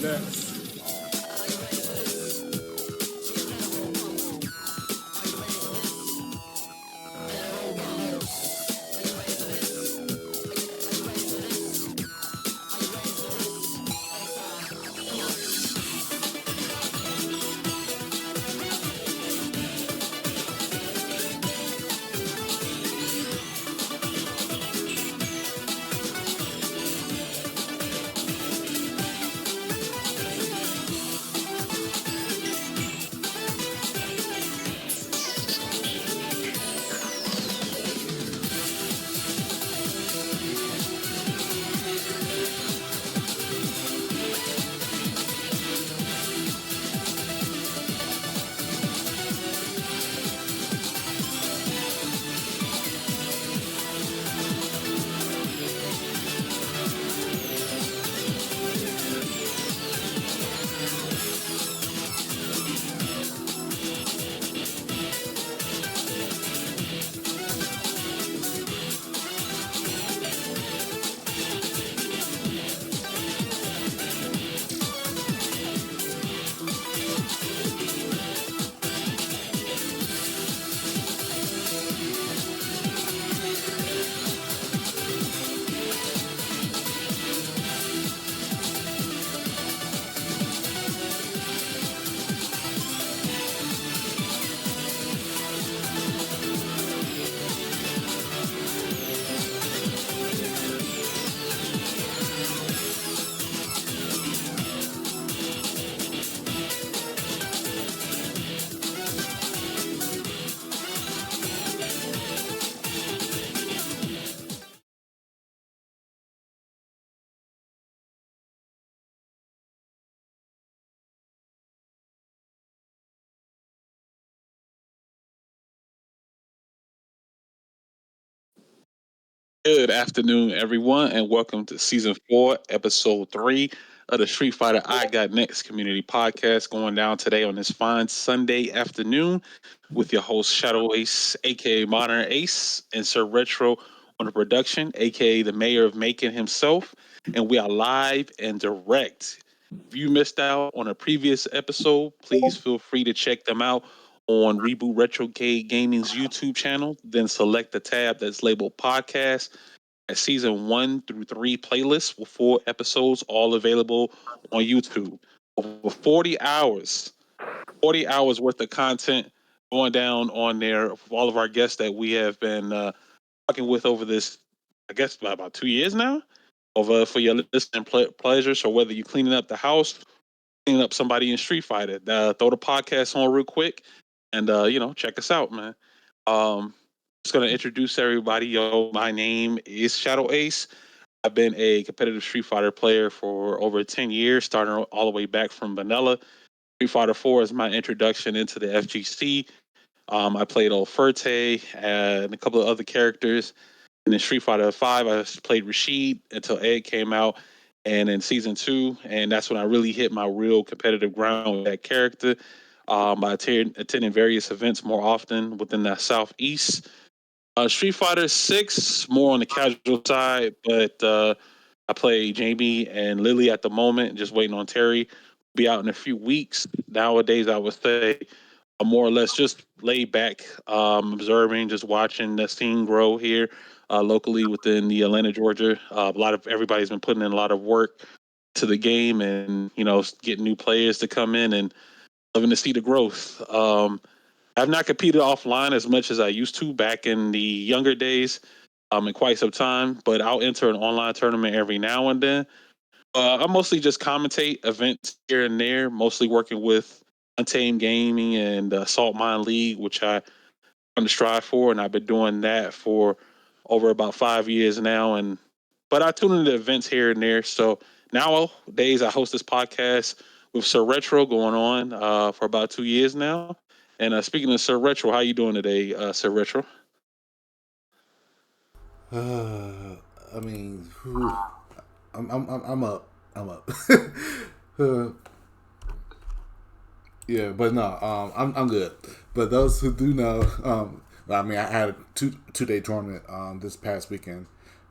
Next. Good afternoon, everyone, and welcome to season 4, episode 3 of the Street Fighter I Got Next community podcast going down today on this fine Sunday afternoon with your host Shadow Ace, aka Modern Ace, and Sir Retro on the production, aka the mayor of Macon himself. And we are live and direct. If you missed out on a previous episode, please feel free to check them out on Reboot Retrocade Gaming's YouTube channel. Then select the tab that's labeled podcast at season 1 through 3 playlists with 4 episodes, all available on YouTube. Over 40 hours worth of content going down on there for all of our guests that we have been talking with over this, I guess, about 2 years now. Over for your listening pleasure. So whether you're cleaning up the house, cleaning up somebody in Street Fighter, throw the podcast on real quick and check us out, man. Just gonna introduce everybody. Yo, my name is Shadow Ace. I've been a competitive Street Fighter player for over 10 years, starting all the way back from vanilla. Street Fighter 4 is my introduction into the FGC. I played old Furte and a couple of other characters. And in Street Fighter 5, I played Rashid until Ed came out. And in season 2, and that's when I really hit my real competitive ground with that character. I attended various events more often within the Southeast. Street Fighter 6, more on the casual side, but I play Jamie and Lily at the moment, just waiting on Terry. Be out in a few weeks. Nowadays, I would say I'm more or less just laid back, observing, just watching the scene grow here locally within the Atlanta, Georgia. A lot of everybody's been putting in a lot of work to the game, and getting new players to come in, and loving to see the growth. I've not competed offline as much as I used to back in the younger days, in quite some time, but I'll enter an online tournament every now and then. I mostly just commentate events here and there, mostly working with Untamed Gaming and Salt Mine League, which I on the strive for, and I've been doing that for over about 5 years now. And but I tune into events here and there. So nowadays I host this podcast with Sir Retro going on for about 2 years now. And speaking of Sir Retro, how you doing today, Sir Retro? I mean, whew, I'm up. I'm up. uh, yeah, but no, I'm good. But those who do know, I mean, I had a two day tournament this past weekend,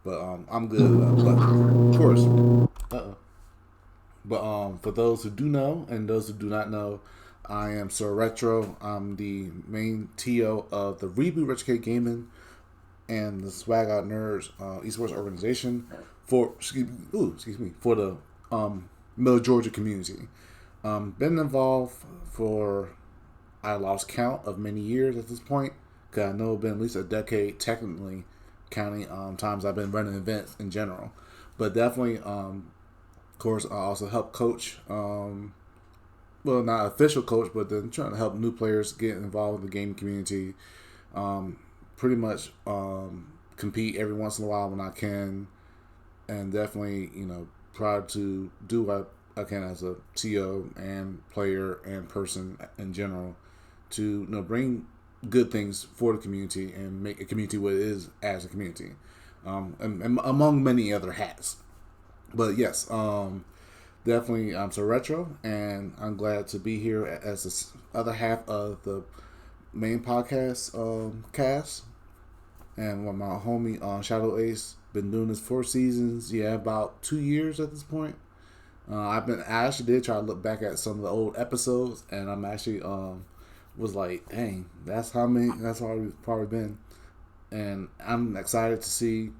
but I'm good. But of course, uh But for those who do know and those who do not know, I am Sir Retro. I'm the main TO of the Reboot Retrocade Gaming and the Swag Out Nerds esports organization for excuse me for the Middle Georgia community. Been involved for I lost count of many years at this point. Cause I know it's been at least a decade technically, counting times I've been running events in general. But definitely, of course, I also help coach. Well, not official coach, but then trying to help new players get involved in the gaming community. Pretty much compete every once in a while when I can, and definitely proud to do what I can as a TO and player and person in general to bring good things for the community and make a community what it is as a community, and among many other hats. But yes, definitely I'm so retro, and I'm glad to be here as this other half of the main podcast cast. And with my homie Shadow Ace, been doing this 4 seasons. Yeah, about 2 years at this point. I actually did try to look back at some of the old episodes, and I'm actually was like, dang, that's how many. That's how we've probably been, and I'm excited to see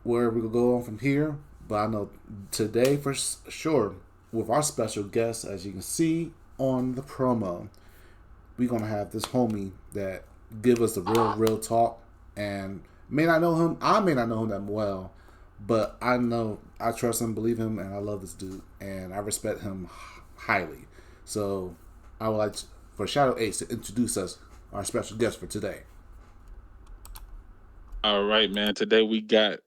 where we could go on from here. But I know today for sure with our special guest, as you can see on the promo, we're gonna have this homie that give us the real talk, and may not know him. I may not know him that well, but I know I trust him, believe him, and I love this dude, and I respect him highly. So I would like for Shadow Ace to introduce us, our special guest for today. All right, man. Today we got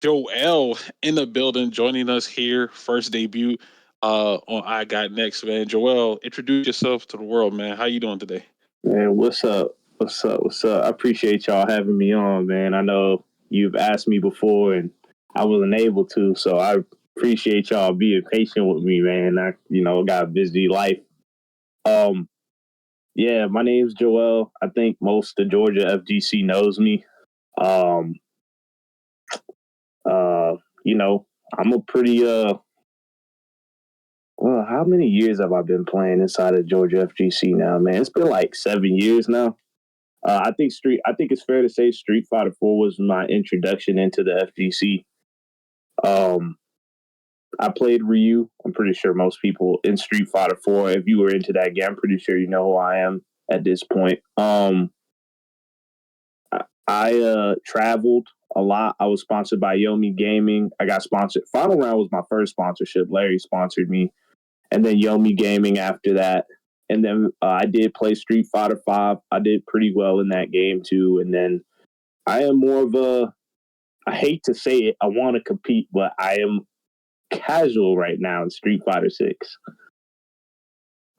Joel in the building joining us here. First debut on I Got Next, man. Joel, introduce yourself to the world, man. How you doing today? Man, what's up? What's up? What's up? I appreciate y'all having me on, man. I know you've asked me before and I wasn't able to, so I appreciate y'all being patient with me, man. I, got a busy life. Um, yeah, my name's Joel. I think most of Georgia FGC knows me. Um, uh, you know, I'm a pretty well, how many years have I been playing inside of Georgia FGC now, man? It's been like 7 years now. I think it's fair to say Street Fighter 4 was my introduction into the FGC. Um, I played Ryu. I'm pretty sure most people in Street Fighter 4, if you were into that game, I'm pretty sure you know who I am at this point. I traveled a lot. I was sponsored by Yomi Gaming. I got sponsored. Final Round was my first sponsorship. Larry sponsored me, and then Yomi Gaming after that. And then I did play Street Fighter 5. I did pretty well in that game too. And then I am more of a, I hate to say it, I want to compete, but I am casual right now in Street Fighter 6.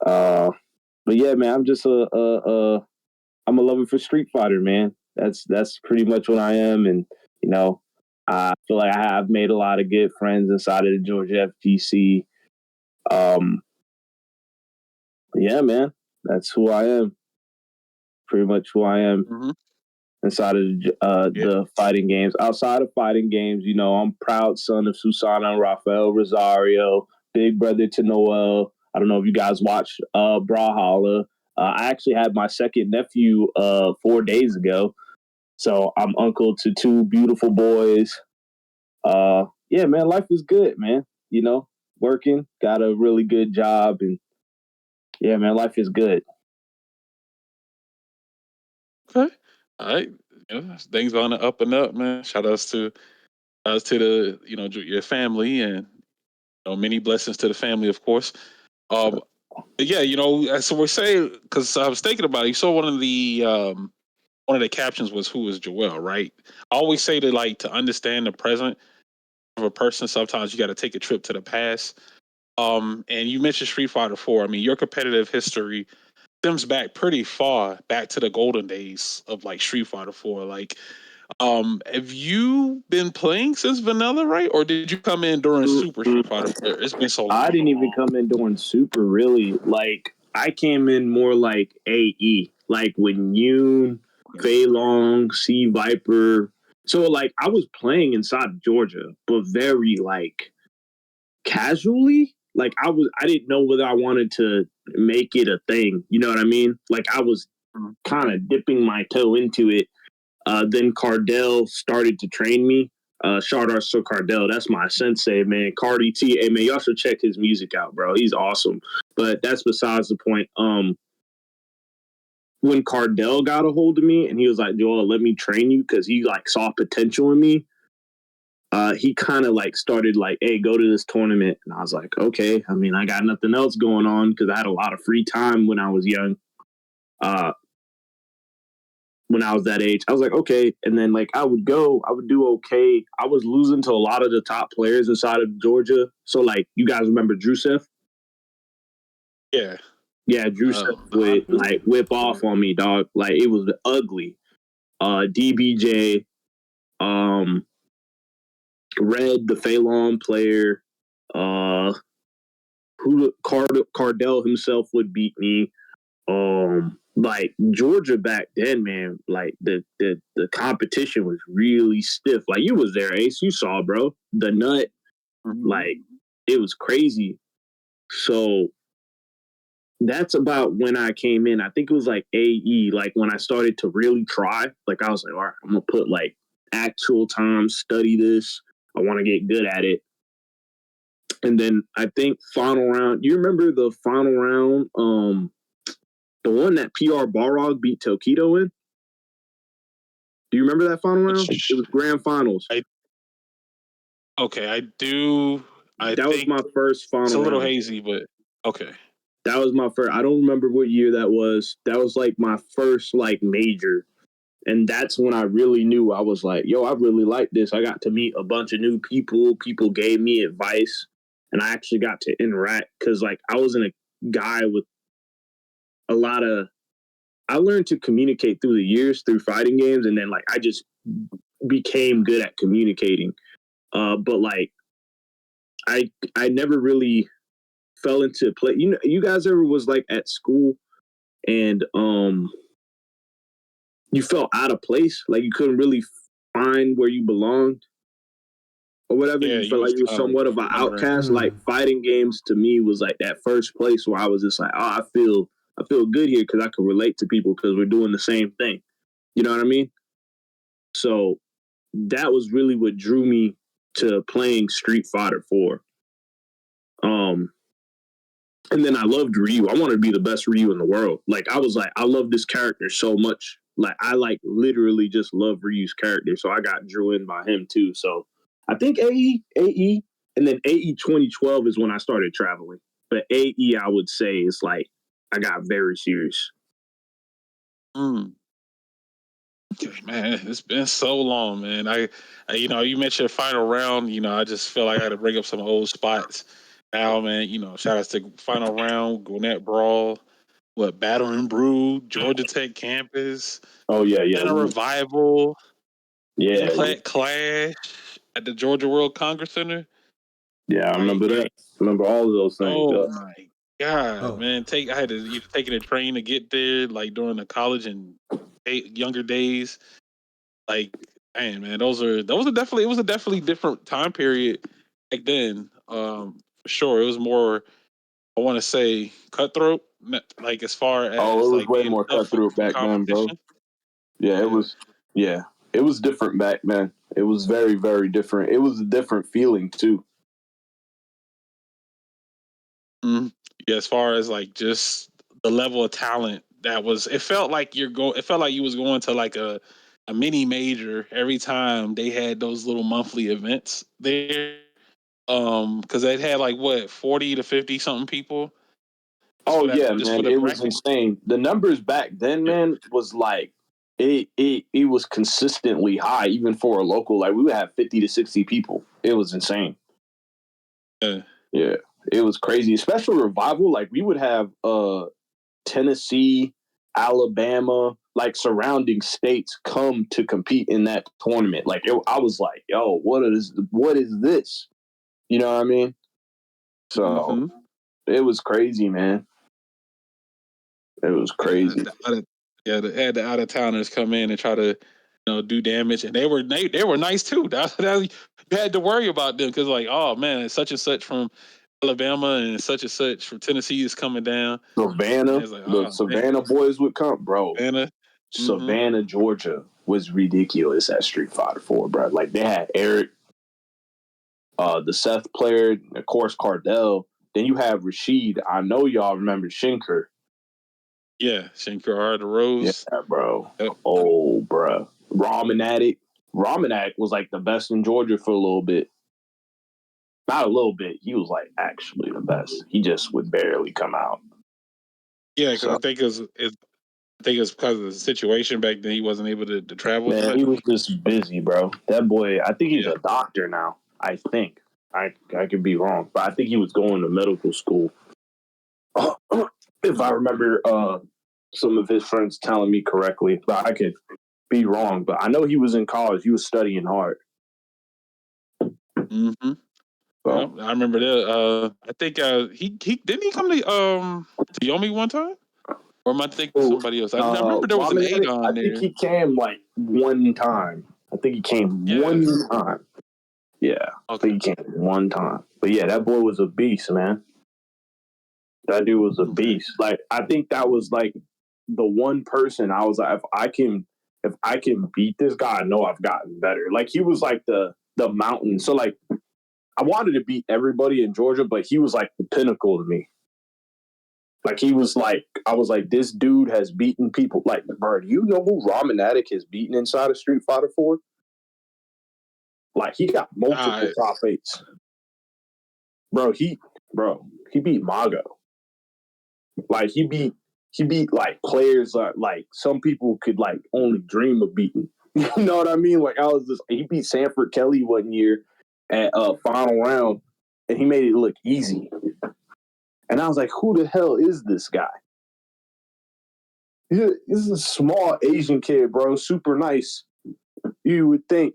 But yeah, man, I'm just I'm a lover for Street Fighter, man. That's pretty much what I am. And, I feel like I've made a lot of good friends inside of the Georgia FGC. Yeah, man, that's who I am. Pretty much who I am. Mm-hmm. Inside of the fighting games. Outside of fighting games, I'm proud son of Susana and Rafael Rosario, big brother to Noel. I don't know if you guys watched Brawlhalla. I actually had my second nephew 4 days ago. So I'm uncle to two beautiful boys. Yeah, man, life is good, man. Working, got a really good job. And yeah, man, life is good. Okay. All right. Things on the up and up, man. Shout outs to the your family, and many blessings to the family, of course. Yeah, so we're saying, because I was thinking about it. You saw one of the captions was "Who is Joel?" Right? I always say that, like, to understand the present of a person, sometimes you got to take a trip to the past. And you mentioned Street Fighter 4. I mean, your competitive history stems back pretty far, back to the golden days of, like, Street Fighter 4. Like, have you been playing since Vanilla, right? Or did you come in during Super Street Fighter 4? It's been so long. I didn't even come in during Super, really. Like, I came in more like AE, like when Yoon, Fei Long, C Viper. So, like, I was playing inside Georgia, but very, like, casually. Like I didn't know whether I wanted to make it a thing. You know what I mean? Like I was kind of dipping my toe into it. Then Cardell started to train me. Shout out to Cardell. That's my sensei, man. Cardi T. Hey, man, y'all should check his music out, bro. He's awesome. But that's besides the point. When Cardell got a hold of me and he was like, Joel, let me train you because he like saw potential in me. He kind of like started like, hey, go to this tournament. And I was like, okay. I mean, I got nothing else going on because I had a lot of free time when I was young. When I was that age, I was like, okay. And then like I would do okay. I was losing to a lot of the top players inside of Georgia. So like you guys remember Drusev? Yeah. Yeah, Drusev would like whip off on me, dog. Like it was ugly. DBJ, Red, the Phelan player, Cardell himself would beat me. Like Georgia back then, man, like the competition was really stiff. Like you was there, Ace, you saw, bro. The nut, like it was crazy. So that's about when I came in. I think it was like AE, like when I started to really try. Like I was like, all right, I'm gonna put like actual time, study this. I want to get good at it. And then I think final round. You remember the final round? The one that PR Balrog beat Tokido in? Do you remember that final round? It was grand finals. I do. That was my first final round. It's a little hazy, but okay. That was my first. I don't remember what year that was. That was like my first like major. And that's when I really knew. I was like, yo, I really like this. I got to meet a bunch of new people. People gave me advice. And I actually got to interact because like I wasn't a guy with a lot of, I learned to communicate through the years through fighting games. And then like, I just became good at communicating. But like, I never really fell into play. You know, you guys ever was like at school and you felt out of place, like you couldn't really find where you belonged or whatever. Yeah, you felt like you were somewhat of an outcast. Like fighting games to me was like that first place where I was just like, oh, I feel good here because I can relate to people because we're doing the same thing. You know what I mean? So that was really what drew me to playing Street Fighter 4. And then I loved Ryu. I wanted to be the best Ryu in the world. Like I was like, I love this character so much. Like I like literally just love Ryu's character. So I got drew in by him too. So I think AE, and then AE 2012 is when I started traveling. But AE, I would say, is like I got very serious. Man, it's been so long, man. I you know, you mentioned final round. You know, I just feel like I had to bring up some old spots. Now, man, you know, shout outs to final round, Gwinnett Brawl, Battle and Brew, Georgia Tech campus. Oh yeah. And a revival. Yeah. Clash at the Georgia World Congress Center. Yeah, I remember that. I remember all of those things. Oh my God, man! I had to take a train to get there, like during the college and younger days. Like, man, those are definitely, it was a definitely different time period back then. For sure, it was more, I want to say, cutthroat. Like as far as it was like way being more cutthroat back then, bro. Yeah, it was. Yeah, it was different back then. It was very, very different. It was a different feeling too. Yeah, as far as like just the level of talent that was, it felt like you was going to like a mini major every time they had those little monthly events there. Because they had like what 40 to 50 something people. Oh yeah, man, it was insane. The numbers back then, man, was like it was consistently high, even for a local. Like we would have 50 to 60 people. It was insane. Yeah, it was crazy. Especially Revival, like we would have Tennessee, Alabama, like surrounding states come to compete in that tournament. Like I was like, yo, what is this? You know what I mean? So it was crazy, man. It was crazy. They had the out of towners come in and try to, do damage, and they were nice too. you had to worry about them because, like, oh man, such and such from Alabama and such from Tennessee is coming down. Savannah, It's like, the oh Savannah man, boys would come, bro. Savannah. Mm-hmm. Savannah, Georgia was ridiculous at Street Fighter 4, bro. Like they had Eric, the Seth player, of course Cardell. Then you have Rashid. I know y'all remember Shinker. Yeah, Shankar the Rose. Yeah, bro. Yep. Oh, bro. Ramen Addict. Ramen Addict was like the best in Georgia for a little bit. Not a little bit. He was like actually the best. He just would barely come out. Yeah, because I think it's because of the situation back then. He wasn't able to travel as Man, much. he was just busy, bro. That boy, I think he's Yeah. a doctor now. I think. I could be wrong, but I think he was going to medical school. If I remember some of his friends telling me correctly, but I could be wrong. But I know he was in college. He was studying hard. Mm-hmm. So, Yep, I remember that. I think he didn't he come to Yomi one time, or am I thinking of somebody else? I remember there was an Adon I there. think he came like one time. I think he came one time. Yeah, I think he came one time. But yeah, that boy was a beast, man. That dude was a beast. Like I think that was like the one person I was like, if I can beat this guy, I know I've gotten better. Like he was like the mountain. So like I wanted to beat everybody in Georgia, but he was like the pinnacle to me. Like he was like, I was like, this dude has beaten people. Like, bro, do you know who Ramen Addict has beaten inside of Street Fighter 4? Like he got multiple top 8s. Bro, he beat Mago. Like he beat like players like some people could like only dream of beating. You know what I mean? Like he beat Sanford Kelly one year at final round, and he made it look easy. And I was like, who the hell is this guy? This is a small Asian kid, bro. Super nice. You would think,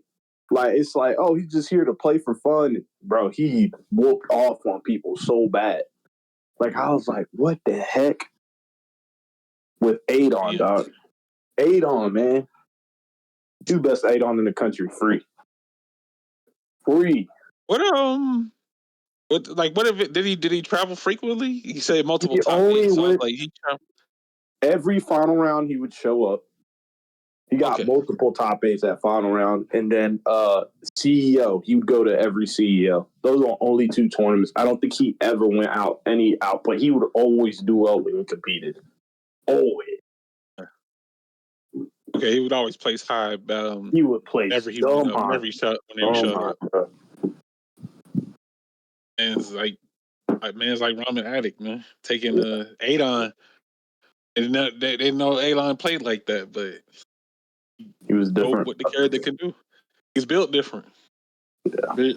like, it's like, oh, he's just here to play for fun. Bro, he whooped off on people so bad. Like, I was like, what the heck? With Adon, dog. Adon, man. Two best Adon in the country, free. What if it did he travel frequently? He said multiple times. So like he traveled every final round he would show up. He got multiple top 8s at final round. And then CEO, he would go to every CEO. Those were only 2 tournaments. I don't think he ever went out, but he would always do well when he competed. Always. Okay, he would always place high. He would place whenever he shot up. And it's like man's like Ramen Addict, man. Taking Adon. And they didn't know Adon played like that, but he was different. What the character can do. He's built different. Yeah.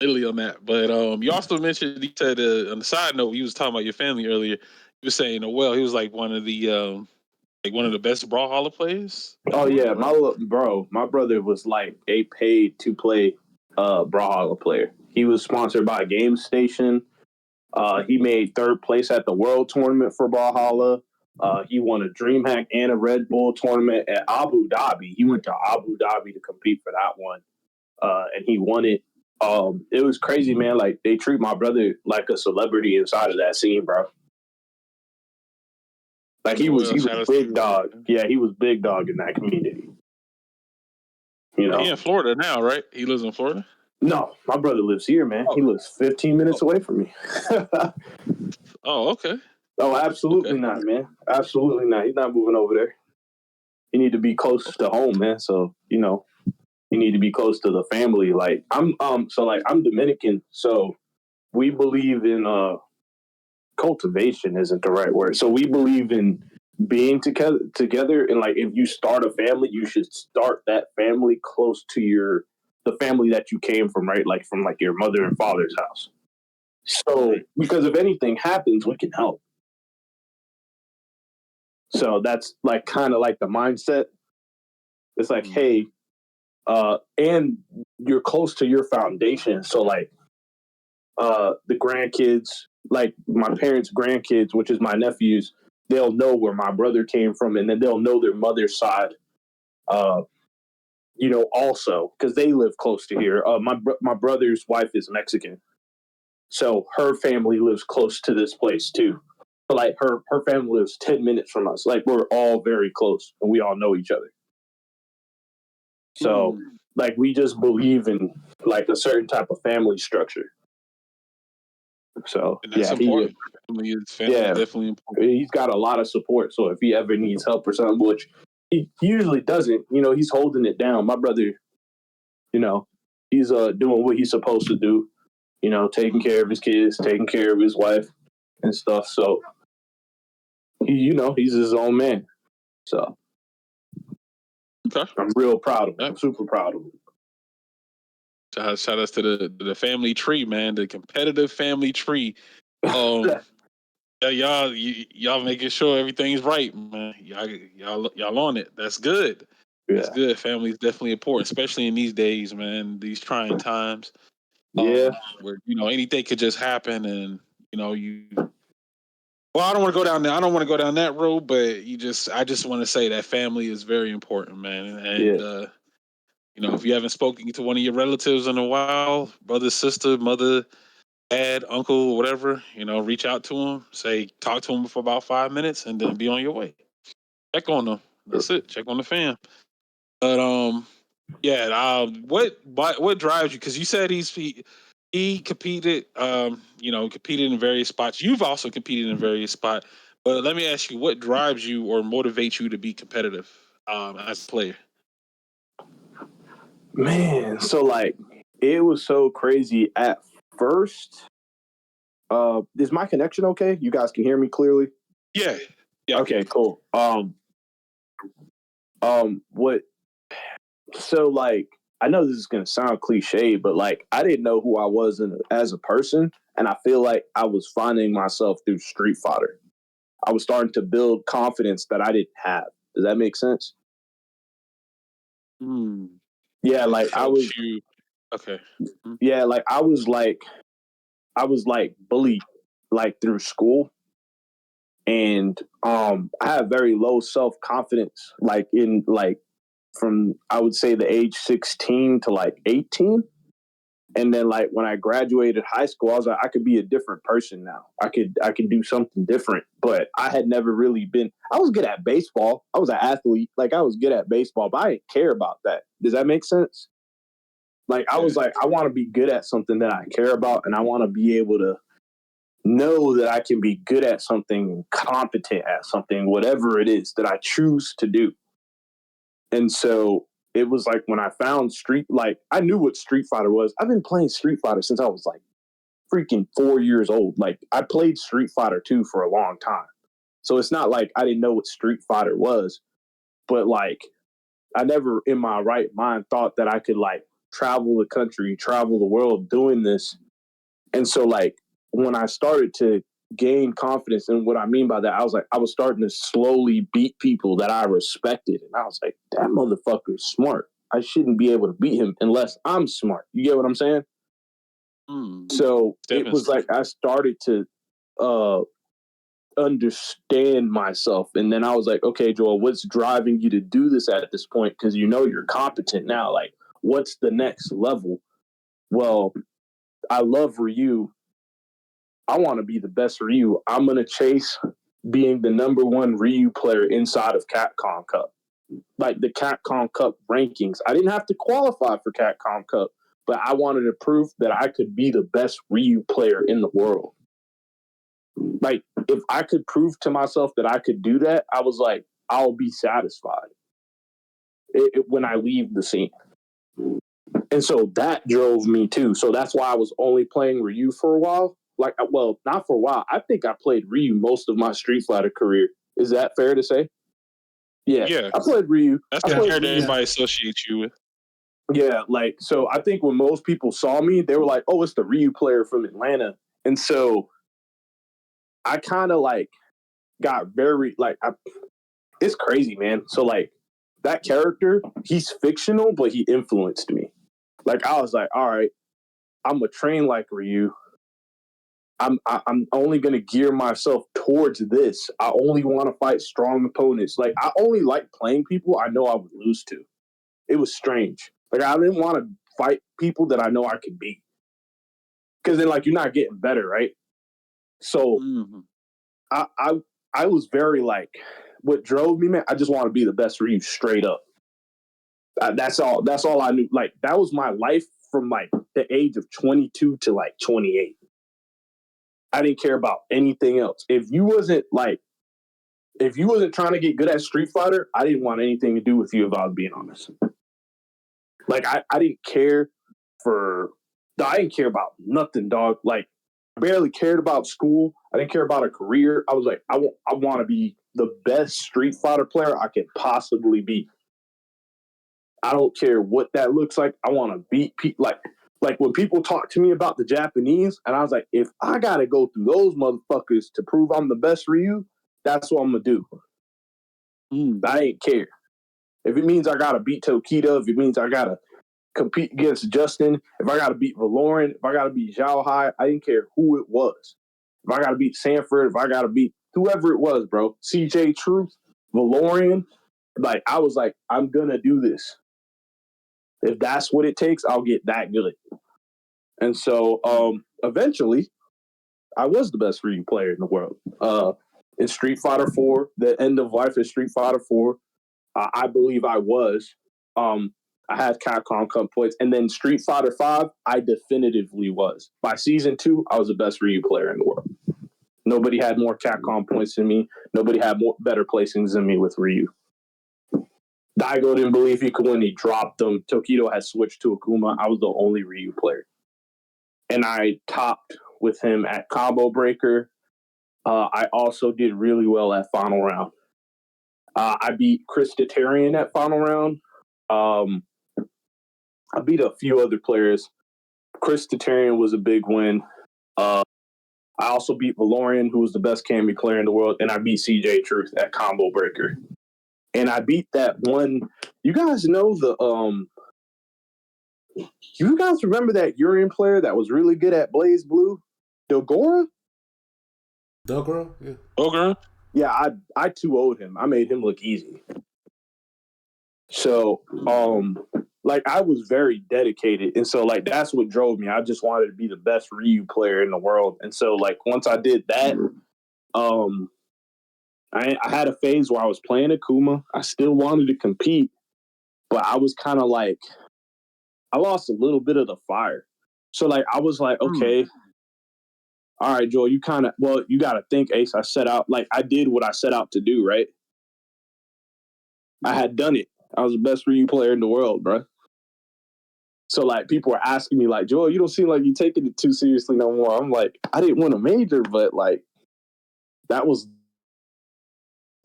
Literally on that. But you also mentioned, he said on the side note, you was talking about your family earlier. You were saying, well, he was like one of the best Brawlhalla players. Oh yeah, my brother was like a paid to play Brawlhalla player. He was sponsored by Game Station. He made 3rd place at the World Tournament for Brawlhalla. He won a DreamHack and a Red Bull tournament at Abu Dhabi. He went to Abu Dhabi to compete for that one, and he won it. It was crazy, man. Like they treat my brother like a celebrity inside of that scene, bro. Like he was big dog. Yeah, he was big dog in that community. You know, he in Florida now, right? He lives in Florida. No, my brother lives here, man. He lives 15 minutes away from me. Oh, okay. Oh, absolutely not, man. Absolutely not. He's not moving over there. You need to be close to home, man. So, you need to be close to the family. Like I'm Dominican, so we believe in cultivation isn't the right word. So we believe in being together, and like if you start a family, you should start that family close to the family that you came from, right? Like from like your mother and father's house. So because if anything happens, we can help. So that's like kind of like the mindset. It's like, hey, and you're close to your foundation. So like the grandkids, like my parents' grandkids, which is my nephews, they'll know where my brother came from, and then they'll know their mother's side. also because they live close to here. My brother's wife is Mexican, so her family lives close to this place too. But like her family lives 10 minutes from us. Like we're all very close and we all know each other. So like we just believe in like a certain type of family structure. So and that's important. Family is definitely important. He's got a lot of support. So if he ever needs help or something, which he usually doesn't, he's holding it down. My brother, he's doing what he's supposed to do, taking care of his kids, taking care of his wife and stuff. So he's his own man. So I'm real proud of him. I'm super proud of him. Shout outs to the family tree, man. The competitive family tree. Y'all making sure everything's right, man. Y'all on it. That's good. Yeah. That's good. Family is definitely important, especially in these days, man. These trying times. Where anything could just happen, and Well, I don't want to go down there. I don't want to go down that road, but I just want to say that family is very important, man. And if you haven't spoken to one of your relatives in a while, brother, sister, mother, dad, uncle, whatever, reach out to them, talk to them for about 5 minutes, and then be on your way. Check on them. That's it. Check on the fam. But what drives you? Because you said he competed, competed in various spots. You've also competed in various spots. But let me ask you, what drives you or motivates you to be competitive as a player? Man, so like it was so crazy at first. Is my connection okay? You guys can hear me clearly? Yeah. Okay, cool. What? So like, I know this is gonna sound cliche, but like, I didn't know who I was as a person, and I feel like I was finding myself through Street Fighter. I was starting to build confidence that I didn't have. Does that make sense? Yeah, like I was. Okay. Yeah, like I was like bullied like through school, and I have very low self-confidence like in like from I would say the age 16 to like 18. And then like when I graduated high school, I was like, I could be a different person now. I could do something different. But I had never really been. I was good at baseball. I was an athlete. Like I was good at baseball, but I didn't care about that. Does that make sense? Like I was like, I want to be good at something that I care about, and I want to be able to know that I can be good at something and competent at something, whatever it is that I choose to do. And so it was like when I found I knew what Street Fighter was. I've been playing Street Fighter since I was like freaking 4 years old. Like I played Street Fighter 2 for a long time. So it's not like I didn't know what Street Fighter was, but like I never in my right mind thought that I could like travel the country, travel the world doing this. And so like when I started to gain confidence, and what I mean by that, I was like, I was starting to slowly beat people that I respected. And I was like, that motherfucker's smart. I shouldn't be able to beat him unless I'm smart. You get what I'm saying? So it was like I started to understand myself. And then I was like, okay, Joel, what's driving you to do this at this point? Because you're competent now. Like, what's the next level? Well, I love Ryu. I want to be the best Ryu. I'm going to chase being the number one Ryu player inside of Capcom Cup. Like the Capcom Cup rankings. I didn't have to qualify for Capcom Cup, but I wanted to prove that I could be the best Ryu player in the world. Like, if I could prove to myself that I could do that, I was like, I'll be satisfied when I leave the scene. And so that drove me too. So that's why I was only playing Ryu for a while. Like, well, not for a while. I think I played Ryu most of my Street Fighter career. Is that fair to say? Yeah. I played Ryu. That's the character everybody associates you with. Yeah, like, so I think when most people saw me, they were like, oh, it's the Ryu player from Atlanta. And so I kind of like got very, like, it's crazy, man. So like that character, he's fictional, but he influenced me. Like I was like, all right, I'm gonna train like Ryu. I'm only gonna gear myself towards this. I only want to fight strong opponents. Like I only like playing people I know I would lose to. it was strange. Like, I didn't want to fight people that I know I could beat. Because then, like, you're not getting better, right? So I was very, like, what drove me, man, I just want to be the best Ryu straight up. That's all I knew. Like, that was my life from, like, the age of 22 to, like, 28. I didn't care about anything else. If you wasn't trying to get good at Street Fighter, I didn't want anything to do with you, if I was being honest. Like, I didn't care I didn't care about nothing, dog. Like, I barely cared about school. I didn't care about a career. I was like, I want to be the best Street Fighter player I could possibly be. I don't care what that looks like. I want to beat people. Like when people talk to me about the Japanese, and I was like, if I got to go through those motherfuckers to prove I'm the best Ryu, that's what I'm going to do. I ain't care. If it means I got to beat Tokita, if it means I got to compete against Justin, if I got to beat Valorant, if I got to beat Zhao Hai, I didn't care who it was. If I got to beat Sanford, if I got to beat whoever it was, bro, CJ Truth, Valorant, like, I was like, I'm going to do this. If that's what it takes, I'll get that good. And so eventually, I was the best Ryu player in the world. In Street Fighter 4, the end of life of Street Fighter 4, I believe I was. I had Capcom Cup points. And then Street Fighter 5, I definitively was. By Season 2, I was the best Ryu player in the world. Nobody had more Capcom points than me. Nobody had better placings than me with Ryu. Daigo didn't believe he could win. He dropped them. Tokido had switched to Akuma. I was the only Ryu player. And I topped with him at Combo Breaker. I also did really well at Final Round. I beat Chris Tatarian at Final Round. I beat a few other players. Chris Tatarian was a big win. I also beat Valorian, who was the best Cammy player in the world, and I beat CJ Truth at Combo Breaker. And I beat that one. You guys know you guys remember that Urian player that was really good at Blaze Blue? Delgora? Delgora? Yeah. Ogre? Yeah, I 2-0'd him. I made him look easy. So, like, I was very dedicated. And so, like, that's what drove me. I just wanted to be the best Ryu player in the world. And so, like, once I did that, I had a phase where I was playing Akuma. I still wanted to compete, but I was kind of like, I lost a little bit of the fire. So, like, I was like, okay, all right, Joel, you got to think, Ace, I did what I set out to do, right? I had done it. I was the best Ryu player in the world, bro. So, like, people were asking me, like, Joel, you don't seem like you're taking it too seriously no more. I'm like, I didn't win a major, but, like, that was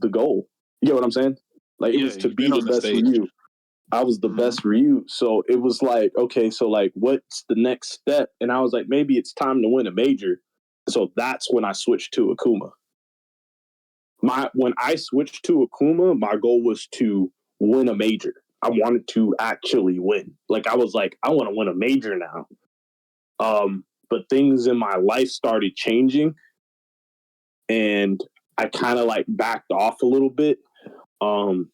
the goal. You know what I'm saying? Like, it was to be the best Ryu. I was the best Ryu. So it was like, okay, so, like, what's the next step? And I was like, maybe it's time to win a major. So that's when I switched to Akuma. When I switched to Akuma, my goal was to win a major. I wanted to actually win. Like, I was like, I want to win a major now. But things in my life started changing, and I kind of, like, backed off a little bit. And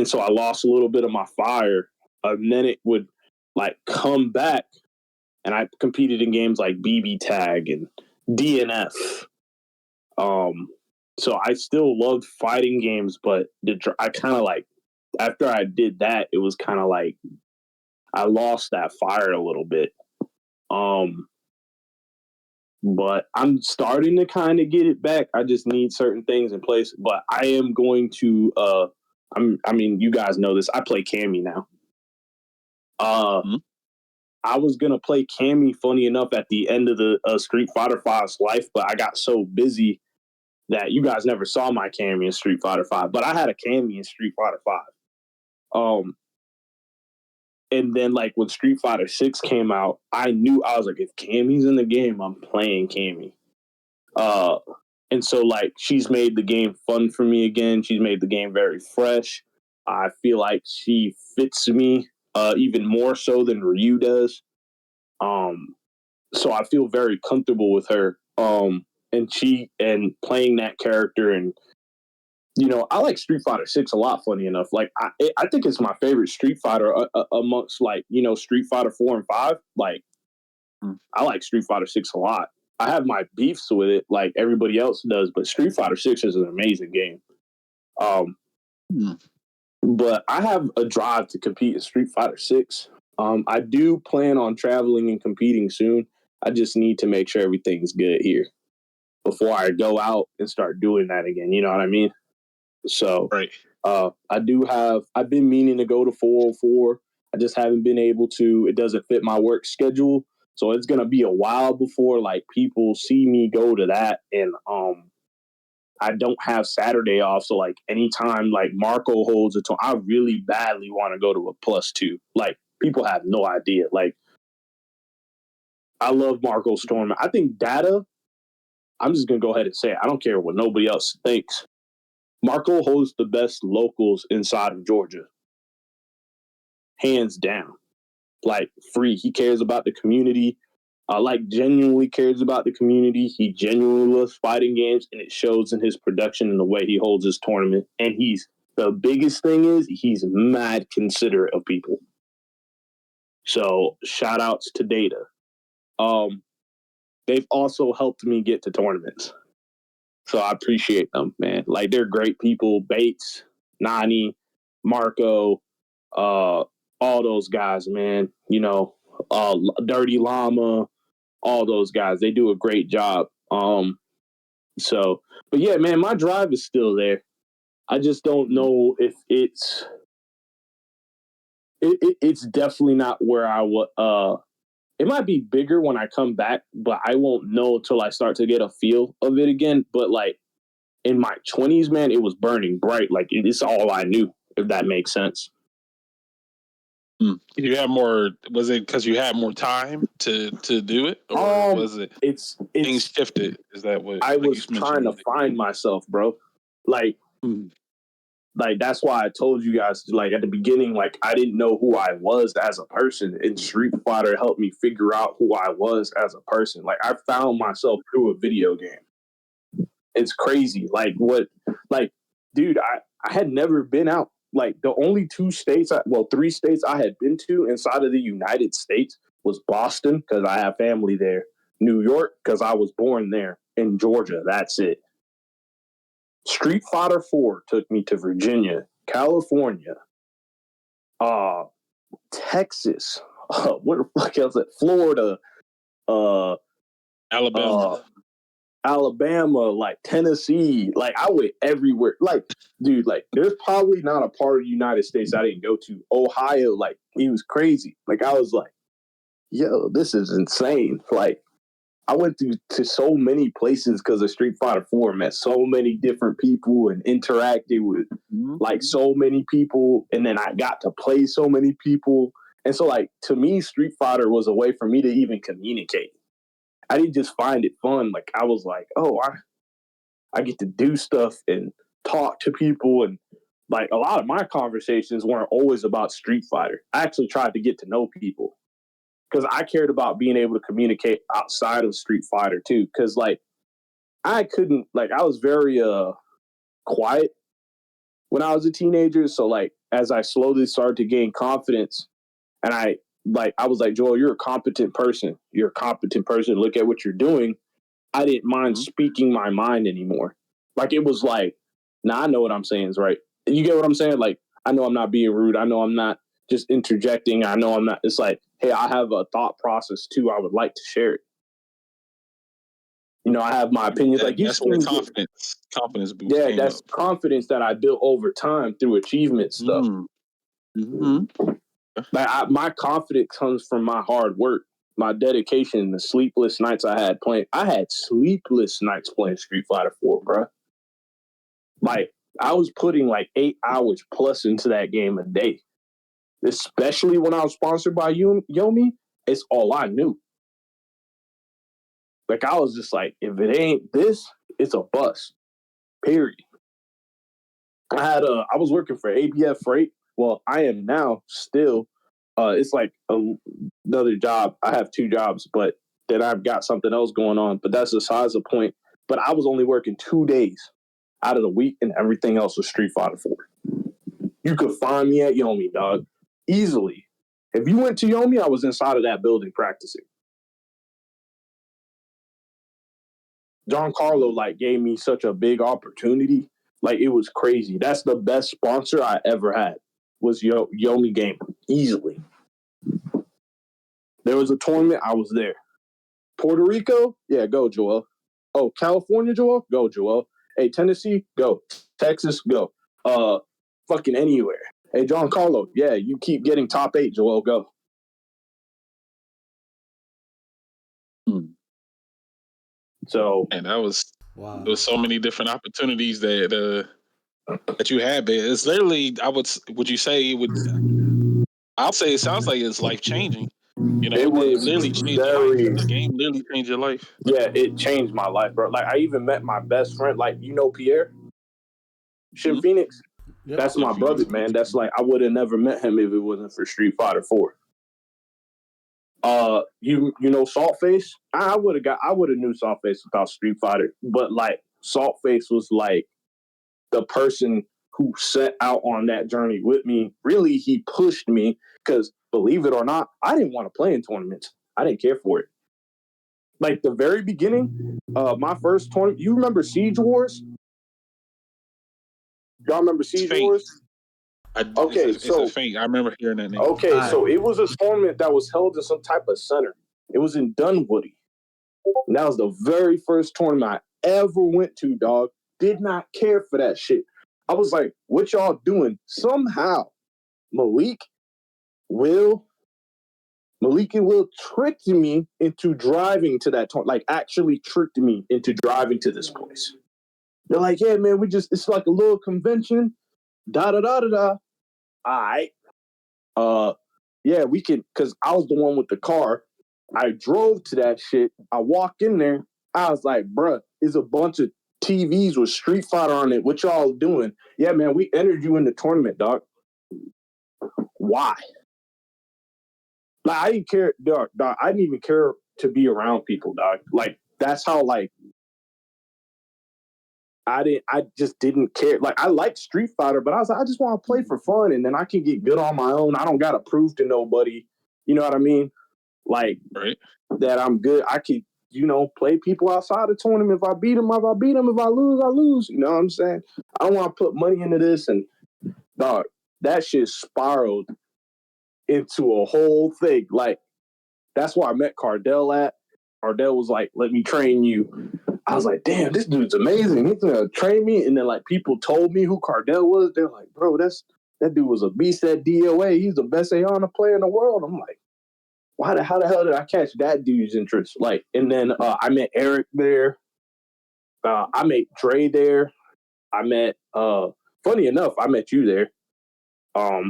so I lost a little bit of my fire. And then it would, like, come back, and I competed in games like BB Tag and DNF. So I still loved fighting games, but I kind of, like, after I did that, it was kind of like I lost that fire a little bit. But I'm starting to kind of get it back. I just need certain things in place. But I am going to. I mean, you guys know this. I play Cammy now. I was gonna play Cammy, funny enough, at the end of the Street Fighter V's life, but I got so busy that you guys never saw my Cammy in Street Fighter 5. But I had a Cammy in Street Fighter 5. And then, like, when Street Fighter 6 came out, I was like, if Cammy's in the game, I'm playing Cammy. And so, like, she's made the game fun for me again. She's made the game very fresh. I feel like she fits me even more so than Ryu does. So I feel very comfortable with her. And playing that character and I like Street Fighter 6 a lot, funny enough. Like, I think it's my favorite Street Fighter amongst, like, Street Fighter 4 and 5. Like, I like Street Fighter 6 a lot. I have my beefs with it like everybody else does, but Street Fighter 6 is an amazing game. But I have a drive to compete in Street Fighter 6. I do plan on traveling and competing soon. I just need to make sure everything's good here before I go out and start doing that again. You know what I mean? So, right. I've been meaning to go to 404. I just haven't been able to. It doesn't fit my work schedule. So it's going to be a while before like people see me go to that. And, I don't have Saturday off. So like anytime like Marco holds a tournament, I really badly want to go to a +2. Like people have no idea. Like I love Marco's tournament. I think I'm just going to go ahead and say it. I don't care what nobody else thinks. Marco holds the best locals inside of Georgia. Hands down. Like free. He cares about the community. Genuinely cares about the community. He genuinely loves fighting games, and it shows in his production and the way he holds his tournament. And the biggest thing is he's mad considerate of people. So shout outs to Data. They've also helped me get to tournaments. So I appreciate them, man. Like they're great people. Bates, Nani, Marco, all those guys, man. Dirty Llama, all those guys. They do a great job. But yeah, man, my drive is still there. I just don't know if it's definitely not where I would. It might be bigger when I come back, but I won't know till I start to get a feel of it again. But like in my 20s, man, it was burning bright. Like it's all I knew, if that makes sense. You have more. Was it because you had more time to do it, or was it it's things shifted? Is that what I was trying to find myself, bro? Like, like that's why I told you guys, like at the beginning, like I didn't know who I was as a person, and Street Fighter helped me figure out who I was as a person. Like I found myself through a video game. It's crazy. Dude, I had never been out. Like the only 3 states I had been to inside of the United States was Boston because I have family there, New York because I was born there, and Georgia. That's it. Street Fighter 4 took me to Virginia, California, Texas. What the fuck else? Florida, Alabama, like Tennessee. Like I went everywhere. Like, dude, like there's probably not a part of the United States I didn't go to. Ohio, like it was crazy. Like I was like, yo, this is insane. Like I went to so many places because of Street Fighter 4, met so many different people and interacted with like so many people. And then I got to play so many people. And so like, to me, Street Fighter was a way for me to even communicate. I didn't just find it fun. Like I was like, oh, I get to do stuff and talk to people. And like a lot of my conversations weren't always about Street Fighter. I actually tried to get to know people because I cared about being able to communicate outside of Street Fighter too. Because like I was very quiet when I was a teenager. So like as I slowly started to gain confidence, and I was like, Joel, you're a competent person. You're a competent person. Look at what you're doing. I didn't mind speaking my mind anymore. Like it was like, nah, I know what I'm saying is right. You get what I'm saying? Like I know I'm not being rude. I know I'm not just interjecting. I know I'm not. It's like, hey, I have a thought process too. I would like to share it. I have my opinions. Like that's where confidence boost. Yeah, that's confidence that I built over time through achievement stuff. My confidence comes from my hard work, my dedication, the sleepless nights I had playing. I had sleepless nights playing Street Fighter 4, bro. Like I was putting like 8 hours plus into that game a day. Especially when I was sponsored by Yomi, it's all I knew. Like I was just like, if it ain't this, it's a bust. Period. I was working for ABF Freight. Well, I am now still. It's like another job. I have 2 jobs, but then I've got something else going on. But that's besides the point. But I was only working 2 days. out of the week, and everything else was Street Fighter 4. You could find me at Yomi, dog, easily. If you went to Yomi, I was inside of that building practicing. Giancarlo like gave me such a big opportunity. Like, it was crazy. That's the best sponsor I ever had, was Yomi Gamer, easily. There was a tournament, I was there. Puerto Rico, yeah, go, Joel. Oh, California, Joel? Go, Joel. Hey, Tennessee, go. Texas, go. Fucking anywhere. Hey, Giancarlo, yeah, you keep getting top 8, Joel, go. So, and that was Wow. there was so many different opportunities that you had there. It's literally, would you say it would? I'll say it sounds like it's life changing. You know, it it was literally changed your life. very, The game literally changed your life. yeah, it changed my life, bro. Like, I even met my best friend, like, you know Pierre? Shin Phoenix? Yep. That's Shin my Phoenix. brother, man. That's like, I would have never met him if it wasn't for Street Fighter 4. You know Saltface? I would have knew Saltface without Street Fighter, but like Saltface was like the person who set out on that journey with me. Really, he pushed me because, believe it or not, I didn't want to play in tournaments. I didn't care for it. Like, the very beginning, my first tournament. You remember Siege Wars? Y'all remember Siege Wars? Okay, It's a feint. I remember hearing that name. Okay, so it was a tournament that was held in some type of center. It was in Dunwoody. And that was the very first tournament I ever went to, dog. Did not care for that shit. I was like, what y'all doing? Somehow, Malik and Will tricked me into driving to that tournament. Like, actually tricked me into driving to this place. They're like, yeah, man, it's like a little convention. Da-da-da-da-da. All right. Yeah, we can, because I was the one with the car. I drove to that shit. I walked in there. I was like, bruh, there's a bunch of TVs with Street Fighter on it. What y'all doing? Yeah, man, we entered you in the tournament, dog. Why? Like, I didn't care, dog. I didn't even care to be around people, dog. Like, that's how, like, I just didn't care. Like, I liked Street Fighter, but I was like, I just want to play for fun, and then I can get good on my own. I don't got to prove to nobody. You know what I mean? Like, right. That I'm good. I could, play people outside the tournament. If I beat them, I beat them. If I lose, I lose. You know what I'm saying? I don't want to put money into this. And, dog, that shit spiraled into a whole thing. Like, that's where I met Cardell at. Cardell was like, let me train you. I was like, damn, this dude's amazing. He's going to train me. And then, like, people told me who Cardell was. They're like, bro, that dude was a beast at DOA. He's the best Ayana player in the world. I'm like, how the hell did I catch that dude's interest? Like, and then I met Eric there. I met Dre there. I met, funny enough, I met you there. I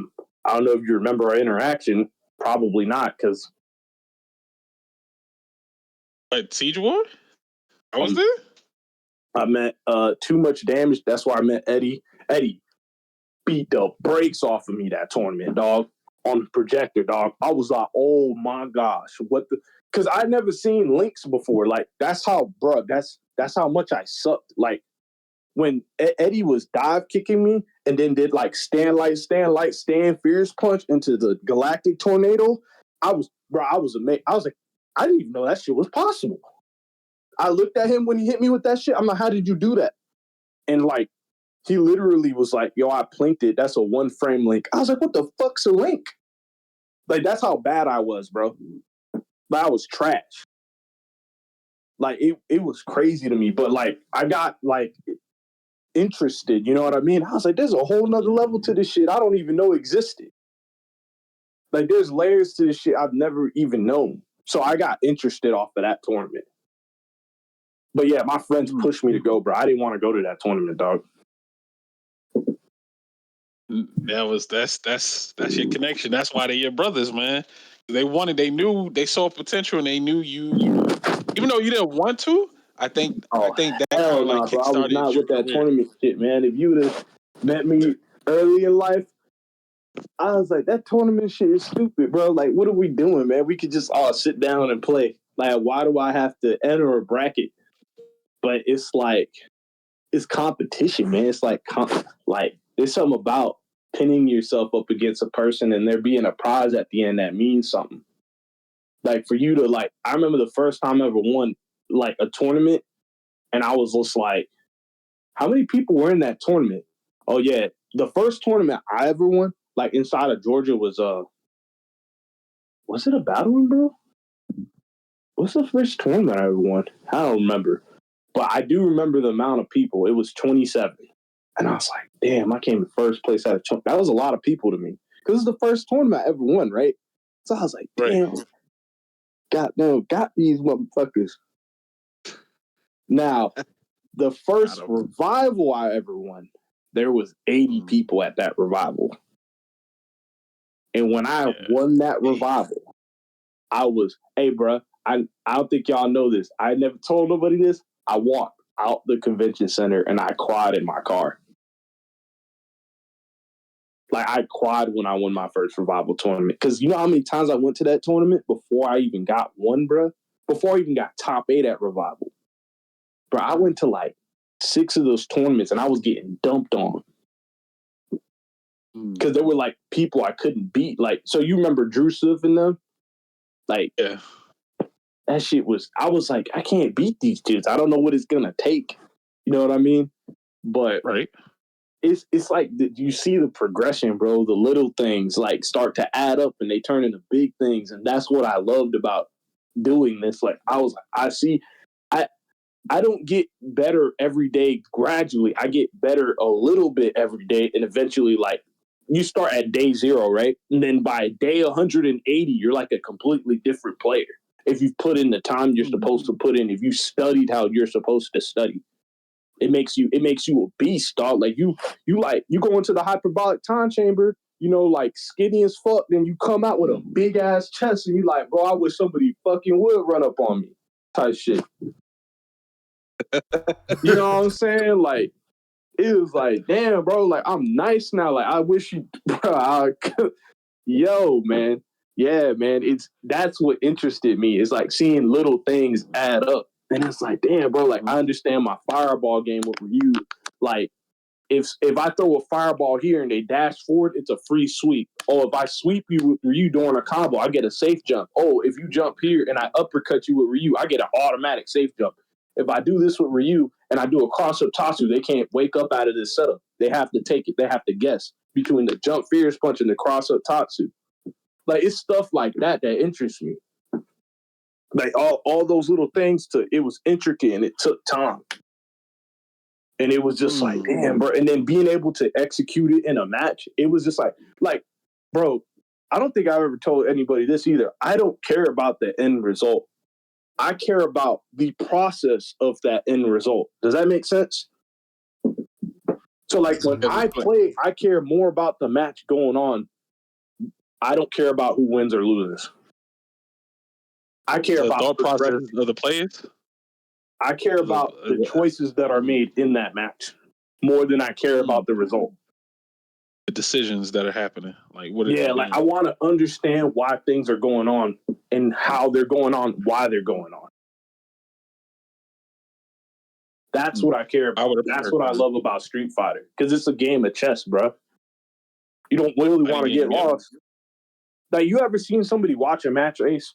don't know if you remember our interaction. Probably not, because. Like Siege War? I was there? I met Too Much Damage. That's where I met Eddie. Eddie beat the brakes off of me that tournament, dog. On the projector, dog. I was like, oh my gosh, what the? Because I never seen Lynx before. Like, that's how how much I sucked. Like, when Eddie was dive kicking me and then did like stand fierce punch into the galactic tornado, I was amazed. I was like, I didn't even know that shit was possible. I looked at him when he hit me with that shit. I'm like, how did you do that? And like, he literally was like, yo, I plinked it. That's a 1-frame link. I was like, what the fuck's a link? Like, that's how bad I was, bro. Like, I was trash. Like, it was crazy to me. But, like, I got, like, interested. You know what I mean? I was like, there's a whole nother level to this shit I don't even know existed. Like, there's layers to this shit I've never even known. So I got interested off of that tournament. But, yeah, my friends pushed me to go, bro. I didn't want to go to that tournament, dog. That's your connection. That's why they're your brothers, man. They saw potential, and they knew you. Even though you didn't want to, I think that kind of like bro. I was kickstarted not your with that career. tournament shit, man. If you would have met me early in life, I was like, that tournament shit is stupid, bro. Like, what are we doing, man? We could just all sit down and play. Like, why do I have to enter a bracket? But it's like, it's competition, man. It's like there's something about pinning yourself up against a person and there being a prize at the end that means something. Like for you to like, I remember the first time I ever won like a tournament, and I was just like, how many people were in that tournament? Oh yeah, the first tournament I ever won, like inside of Georgia, was it a battling, bro? What's the first tournament I ever won? I don't remember, but I do remember the amount of people. It was 27, and I was like, damn, I came in first place at a tournament. That was a lot of people to me because it's the first tournament I ever won, right? So I was like, damn, got these motherfuckers. Now, the first revival I ever won, there was 80 people at that revival. And when I won that revival, I was, hey, bro, I don't think y'all know this. I never told nobody this. I walked out the convention center and I cried in my car. Like, I cried when I won my first revival tournament. Because you know how many times I went to that tournament before I even got one, bro? Before I even got top 8 at revival. Bro, I went to like 6 of those tournaments and I was getting dumped on. Because there were like people I couldn't beat. Like, so you remember Drusuf and them? Like, yeah. That shit was, I was like, I can't beat these dudes. I don't know what it's going to take. You know what I mean? But right. It's like you see the progression, bro. The little things like start to add up and they turn into big things. And that's what I loved about doing this. Like, I don't get better every day gradually. I get better a little bit every day. And eventually, like, you start at day 0, right? And then by day 180, you're like a completely different player. If you've put in the time you're supposed to put in, if you studied how you're supposed to study, it makes you a beast, dog. Like you go into the hyperbolic time chamber, you know, like skinny as fuck, then you come out with a big ass chest and you like, bro, I wish somebody fucking would run up on me, type shit. You know what I'm saying? Like, it was like, damn, bro, like I'm nice now. Like I wish you, bro. Yo, man. Yeah, man. That's what interested me. It's like seeing little things add up. And it's like, damn, bro, like I understand my fireball game with Ryu. Like, if I throw a fireball here and they dash forward, it's a free sweep. Oh, if I sweep you with Ryu during a combo, I get a safe jump. Oh, if you jump here and I uppercut you with Ryu, I get an automatic safe jump. If I do this with Ryu and I do a cross-up Tatsu, they can't wake up out of this setup. They have to take it. They have to guess between the jump fierce punch and the cross-up Tatsu. Like, it's stuff like that interests me. Like, all those little things, it was intricate and it took time. And it was just like, damn, bro. And then being able to execute it in a match, it was just like, bro, I don't think I've ever told anybody this either. I don't care about the end result. I care about the process of that end result. Does that make sense? So, like, when I play, I care more about the match going on. I don't care about who wins or loses. I care about the thought process of the players. I care about the choices that are made in that match more than I care about the result. The decisions that are happening. Like, what? Yeah, like I want to understand why things are going on and how they're going on, why they're going on. That's what I care about. That's what I love about Street Fighter. Because it's a game of chess, bro. You don't really want to get lost. Like, you ever seen somebody watch a match, Ace?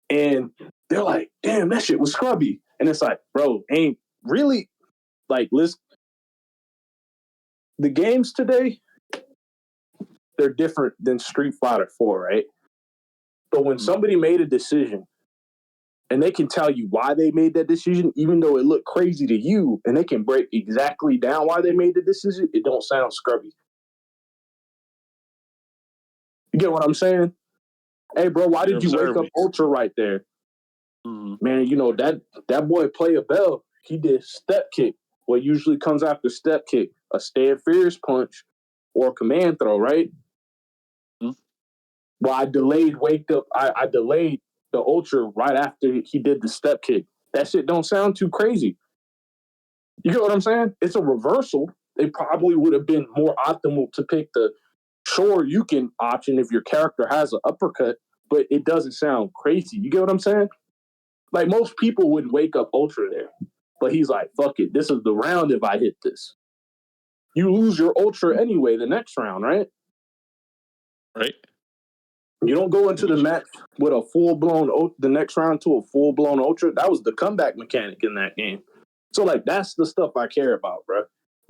And they're like, damn, that shit was scrubby. And it's like, bro, ain't really, like, listen, the games today, they're different than Street Fighter 4, right? But when somebody made a decision and they can tell you why they made that decision, even though it looked crazy to you, and they can break exactly down why they made the decision, it don't sound scrubby. You get what I'm saying? Hey, bro, why did you wake up Ultra right there? Man, you know, that boy play a bell. He did step kick. What usually comes after step kick? A stand fierce punch or a command throw, right? Well, I delayed I delayed the Ultra right after he did the step kick. That shit don't sound too crazy. You get what I'm saying? It's a reversal. It probably would have been more optimal to pick the Shoryuken option if your character has an uppercut, but it doesn't sound crazy. You get what I'm saying? Like, most people wouldn't wake up Ultra there. But he's like, fuck it. This is the round if I hit this. You lose your ultra anyway the next round, right? Right. You don't go into the match with a full-blown, the next round to a full-blown ultra. That was the comeback mechanic in that game. So, like, that's the stuff I care about, bro.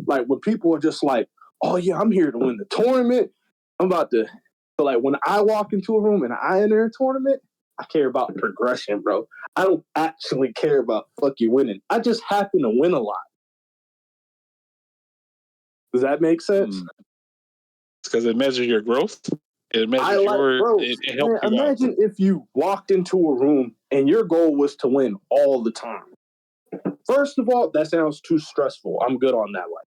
Like, when people are just like, oh, yeah, I'm here to win the tournament. I'm about to. So, like, when I walk into a room and I enter a tournament, I care about progression, bro. I don't actually care about fucking winning. I just happen to win a lot. Does that make sense? It's because it measures your growth. It measures it helps you imagine if you walked into a room and your goal was to win all the time. First of all, that sounds too stressful. I'm good on that one.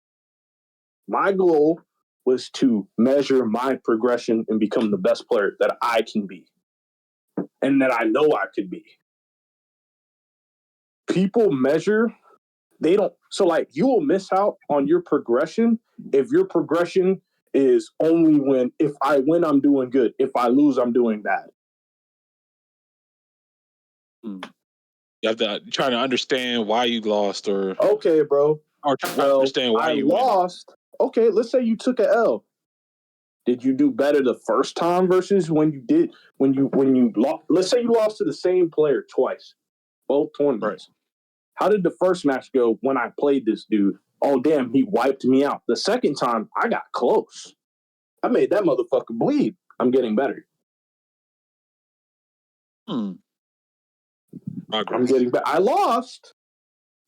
My goal was to measure my progression and become the best player that I can be and that I know I could be. People measure, they don't. So, like, you will miss out on your progression if your progression is only when, if I win, I'm doing good. If I lose, I'm doing bad. You have to try to understand why you lost, or okay, bro. Or try to understand why you lost. Okay, let's say you took an L. Did you do better the first time versus when you lost? Let's say you lost to the same player twice, both tournaments. Right. How did the first match go when I played this dude? Oh, damn, he wiped me out. The second time, I got close. I made that motherfucker bleed. I'm getting better. I'm getting better. I lost,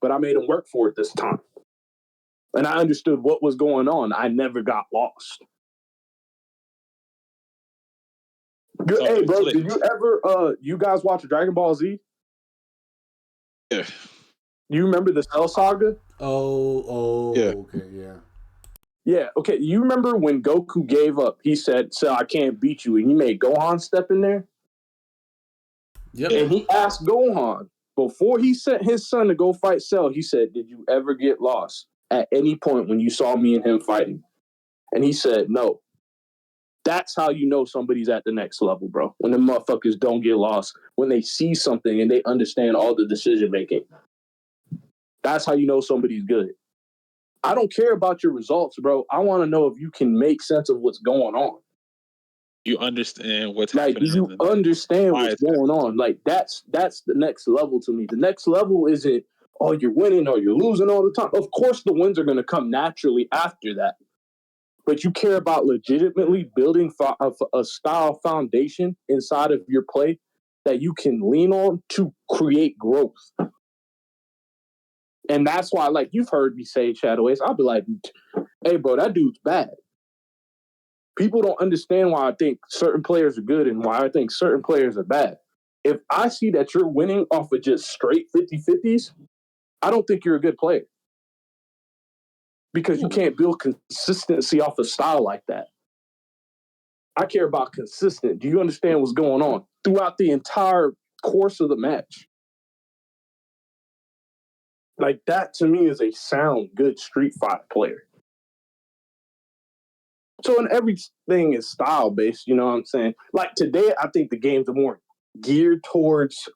but I made him work for it this time. And I understood what was going on. I never got lost. Good. Hey, bro, did you ever, you guys watch Dragon Ball Z? Yeah. You remember the Cell Saga? Yeah. Okay, yeah. Yeah, okay. You remember when Goku gave up? He said, "Cell, I can't beat you," and he made Gohan step in there. Yep. And he asked Gohan before he sent his son to go fight Cell. He said, "Did you ever get lost at any point when you saw me and him fighting?" And he said, "No." That's how you know somebody's at the next level, bro. When the motherfuckers don't get lost, when they see something and they understand all the decision making. That's how you know somebody's good. I don't care about your results, bro. I want to know if you can make sense of what's going on. You understand what's happening. Like, you understand what's going on. Like, that's the next level to me. The next level isn't, oh, you're winning or you're losing all the time. Of course, the wins are going to come naturally after that. But you care about legitimately building a style foundation inside of your play that you can lean on to create growth. And that's why, like, you've heard me say, Shadow Ace, I'll be like, hey, bro, that dude's bad. People don't understand why I think certain players are good and why I think certain players are bad. If I see that you're winning off of just straight 50-50s, I don't think you're a good player. Because you can't build consistency off a style like that. I care about consistent. Do you understand what's going on throughout the entire course of the match? Like, that to me is a sound, good Street Fighter player. So, and everything is style based, you know what I'm saying? Like, today, I think the games are more geared towards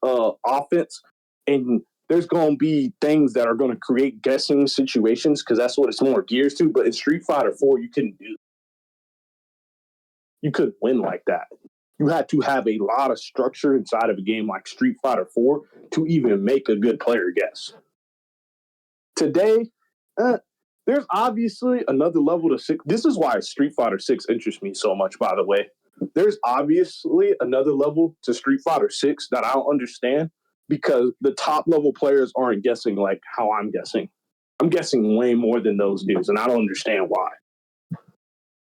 offense, and there's going to be things that are going to create guessing situations because that's what it's more geared to. But in Street Fighter 4, you couldn't do. You couldn't win like that. You had to have a lot of structure inside of a game like Street Fighter 4 to even make a good player guess. Today, there's obviously another level to 6. This is why Street Fighter 6 interests me so much, by the way. There's obviously another level to Street Fighter 6 that I don't understand because the top level players aren't guessing like how I'm guessing. I'm guessing way more than those dudes, and I don't understand why.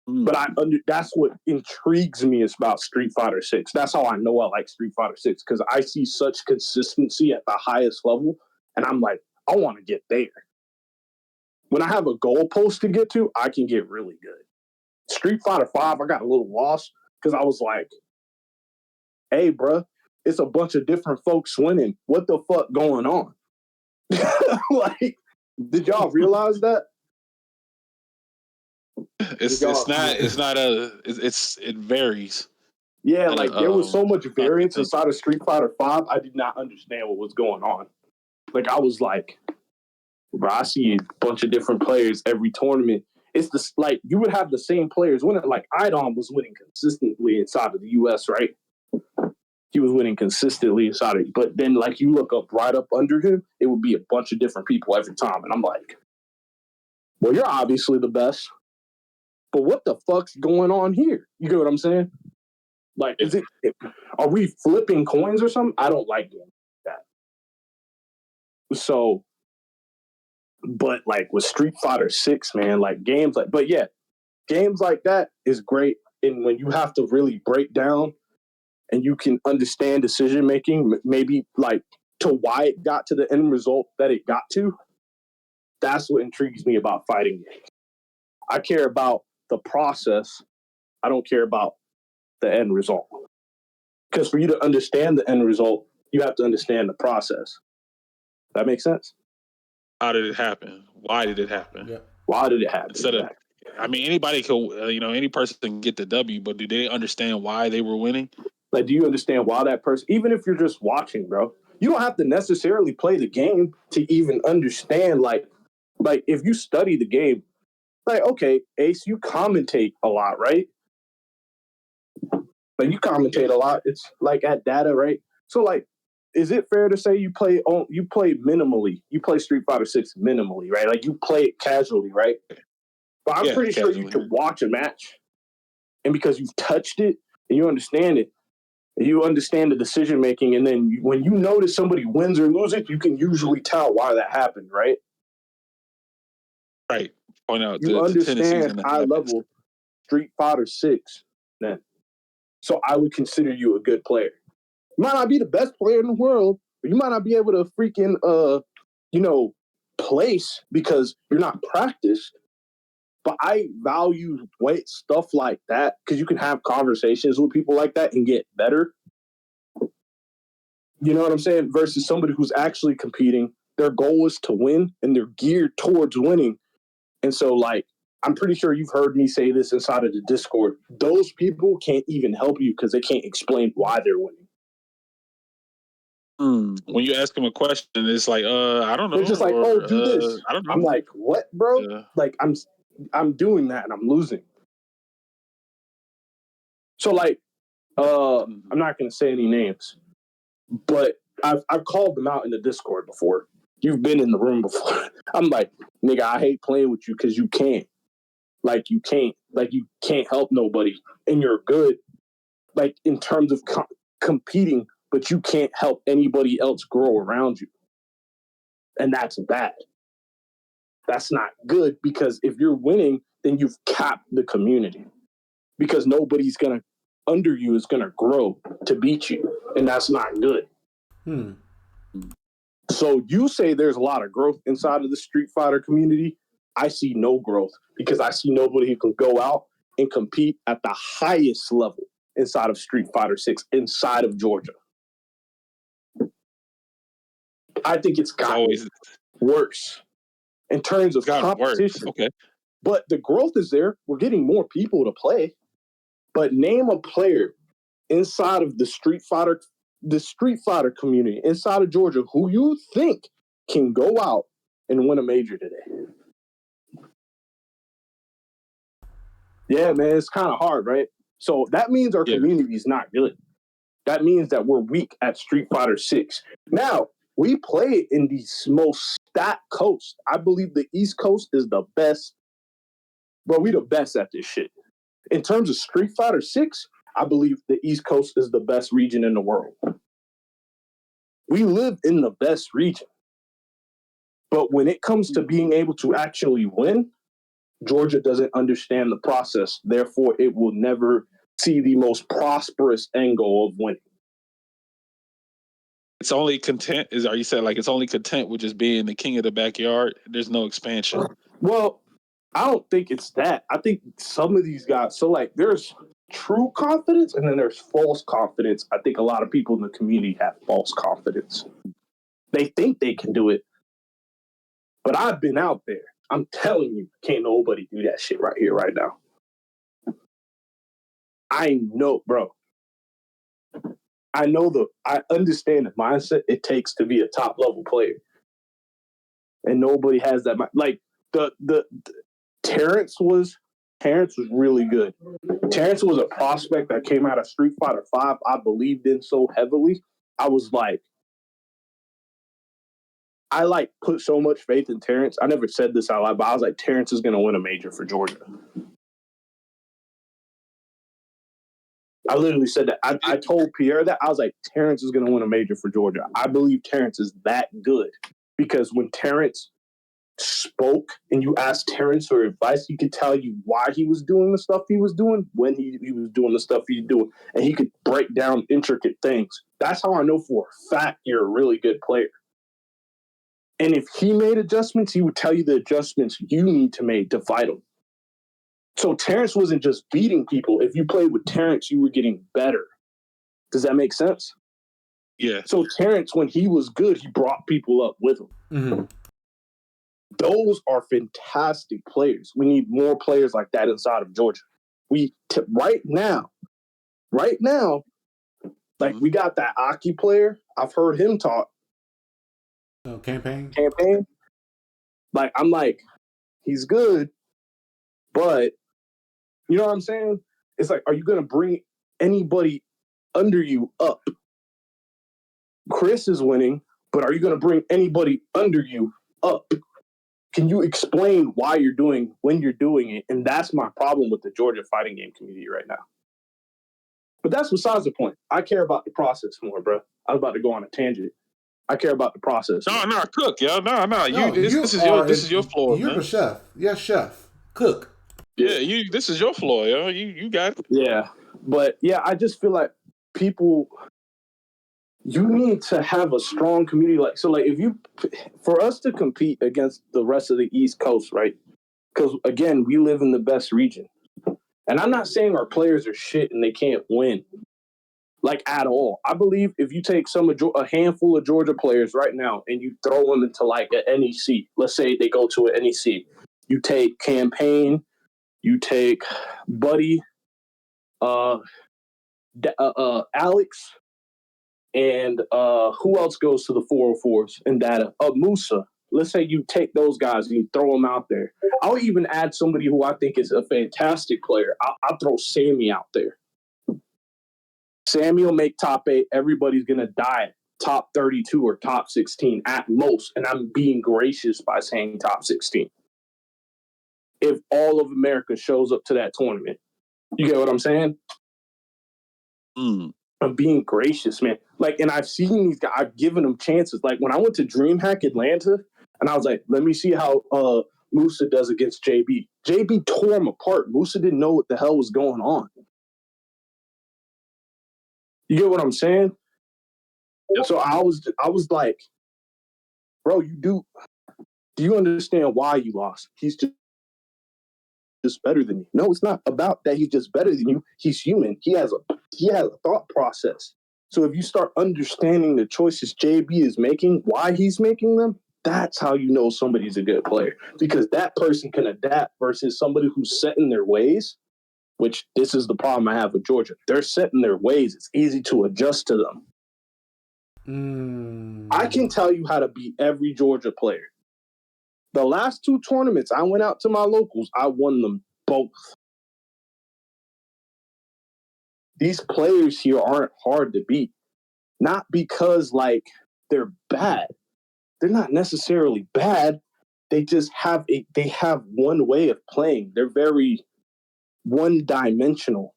But that's what intrigues me about Street Fighter 6. That's how I know I like Street Fighter 6, because I see such consistency at the highest level, and I'm like, I want to get there. When I have a goalpost to get to, I can get really good. Street Fighter 5, I got a little lost because I was like, hey, bro, it's a bunch of different folks winning. What the fuck going on? Like, did y'all realize that? It varies. Yeah, like there was so much variance inside of Street Fighter 5, I did not understand what was going on. Like, I was like, Bro, I see a bunch of different players every tournament. It's this like you would have the same players winning. Like Idom was winning consistently inside of the U.S., right? He was winning consistently inside of it. But then, like, you look up right up under him, it would be a bunch of different people every time. And I'm like, well, you're obviously the best. But what the fuck's going on here? You get what I'm saying? Like, are we flipping coins or something? I don't like doing that. So, but like with Street Fighter 6, man, like games like, but yeah, games like that is great. And when you have to really break down and you can understand decision making, maybe like to why it got to the end result that it got to, that's what intrigues me about fighting games. I care about the process. I don't care about the end result. Because for you to understand the end result, you have to understand the process. That makes sense? How did it happen? Why did it happen? Yeah. Why did it happen? Instead of, I mean, anybody could, any person can get the W, but do they understand why they were winning? Like, do you understand why that person, even if you're just watching, bro, you don't have to necessarily play the game to even understand, like if you study the game, like, okay, Ace, you commentate a lot, right? Like, you commentate a lot. It's like at data, right? So, like, is it fair to say you play minimally? You play Street Fighter 6 minimally, right? Like, you play it casually, right? But I'm pretty sure you could watch a match, and because you've touched it and you understand it, and you understand the decision making, and then when you notice somebody wins or loses, you can usually tell why that happened, right? Right. Point out you the understand the high level Street Fighter 6, then. So I would consider you a good player. You might not be the best player in the world, but you might not be able to freaking place because you're not practiced. But I value stuff like that because you can have conversations with people like that and get better. You know what I'm saying? Versus somebody who's actually competing. Their goal is to win and they're geared towards winning. And so, like, I'm pretty sure you've heard me say this inside of the Discord. Those people can't even help you because they can't explain why they're winning. When you ask them a question, it's like, I don't know. They're just like, oh, do this. I don't know. I'm like, what, bro? Like, I'm doing that and I'm losing. So, like, I'm not going to say any names, but I've called them out in the Discord before. You've been in the room before. I'm like, nigga, I hate playing with you because you can't. Like, you can't help nobody. And you're good, like, in terms of competing, but you can't help anybody else grow around you. And that's bad. That's not good because if you're winning, then you've capped the community because nobody's under you is going to grow to beat you. And that's not good. So you say there's a lot of growth inside of the Street Fighter community. I see no growth because I see nobody who can go out and compete at the highest level inside of Street Fighter 6 inside of Georgia. I think it's gotten worse in terms of competition. Okay. But the growth is there. We're getting more people to play. But name a player inside of the Street Fighter community inside of Georgia who you think can go out and win a major today. Yeah, man, it's kind of hard, right? So that means our community is not good. That means that we're weak at Street Fighter 6. Now, we play in the most stacked coast. I believe the East Coast is the best. Bro, we the best at this shit. In terms of Street Fighter 6, I believe the East Coast is the best region in the world. We live in the best region. But when it comes to being able to actually win, Georgia doesn't understand the process. Therefore, it will never see the most prosperous angle of winning. It's only content. Are you saying like it's only content with just being the king of the backyard? There's no expansion. Well, I don't think it's that. I think some of these guys, so like there's true confidence and then there's false confidence. I think a lot of people in the community have false confidence. They think they can do it. But I've been out there. I'm telling you, can't nobody do that shit right here, right now. I know, bro. I understand the mindset it takes to be a top level player. and nobody has that. Like the Terrence was really good. Terrence was a prospect that came out of Street Fighter V. I believed in so heavily. I was like, I put so much faith in Terrence. I never said this out loud, but I was like, Terrence is going to win a major for Georgia. I literally said that. I told Pierre that. I was like, Terrence is going to win a major for Georgia. I believe Terrence is that good because when Terrence spoke and you asked Terrence for advice, he could tell you why he was doing the stuff he was doing, when he was doing the stuff he's doing, and he could break down intricate things. That's how I know for a fact you're a really good player. And if he made adjustments, he would tell you the adjustments you need to make to fight him. So Terrence wasn't just beating people. If you played with Terrence, you were getting better. Does that make sense? Yeah. So Terrence, when he was good, he brought people up with him. Mm-hmm. Those are fantastic players. We need more players like that inside of Georgia. Right now, like we got that Aki player. I've heard him talk. Campaign. Like, I'm like, he's good, but you know what I'm saying? It's like, are you going to bring anybody under you up? Chris is winning, but are you going to bring anybody under you up? Can you explain why you're doing when you're doing it? And that's my problem with the Georgia fighting game community right now. But that's besides the point. I care about the process more, bro. I was about to go on a tangent. I care about the process. No, cook, yo. No. This is your floor, you're man. the chef. Yes, chef. Cook. Yeah, this is your floor, yo. You got it. Yeah. But yeah, I just feel like people, you need to have a strong community. For us to compete against the rest of the East Coast, right? Because again, we live in the best region. And I'm not saying our players are shit and they can't win, like at all. I believe if you take a handful of Georgia players right now and you throw them into like an NEC, let's say they go to an NEC, you take Campaign, you take Buddy, Alex, and who else goes to the 404s in data? Musa. Let's say you take those guys and you throw them out there. I'll even add somebody who I think is a fantastic player. I'll throw Sammy out there. Sammy will make top 8. Everybody's going to die at top 32 or top 16 at most. And I'm being gracious by saying top 16. If all of America shows up to that tournament. You get what I'm saying? I'm being gracious, man. Like, and I've seen these guys, I've given them chances. Like, when I went to DreamHack Atlanta, and I was like, let me see how Musa does against JB. JB tore him apart. Musa didn't know what the hell was going on. You get what I'm saying? Yep. So I was like, bro, do you understand why you lost? He's just better than you. No, it's not about that he's just better than you. He's human. He has a thought process. So if you start understanding the choices JB is making, why he's making them, that's how you know somebody's a good player. Because that person can adapt versus somebody who's set in their ways, which this is the problem I have with Georgia. They're set in their ways. It's easy to adjust to them. I can tell you how to beat every Georgia player. The last 2 tournaments, I went out to my locals. I won them both. These players here aren't hard to beat. Not because, like, they're bad. They're not necessarily bad. They just have one way of playing. They're very one-dimensional.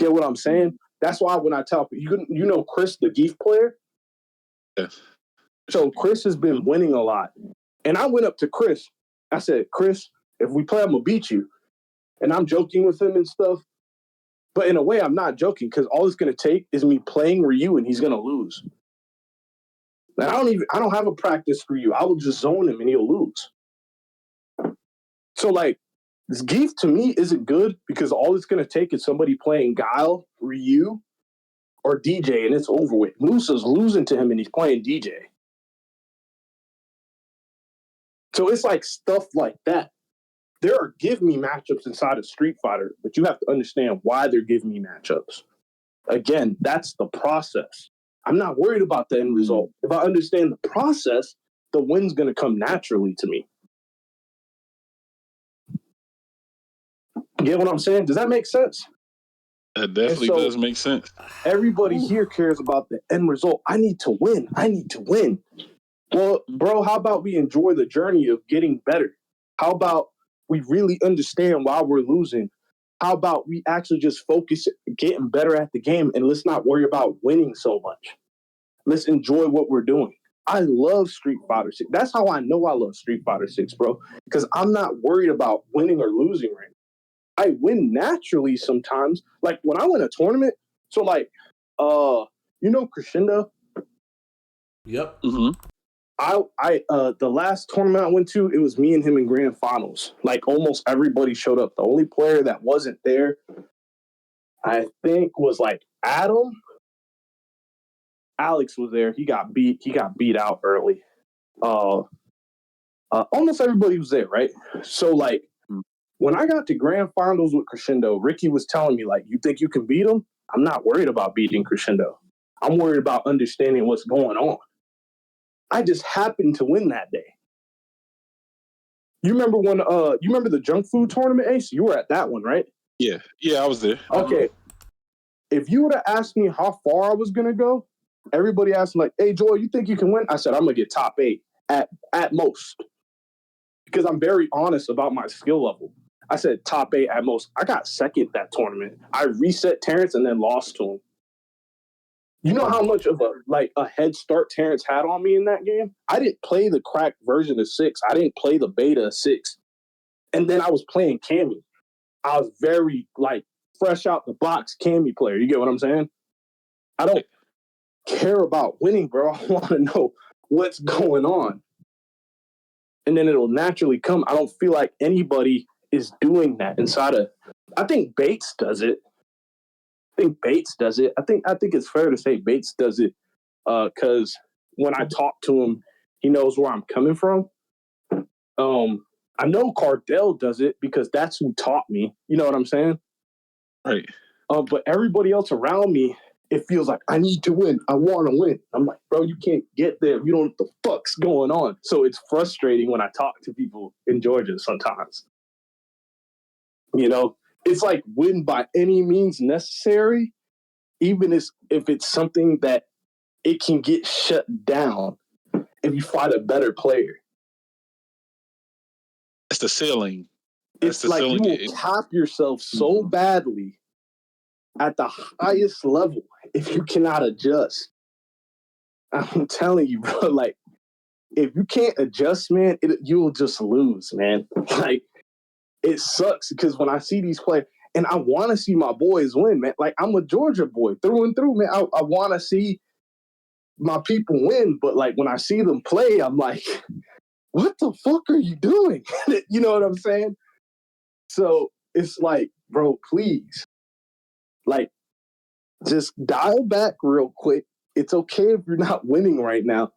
Get what I'm saying? That's why when I tell people, you know Chris, the Geef player? Yes. So Chris has been winning a lot. And I went up to Chris. I said, Chris, if we play, I'm going to beat you. And I'm joking with him and stuff. But in a way, I'm not joking because all it's going to take is me playing Ryu and he's going to lose. Now, I don't have a practice for you. I will just zone him and he'll lose. So, like, this Geef to me isn't good because all it's going to take is somebody playing Guile, Ryu, or DJ, and it's over with. Musa's losing to him and he's playing DJ. So it's like stuff like that. There are give me matchups inside of Street Fighter, but you have to understand why they're giving me matchups. Again, that's the process. I'm not worried about the end result. If I understand the process, the win's going to come naturally to me. Get what I'm saying? Does that make sense? That definitely does make sense. Everybody here cares about the end result. I need to win. I need to win. Well, bro, how about we enjoy the journey of getting better? How about we really understand why we're losing? How about we actually just focus getting better at the game, and let's not worry about winning so much. Let's enjoy what we're doing. I love Street Fighter 6. That's how I know I love Street Fighter 6, bro, because I'm not worried about winning or losing right now. I win naturally sometimes. Like when I win a tournament, so like, Crescendo? Yep. Mm-hmm. The last tournament I went to, it was me and him in grand finals. Like almost everybody showed up. The only player that wasn't there, I think, was like Adam. Alex was there. He got beat out early. Almost everybody was there, right? So like when I got to grand finals with Crescendo, Ricky was telling me, like, you think you can beat him? I'm not worried about beating Crescendo. I'm worried about understanding what's going on. I just happened to win that day. You remember the junk food tournament, Ace? You were at that one, right? Yeah, I was there. Okay. If you would have asked me how far I was gonna go, everybody asked me like, "Hey, Joel, you think you can win?" I said, "I'm gonna get top 8 at most," because I'm very honest about my skill level. I said top 8 at most. I got second that tournament. I reset Terrence and then lost to him. You know how much of a head start Terrence had on me in that game? I didn't play the cracked version of 6. I didn't play the beta of 6. And then I was playing Cammy. I was very, fresh out the box Cammy player. You get what I'm saying? I don't care about winning, bro. I want to know what's going on. And then it'll naturally come. I don't feel like anybody is doing that inside of... I think Bates does it. I think it's fair to say Bates does it because when I talk to him, he knows where I'm coming from. I know Cardell does it because that's who taught me. You know what I'm saying? Right. But everybody else around me, it feels like I need to win. I want to win. I'm like, bro, you can't get there if you don't know what the fuck's going on. So it's frustrating when I talk to people in Georgia sometimes. You know, it's like win by any means necessary, even if it's something that it can get shut down if you fight a better player. That's the ceiling. It's like you will cap yourself so badly at the highest level if you cannot adjust. I'm telling you, bro, like, if you can't adjust, man, you will just lose, man. Like, it sucks because when I see these players, and I want to see my boys win, man. Like, I'm a Georgia boy through and through, man. I want to see my people win, but, like, when I see them play, I'm like, what the fuck are you doing? You know what I'm saying? So it's like, bro, please, like, just dial back real quick. It's okay if you're not winning right now.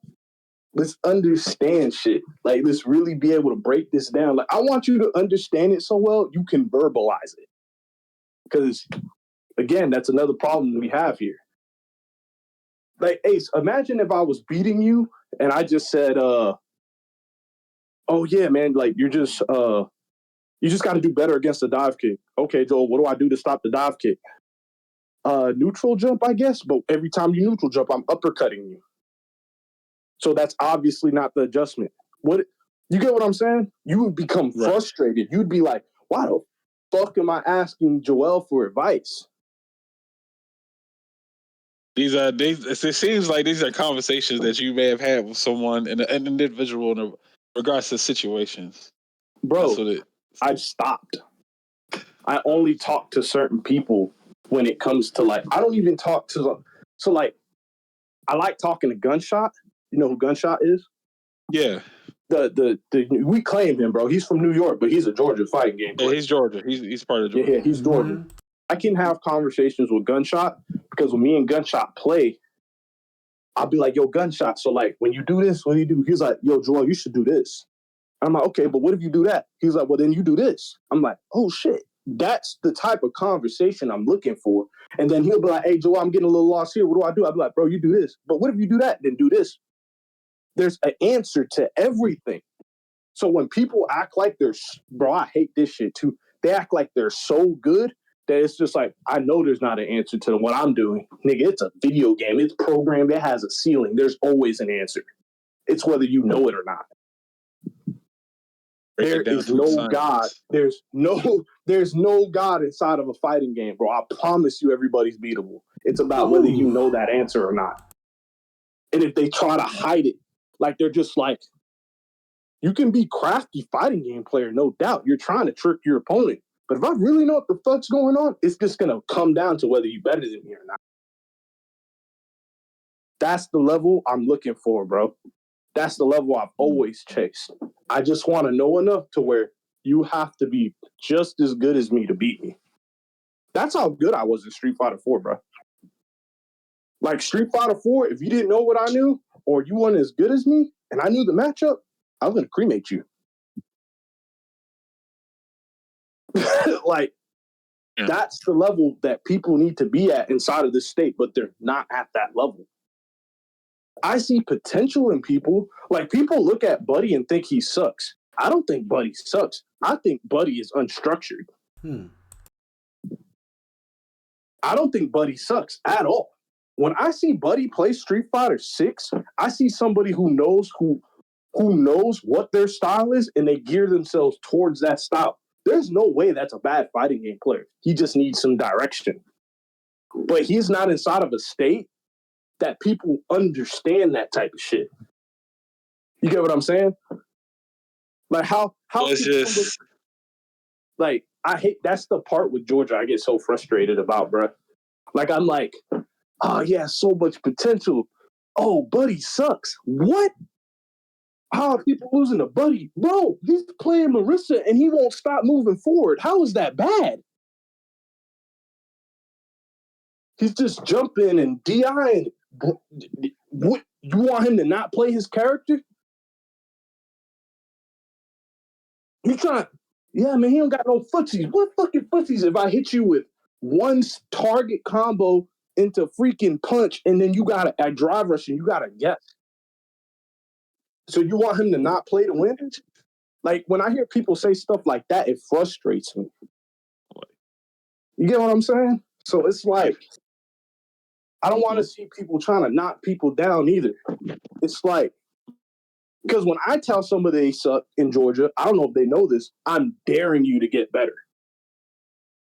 Let's understand shit. Like, let's really be able to break this down. Like, I want you to understand it so well you can verbalize it. Because, again, that's another problem we have here. Like, Ace, imagine if I was beating you and I just said, oh, yeah, man, like, you just got to do better against the dive kick. Okay, Joel, what do I do to stop the dive kick? Neutral jump, I guess, but every time you neutral jump, I'm uppercutting you. So that's obviously not the adjustment. What you get what I'm saying? You would become frustrated. You'd be like, why the fuck am I asking Joel for advice? It seems like these are conversations that you may have had with someone an individual in regards to situations. Bro, I've stopped. I only talk to certain people when it comes to, like, I don't even talk to, so, like, I like talking to Gunshot. You know who Gunshot is? Yeah. We claim him, bro. He's from New York, but he's a Georgia fighting game player. Yeah, he's Georgia. He's part of Georgia. Yeah, he's Georgia. I can have conversations with Gunshot because when me and Gunshot play, I'll be like, yo, Gunshot, so, like, when you do this, what do you do? He's like, yo, Joel, you should do this. I'm like, okay, but what if you do that? He's like, well, then you do this. I'm like, oh, shit. That's the type of conversation I'm looking for. And then he'll be like, hey, Joel, I'm getting a little lost here. What do I do? I'll be like, bro, you do this. But what if you do that? Then do this. There's an answer to everything. So when people act like bro, I hate this shit too. They act like they're so good that it's just like, I know there's not an answer to what I'm doing. Nigga, it's a video game. It's programmed. It has a ceiling. There's always an answer. It's whether you know it or not. There is no God. There's no God inside of a fighting game, bro. I promise you everybody's beatable. It's about whether you know that answer or not. And if they try to hide it, like they're just like, you can be crafty fighting game player, no doubt. You're trying to trick your opponent. But if I really know what the fuck's going on, it's just going to come down to whether you're better than me or not. That's the level I'm looking for, bro. That's the level I've always chased. I just want to know enough to where you have to be just as good as me to beat me. That's how good I was in Street Fighter 4, bro. Like Street Fighter 4, if you didn't know what I knew, or you weren't as good as me, and I knew the matchup, I was going to cremate you. Like, that's the level that people need to be at inside of this state, but they're not at that level. I see potential in people. Like, people look at Buddy and think he sucks. I don't think Buddy sucks. I think Buddy is unstructured. I don't think Buddy sucks at all. When I see Buddy play Street Fighter 6, I see somebody who knows what their style is, and they gear themselves towards that style. There's no way that's a bad fighting game player. He just needs some direction. But he's not inside of a state that people understand that type of shit. You get what I'm saying? Like how it's just like, I hate, that's the part with Georgia I get so frustrated about, bro. Like, I'm like, oh yeah, so much potential. Oh, Buddy sucks. What? How are people losing to Buddy? Bro, he's playing Marissa and he won't stop moving forward. How is that bad? He's just jumping and DIing. What, you want him to not play his character? You trying? Yeah, man, he don't got no footsies. What fucking footsies if I hit you with one target combo into freaking punch and then you got a drive rush and you got to guess? So you want him to not play to win? Like, when I hear people say stuff like that, it frustrates me. You get what I'm saying? So it's like, I don't want to see people trying to knock people down either. It's like, because when I tell somebody they suck in Georgia, I don't know if they know this, I'm daring you to get better.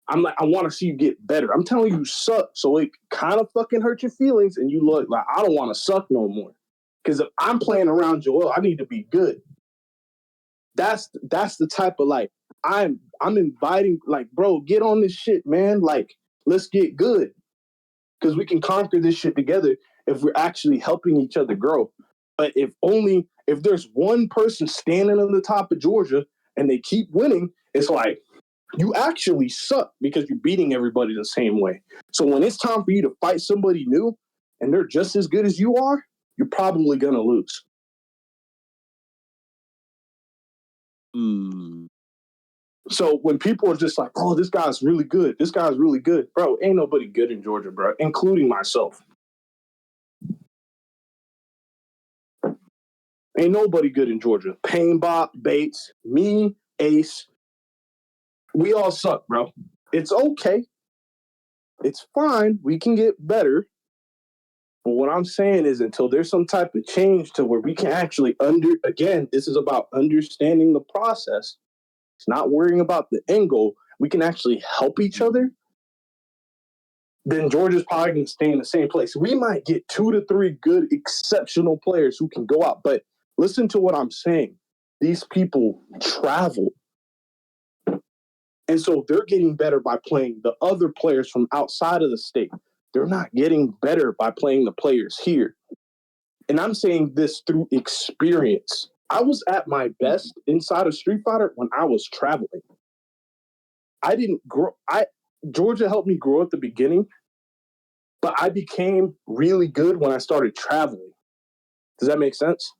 I'm like, I want to see you get better. I'm telling you suck, so it kind of fucking hurt your feelings, and you look like, I don't want to suck no more. Because if I'm playing around Joel, I need to be good. That's the type of, like, I'm inviting, like, bro, get on this shit, man. Like, let's get good. Because we can conquer this shit together if we're actually helping each other grow. But if there's one person standing on the top of Georgia and they keep winning, it's like, you actually suck because you're beating everybody the same way. So when it's time for you to fight somebody new and they're just as good as you are, you're probably going to lose. So when people are just like, oh, this guy's really good. This guy's really good. Bro, ain't nobody good in Georgia, bro, including myself. Ain't nobody good in Georgia. Pain Bop, Bates, me, Ace. We all suck, bro. It's okay. It's fine. We can get better. But what I'm saying is, until there's some type of change to where we can actually again, this is about understanding the process. It's not worrying about the end goal. We can actually help each other. Then Georgia's probably going to stay in the same place. We might get 2 to 3 good, exceptional players who can go out. But listen to what I'm saying. These people travel. And so they're getting better by playing the other players from outside of the state. They're not getting better by playing the players here. And I'm saying this through experience. I was at my best inside of Street Fighter when I was traveling. I didn't grow. Georgia helped me grow at the beginning, but I became really good when I started traveling. Does that make sense?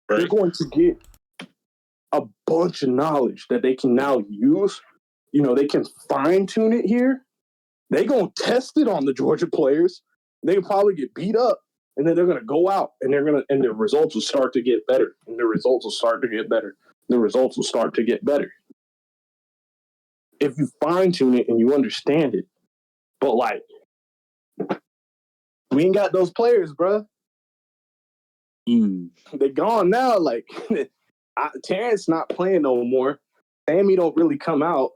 Right. They're going to get a bunch of knowledge that they can now use. You know, they can fine tune it here. They're going to test it on the Georgia players. They can probably get beat up, And then they're going to go out and and their results will start to get better. And their results will start to get better. The results will start to get better. If you fine tune it and you understand it. But like, we ain't got those players, bro. They're gone now. Like, Terrence not playing no more. Sammy don't really come out.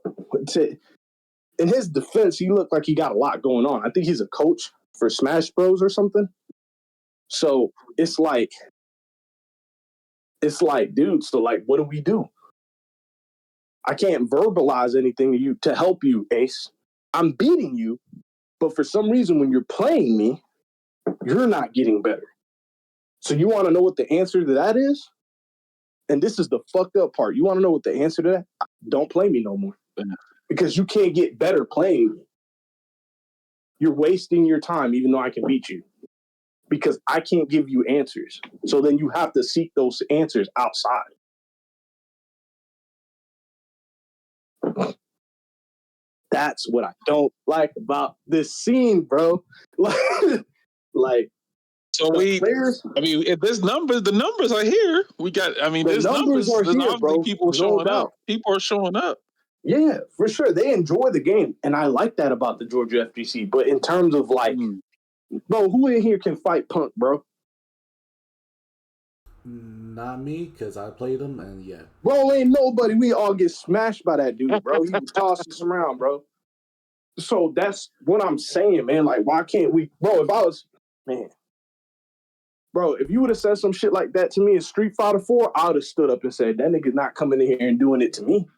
In his defense, he looked like he got a lot going on. I think he's a coach for Smash Bros or something. So it's like, dude, so like, what do we do? I can't verbalize anything to help you, Ace. I'm beating you, but for some reason, when you're playing me, you're not getting better. So you want to know what the answer to that is? And this is the fucked up part. You want to know what the answer to that? Don't play me no more. Because you can't get better playing me. You're wasting your time, even though I can beat you. Because I can't give you answers. So then you have to seek those answers outside. That's what I don't like about this scene, bro. Like, so players, if there's numbers, the numbers are here. We got, there's numbers are there's here, obviously bro. people No showing doubt. up. People are showing up. Yeah, for sure. They enjoy the game. And I like that about the Georgia FGC. But in terms of like, bro, who in here can fight Punk, bro? Not me, because I played him, and yeah. Bro, ain't nobody. We all get smashed by that dude, bro. He was tossing us around, bro. So that's what I'm saying, man. Like, why can't we? Bro, if I was, man. Bro, if you would have said some shit like that to me in Street Fighter 4, I would have stood up and said, that nigga's not coming in here and doing it to me.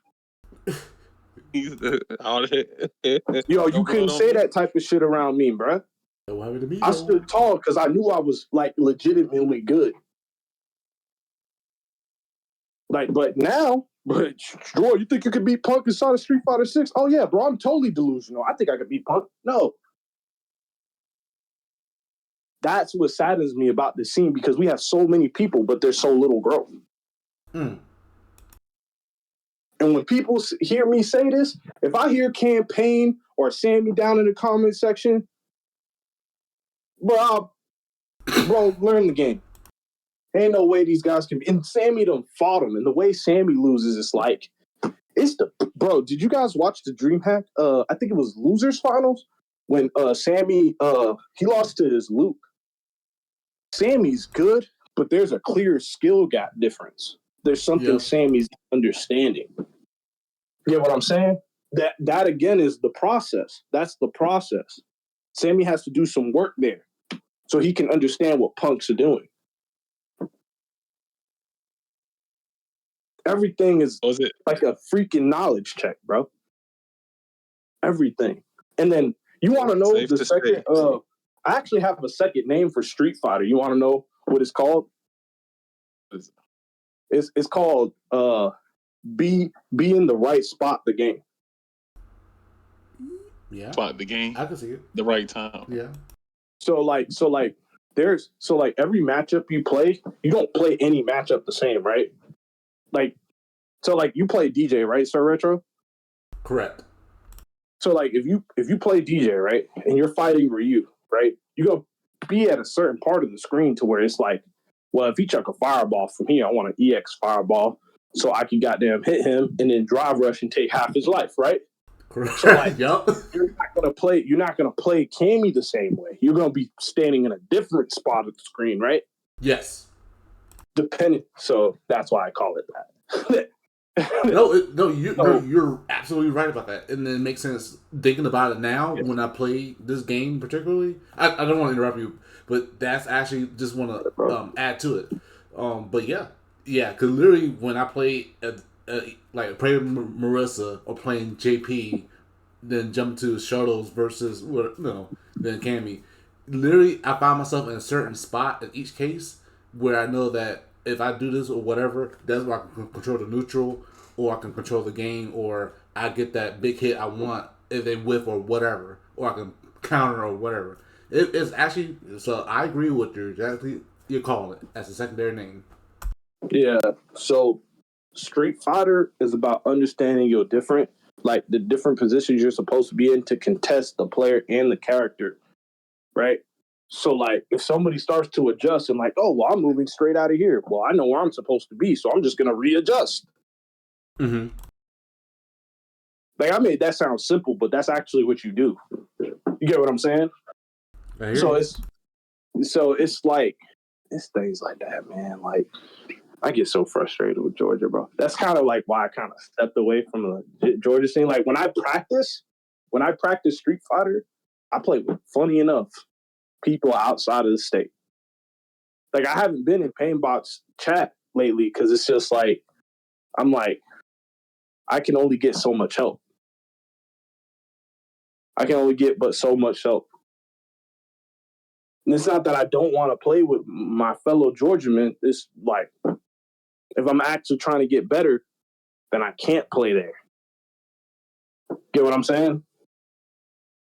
Yo, you couldn't say that type of shit around me, bro. I stood tall because I knew I was, like, legitimately good. Like, but now, Joy, you think you could beat Punk inside of Street Fighter 6? Oh, yeah, bro, I'm totally delusional. I think I could beat Punk. No. That's what saddens me about this scene because we have so many people, but there's so little growth. And when people hear me say this, if I hear Campaign or Sammy down in the comment section, bro, learn the game. Ain't no way these guys can be. And Sammy done fought him. And the way Sammy loses, it's like, bro, did you guys watch the DreamHack? I think it was Losers Finals when Sammy, he lost to his Luke. Sammy's good, but there's a clear skill gap difference. There's something Sammy's understanding. You get what I'm saying? That again is the process. That's the process. Sammy has to do some work there so he can understand what punks are doing. Everything is like a freaking knowledge check, bro. Everything. And then you want to know the second... I actually have a second name for Street Fighter. You want to know what it's called? It's called be in the right spot the game. Yeah. Spot the game. I can see it. The right time. Yeah. So every matchup you play, you don't play any matchup the same, right? So you play DJ, right, Sir Retro? Correct. So like if you play DJ, right, and you're fighting Ryu, right, you're gonna be at a certain part of the screen to where it's like, well, if he chuck a fireball from here, I want an EX fireball so I can goddamn hit him and then drive rush and take half his life, right? Correct. So like, you're not gonna play Cammy the same way. You're gonna be standing in a different spot of the screen, right? Yes. Depending. So that's why I call it that. You're absolutely right about that, and it makes sense thinking about it now. When I play this game, particularly, I don't want to interrupt you, but that's actually just want to add to it. But yeah, because literally when I play like play with Marissa or playing JP, then jump to Shuttles versus then Cammy, literally I find myself in a certain spot in each case where I know that if I do this or whatever, that's where I can control the neutral, or I can control the game, or I get that big hit I want if they whiff or whatever, or I can counter or whatever. It's actually, so I agree with you. Exactly, you're calling it as a secondary name. Yeah. So Street Fighter is about understanding the different positions you're supposed to be in to contest the player and the character, right? So, like, if somebody starts to adjust and like, oh, well, I'm moving straight out of here. Well, I know where I'm supposed to be, so I'm just going to readjust. Mm-hmm. Like, I made that sound simple, but that's actually what you do. You get what I'm saying? So it's like, it's things like that, man. Like, I get so frustrated with Georgia, bro. That's kind of like why I kind of stepped away from the Georgia scene. Like, when I practice Street Fighter, I play with, funny enough, people outside of the state. Like, I haven't been in Painbot's chat lately because it's just like, I'm like, I can only get so much help. I can only get but so much help. And it's not that I don't want to play with my fellow Georgiamen. It's like, if I'm actually trying to get better, then I can't play there. Get what I'm saying?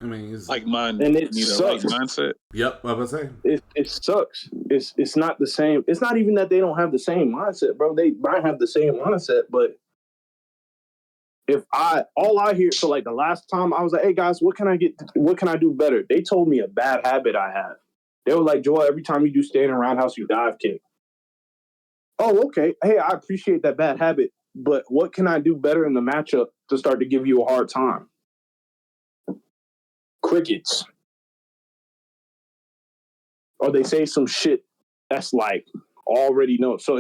I mean, it's like mine, and it need a sucks. like mindset. Yep, I was say it sucks. It's not the same. It's not even that they don't have the same mindset, bro. They might have the same mindset, but if all I hear, so like the last time I was like, hey guys, what can I do better? They told me a bad habit I have. They were like, Joel, every time you do standing roundhouse, you dive kick. Oh, okay. Hey, I appreciate that bad habit, but what can I do better in the matchup to start to give you a hard time? Crickets. Or they say some shit that's like already known. So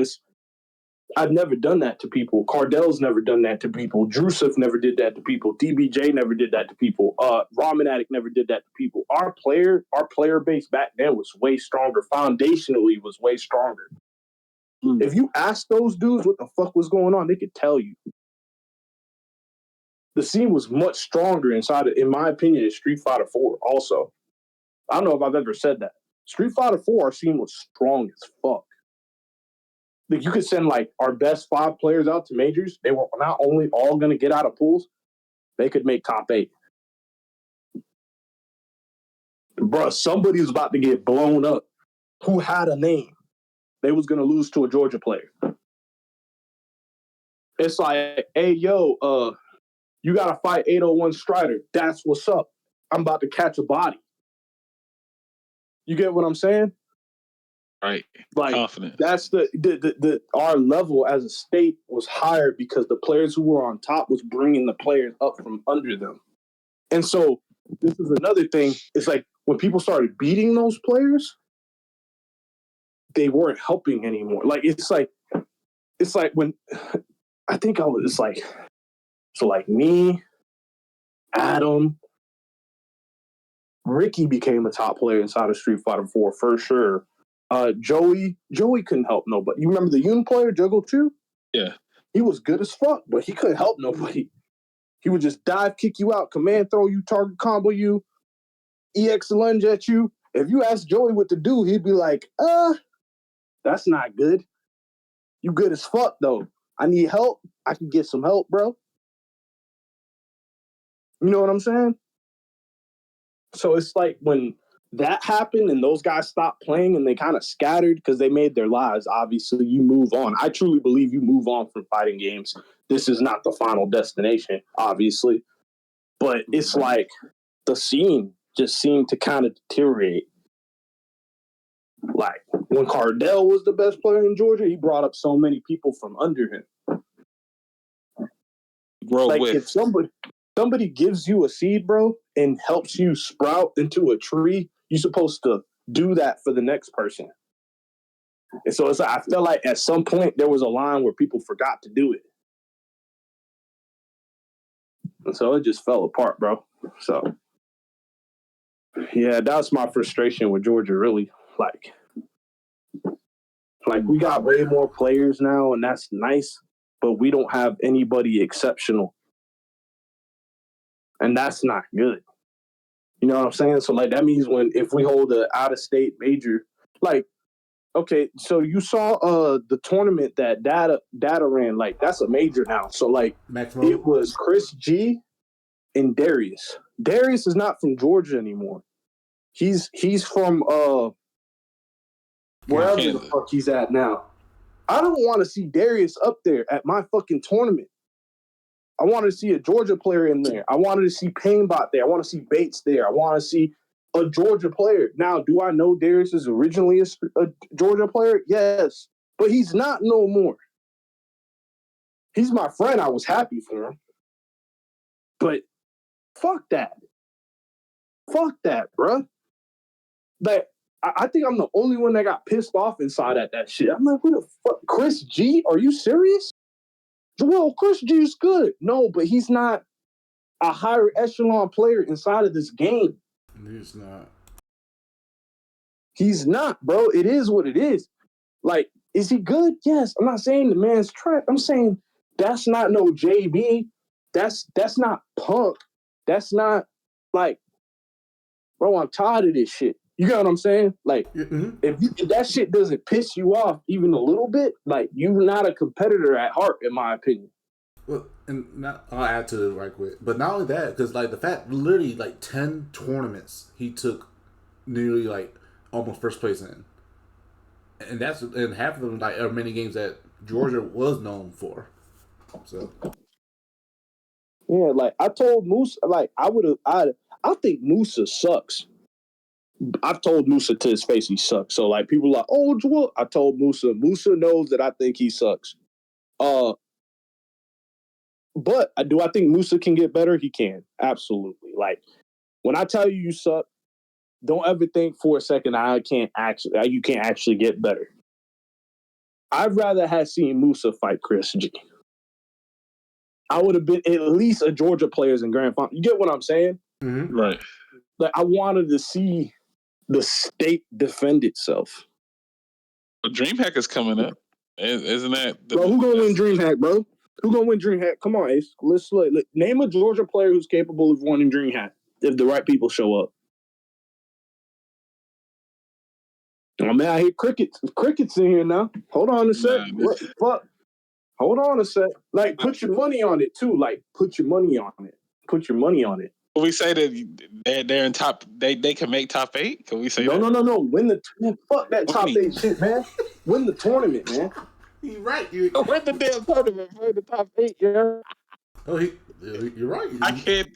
I've never done that to people. Cardell's never done that to people. Drusif never did that to people. DBJ never did that to people. Ramen Addict never did that to people. Our player base back then was way stronger. Foundationally was way stronger. If you ask those dudes what the fuck was going on, they could tell you. The scene was much stronger inside, in my opinion, in Street Fighter 4 also. I don't know if I've ever said that. Street Fighter 4, our scene was strong as fuck. Like, you could send like our best 5 players out to majors. They were not only all going to get out of pools, they could make top 8. Bruh, somebody was about to get blown up who had a name. They was going to lose to a Georgia player. It's like, hey, yo, you got to fight 801 Strider. That's what's up. I'm about to catch a body. You get what I'm saying? Right. Like, confidence. That's the our level as a state was higher because the players who were on top was bringing the players up from under them. And so this is another thing. It's like when people started beating those players, they weren't helping anymore. Like, it's like when I think I was like, so like me, Adam, Ricky became a top player inside of Street Fighter 4 for sure. Joey couldn't help nobody. You remember the Yun player, Juggle 2? Yeah. He was good as fuck, but he couldn't help nobody. He would just dive kick you out, command throw you, target combo you, EX lunge at you. If you ask Joey what to do, he'd be like, that's not good. You good as fuck, though. I need help. I can get some help, bro. You know what I'm saying? So it's like when that happened and those guys stopped playing and they kind of scattered because they made their lives, obviously you move on. I truly believe you move on from fighting games. This is not the final destination, obviously. But it's like the scene just seemed to kind of deteriorate. Like when Cardell was the best player in Georgia, he brought up so many people from under him. Grow like with. If somebody gives you a seed, bro, and helps you sprout into a tree, you're supposed to do that for the next person. And so it's like, I felt like at some point there was a line where people forgot to do it. And so it just fell apart, bro. So, yeah, that's my frustration with Georgia, really. Like we got way more players now, and that's nice, but we don't have anybody exceptional. And that's not good. You know what I'm saying? So, like, that means if we hold an out-of-state major, like, okay, so you saw the tournament that Data ran, like, that's a major now. So, like, it was Chris G and Darius. Darius is not from Georgia anymore. He's from wherever the fuck he's at now. I don't want to see Darius up there at my fucking tournament. I wanted to see a Georgia player in there. I wanted to see Painbot there. I want to see Bates there. I want to see a Georgia player. Now, do I know Darius is originally a Georgia player? Yes, but he's not no more. He's my friend. I was happy for him. But fuck that. Fuck that, bruh. Like, I think I'm the only one that got pissed off inside at that shit. I'm like, what the fuck? Chris G? Are you serious? Well, Chris G is good. No, but he's not a higher echelon player inside of this game. He's not. He's not, bro. It is what it is. Like, is he good? Yes. I'm not saying the man's trash. I'm saying that's not no JB. That's not Punk. That's not like, bro, I'm tired of this shit. You got what I'm saying? Like, if that shit doesn't piss you off even a little bit, like, you're not a competitor at heart, in my opinion. Well, and I'll add to it right quick. But not only that, because like the fact, literally like 10 tournaments he took nearly like almost first place in, and half of them like are many games that Georgia was known for. So yeah, like I told Musa, like I think Musa sucks. I've told Musa to his face he sucks. So like people are like, oh, Joel. I told Musa knows that I think he sucks. But do I think Musa can get better? He can. Absolutely. Like when I tell you suck, don't ever think for a second you can't actually get better. I'd rather have seen Musa fight Chris G. I would have been at least a Georgia players in grand final. You get what I'm saying? Mm-hmm. Right. Like I wanted to see the state defend itself. But DreamHack is coming up. Isn't that? Bro, who gonna win DreamHack, bro? Who gonna win DreamHack? Come on, Ace. Let's name a Georgia player who's capable of winning DreamHack if the right people show up. Oh man, I hear crickets in here now. Hold on a sec. What the fuck? Hold on a sec. Like, put your money on it too. Like, put your money on it. Put your money on it. Can we say that they're in top? They can make top 8. Can we say that? No. Win the fuck that top 8 shit, man. Win the tournament, man. You're right. Win the damn tournament. Win the top 8, yeah. Oh, you're right. I can't.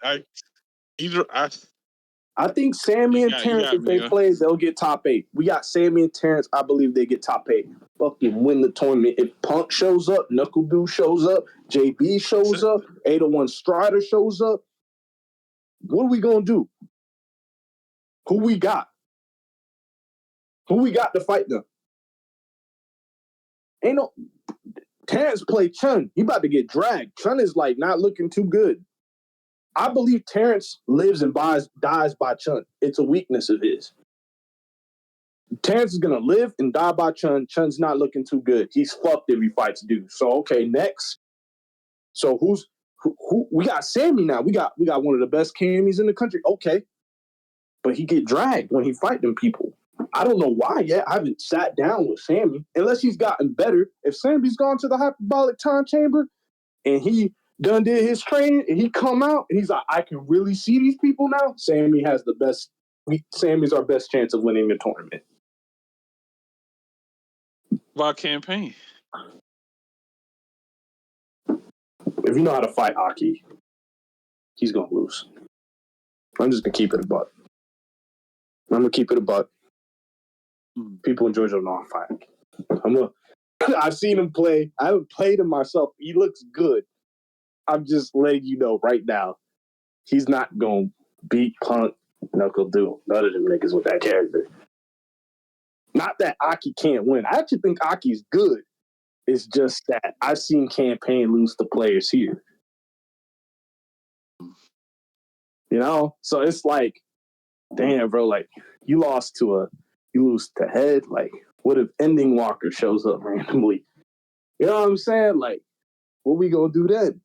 I think Sammy and Terrence, if they play, they'll get top 8. We got Sammy and Terrence. I believe they get top 8. Fucking win the tournament. If Punk shows up, Knuckle Dude shows up, JB shows up, 801 Strider shows up, what are we going to do? Who we got? Who we got to fight them? Ain't no... Terrence played Chun. He about to get dragged. Chun is, like, not looking too good. I believe Terrence lives and dies by Chun. It's a weakness of his. Terrence is going to live and die by Chun. Chun's not looking too good. He's fucked if he fights dude. So, okay, next. So, who? We got Sammy now. We got one of the best Cammys in the country. Okay. But he get dragged when he fight them people. I don't know why yet. I haven't sat down with Sammy. Unless he's gotten better. If Sammy's gone to the hyperbolic time chamber and he done did his training and he come out and he's like, I can really see these people now. Sammy's our best chance of winning the tournament. About campaign. If you know how to fight Aki, he's gonna lose. I'm just gonna keep it a buck. People in Georgia know I'm fighting. I've seen him play. I haven't played him myself. He looks good. I'm just letting you know right now, he's not gonna beat Punk, Knuckle Dude, none of them niggas with that character. Not that Aki can't win. I actually think Aki's good. It's just that I've seen campaign lose to players here. You know? So it's like, damn, bro, like, you lose to Head. Like, what if Ending Walker shows up randomly? You know what I'm saying? Like, what we gonna do then?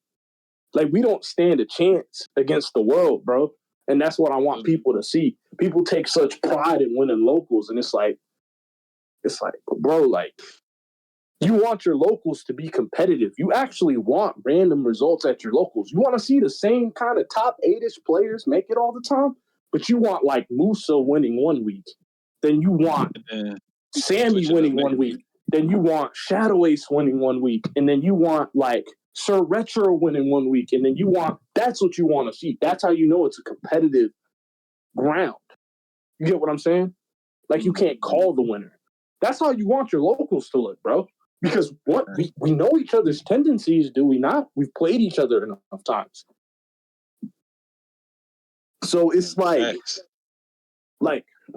Like, we don't stand a chance against the world, bro. And that's what I want people to see. People take such pride in winning locals, and it's like, bro, like, you want your locals to be competitive. You actually want random results at your locals. You want to see the same kind of top 8-ish players make it all the time, but you want, like, Musa winning one week. Then you want Sammy winning one week. Then you want Shadow Ace winning one week. And then you want, like, Sir Retro winning one week. And then that's what you want to see. That's how you know it's a competitive ground. You get what I'm saying? Like, you can't call the winner. That's how you want your locals to look, bro. Because what we know each other's tendencies, do we not? We've played each other enough times. So it's like,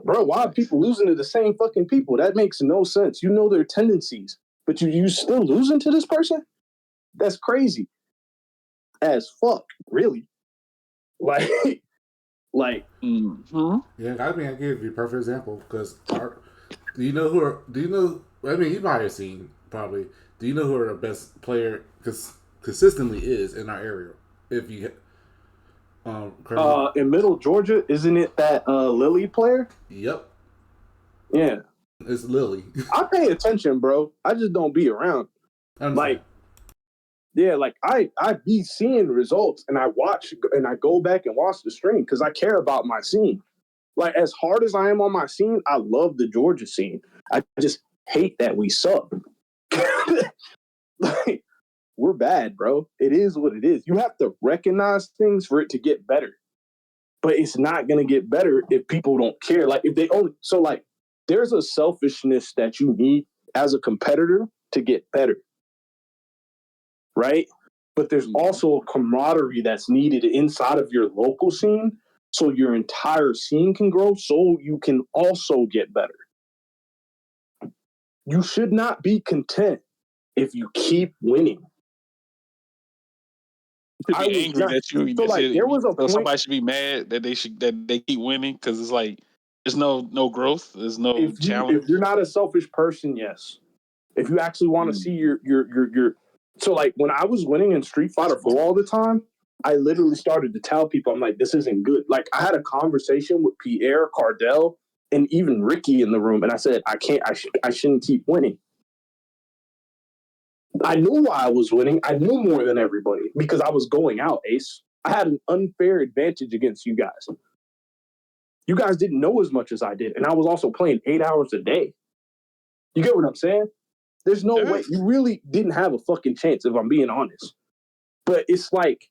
bro, why are people losing to the same fucking people? That makes no sense. You know their tendencies, but you still losing to this person? That's crazy as fuck, really. Like, Yeah, I mean, I give you a perfect example because do you know who are? Do you know? I mean, you might have seen probably. Do you know who our best player consistently is in our area? If you in Middle Georgia, isn't it that Lily player? Yep. Yeah, it's Lily. I pay attention, bro. I just don't be around. Like, yeah, like I be seeing results, and I watch and I go back and watch the stream because I care about my scene. Like, as hard as I am on my scene, I love the Georgia scene. I just hate that we suck. Like, we're bad, bro. It is what it is. You have to recognize things for it to get better. But it's not going to get better if people don't care. Like, if they only, so like, there's a selfishness that you need as a competitor to get better. Right? But there's also a camaraderie that's needed inside of your local scene so your entire scene can grow, so you can also get better. You should not be content if you keep winning. I be angry that you so like, there was a point, somebody should be mad that they keep winning because it's like there's no growth, there's no challenge. If you're not a selfish person, yes. If you actually want to see your so like, when I was winning in Street Fighter 4 all the time, I literally started to tell people, I'm like, this isn't good. Like, I had a conversation with Pierre, Cardell, and even Ricky in the room, and I said, I shouldn't keep winning. I knew why I was winning. I knew more than everybody because I was going out, Ace. I had an unfair advantage against you guys. You guys didn't know as much as I did, and I was also playing 8 hours a day. You get what I'm saying? There's no way. You really didn't have a fucking chance, if I'm being honest. But it's like,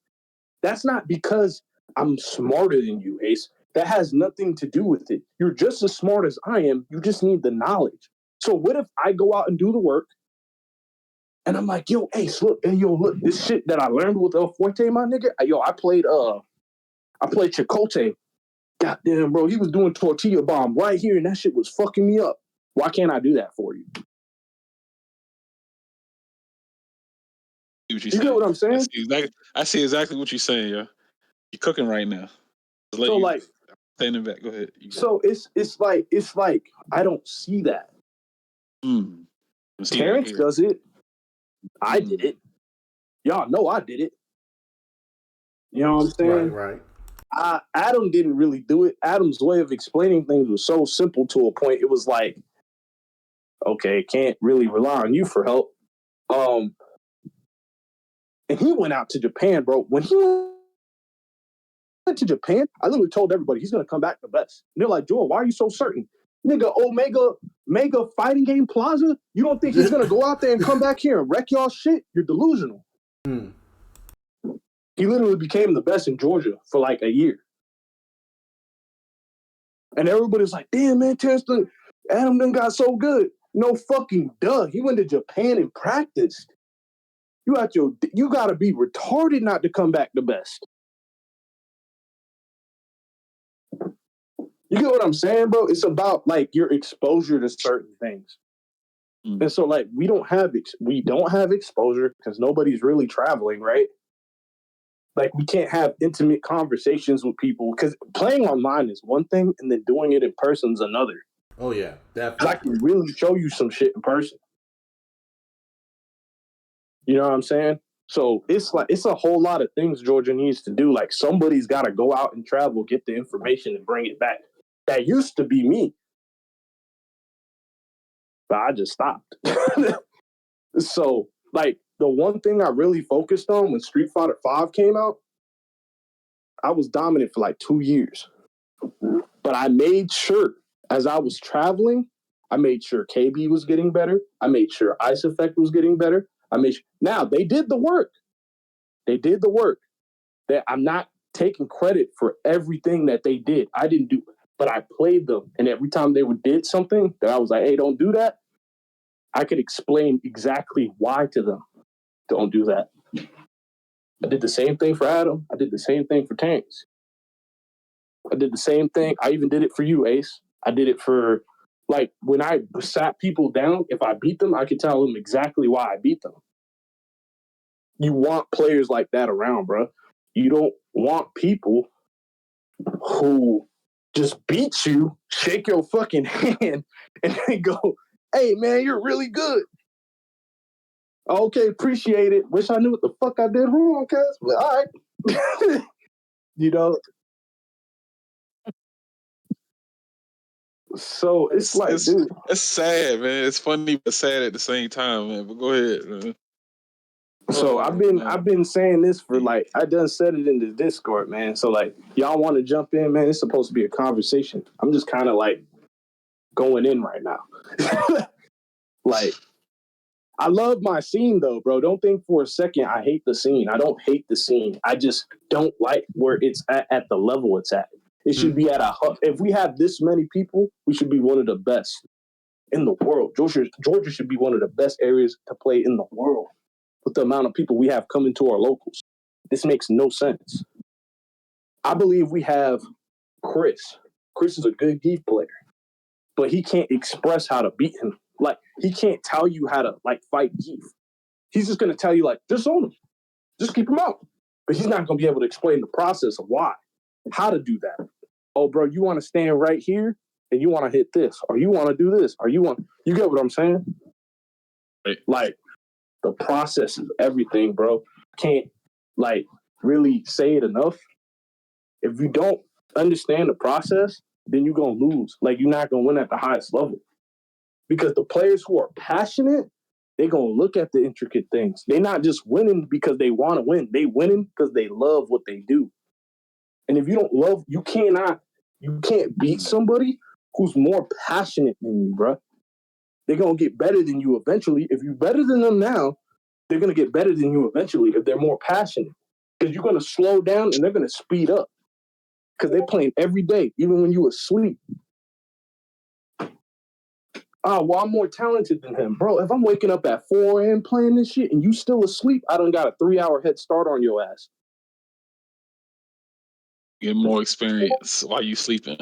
that's not because I'm smarter than you, Ace. That has nothing to do with it. You're just as smart as I am. You just need the knowledge. So what if I go out and do the work, and I'm like, yo, Ace, look, this shit that I learned with El Fuerte, my nigga. Yo, I played Chicote. Goddamn, bro, he was doing tortilla bomb right here, and that shit was fucking me up. Why can't I do that for you? You get what I'm saying? I see exactly what you're saying, yo. You're cooking right now. So like, standing back. Go ahead. So it's like I don't see that. Terrence does it. I did it. Y'all know I did it. You know what I'm saying? Right. Adam didn't really do it. Adam's way of explaining things was so simple to a point. It was like, okay, can't really rely on you for help. And he went out to Japan, bro. When he went to Japan, I literally told everybody he's gonna come back the best. And they're like, Joel, why are you so certain? Nigga, Mega Fighting Game Plaza? You don't think he's gonna go out there and come back here and wreck y'all shit? You're delusional. He literally became the best in Georgia for like a year. And everybody's like, damn, man, Adam done got so good. No fucking duh. He went to Japan and practiced. You gotta be retarded not to come back the best. You get what I'm saying, bro? It's about like your exposure to certain things. And so like, we don't have exposure because nobody's really traveling, right? Like, we can't have intimate conversations with people because playing online is one thing and then doing it in person is another. Oh yeah, definitely. I can really show you some shit in person. You know what I'm saying? So it's a whole lot of things Georgia needs to do. Like, somebody's got to go out and travel, get the information, and bring it back. That used to be me, but I just stopped. So, like, the one thing I really focused on when Street Fighter 5 came out, I was dominant for like 2 years. But I made sure, as I was traveling, I made sure KB was getting better. I made sure Ice Effect was getting better. Now, they did the work. That I'm not taking credit for everything that they did. I didn't do. but I played them. And every time they did something that I was like, hey, don't do that, I could explain exactly why to them. Don't do that. I did the same thing for Adam. I did the same thing for Tanks. I did the same thing. I even did it for you, Ace. I did it for, like, when I sat people down, if I beat them, I could tell them exactly why I beat them. You want players like that around, bro. You don't want people who just beat you, shake your fucking hand, and then go, hey, man, you're really good. Okay, appreciate it. Wish I knew what the fuck I did wrong, cuz. But all right. You know? So it's like, dude. It's sad, man. It's funny but sad at the same time, man. But go ahead, man. So I've been saying this for like, I done said it in the Discord, man. So like, y'all want to jump in, man? It's supposed to be a conversation. I'm just kind of like going in right now. Like, I love my scene though, bro. Don't think for a second I hate the scene. I don't hate the scene. I just don't like where it's at the level it's at. It should be at if we have this many people, we should be one of the best in the world. Georgia should be one of the best areas to play in the world with the amount of people we have coming to our locals. This makes no sense. I believe we have Chris. Chris is a good Heath player, but he can't express how to beat him. Like, he can't tell you how to, like, fight Heath. He's just going to tell you, like, just own him. Just keep him out. But he's not going to be able to explain the process of why, how to do that. Oh, bro, you want to stand right here and you want to hit this, or you want to do this, or you get what I'm saying? Right. Like, the process is everything, bro. Can't, like, really say it enough. If you don't understand the process, then you're going to lose. Like, you're not going to win at the highest level. Because the players who are passionate, they're going to look at the intricate things. They're not just winning because they want to win. They winning because they love what they do. And if you don't love, you can't beat somebody who's more passionate than you, bro. They're going to get better than you eventually. If you're better than them now, they're going to get better than you eventually if they're more passionate. Because you're going to slow down and they're going to speed up. Because they're playing every day, even when you're asleep. Well, I'm more talented than him. Bro, if I'm waking up at 4 a.m. playing this shit and you still asleep, I done got a 3-hour head start on your ass. Get more experience while you sleeping.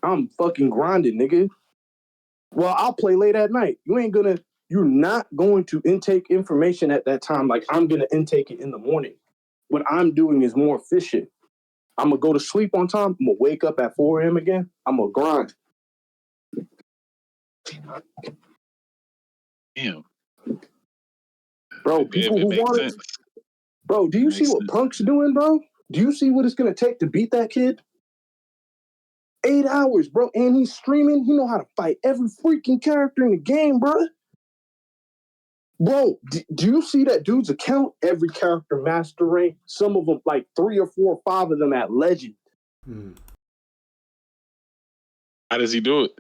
I'm fucking grinding, nigga. Well, I'll play late at night. You're not going to intake information at that time like I'm going to intake it in the morning. What I'm doing is more efficient. I'm going to go to sleep on time. I'm going to wake up at 4 a.m. again. I'm going to grind. Damn. Bro, people who want it. Bro, do you see what Punk's doing, bro? Do you see what it's going to take to beat that kid? 8 hours, bro. And he's streaming. He know how to fight every freaking character in the game, bro. Bro, do you see that dude's account? Every character master rank. Some of them, like 3 or 4 or 5 of them at legend. How does he do it?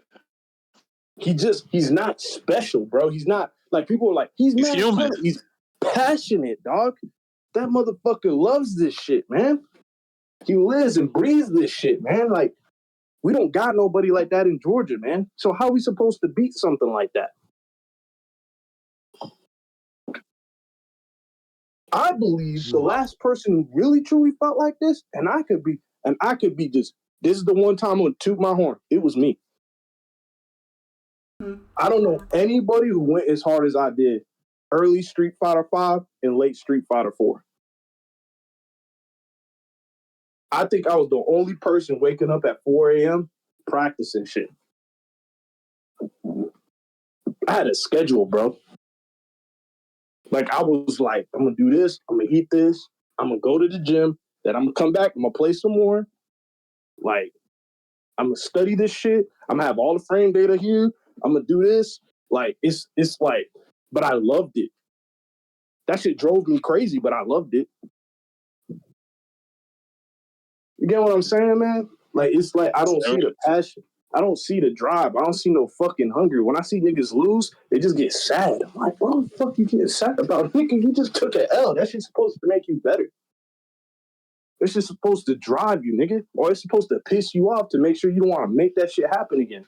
He's not special, bro. He's not, like, people are like, he's mad human. He's passionate, dog. That motherfucker loves this shit, man. He lives and breathes this shit, man. Like, we don't got nobody like that in Georgia, man. So how are we supposed to beat something like that? I believe the last person who really truly felt like this, and I could be just, this is the one time I'm going to toot my horn. It was me. I don't know anybody who went as hard as I did early Street Fighter 5 and late Street Fighter 4. I think I was the only person waking up at 4 a.m. practicing shit. I had a schedule, bro. Like, I was like, I'm going to do this. I'm going to eat this. I'm going to go to the gym. Then I'm going to come back. I'm going to play some more. Like, I'm going to study this shit. I'm going to have all the frame data here. I'm going to do this. Like, it's like, but I loved it. That shit drove me crazy, but I loved it. You get what I'm saying, man? Like, it's like, I don't see the passion. I don't see the drive. I don't see no fucking hunger. When I see niggas lose, they just get sad. I'm like, what the fuck you getting sad about? Nigga, you just took an L. That shit's supposed to make you better. It's just supposed to drive you, nigga. Or it's supposed to piss you off to make sure you don't want to make that shit happen again.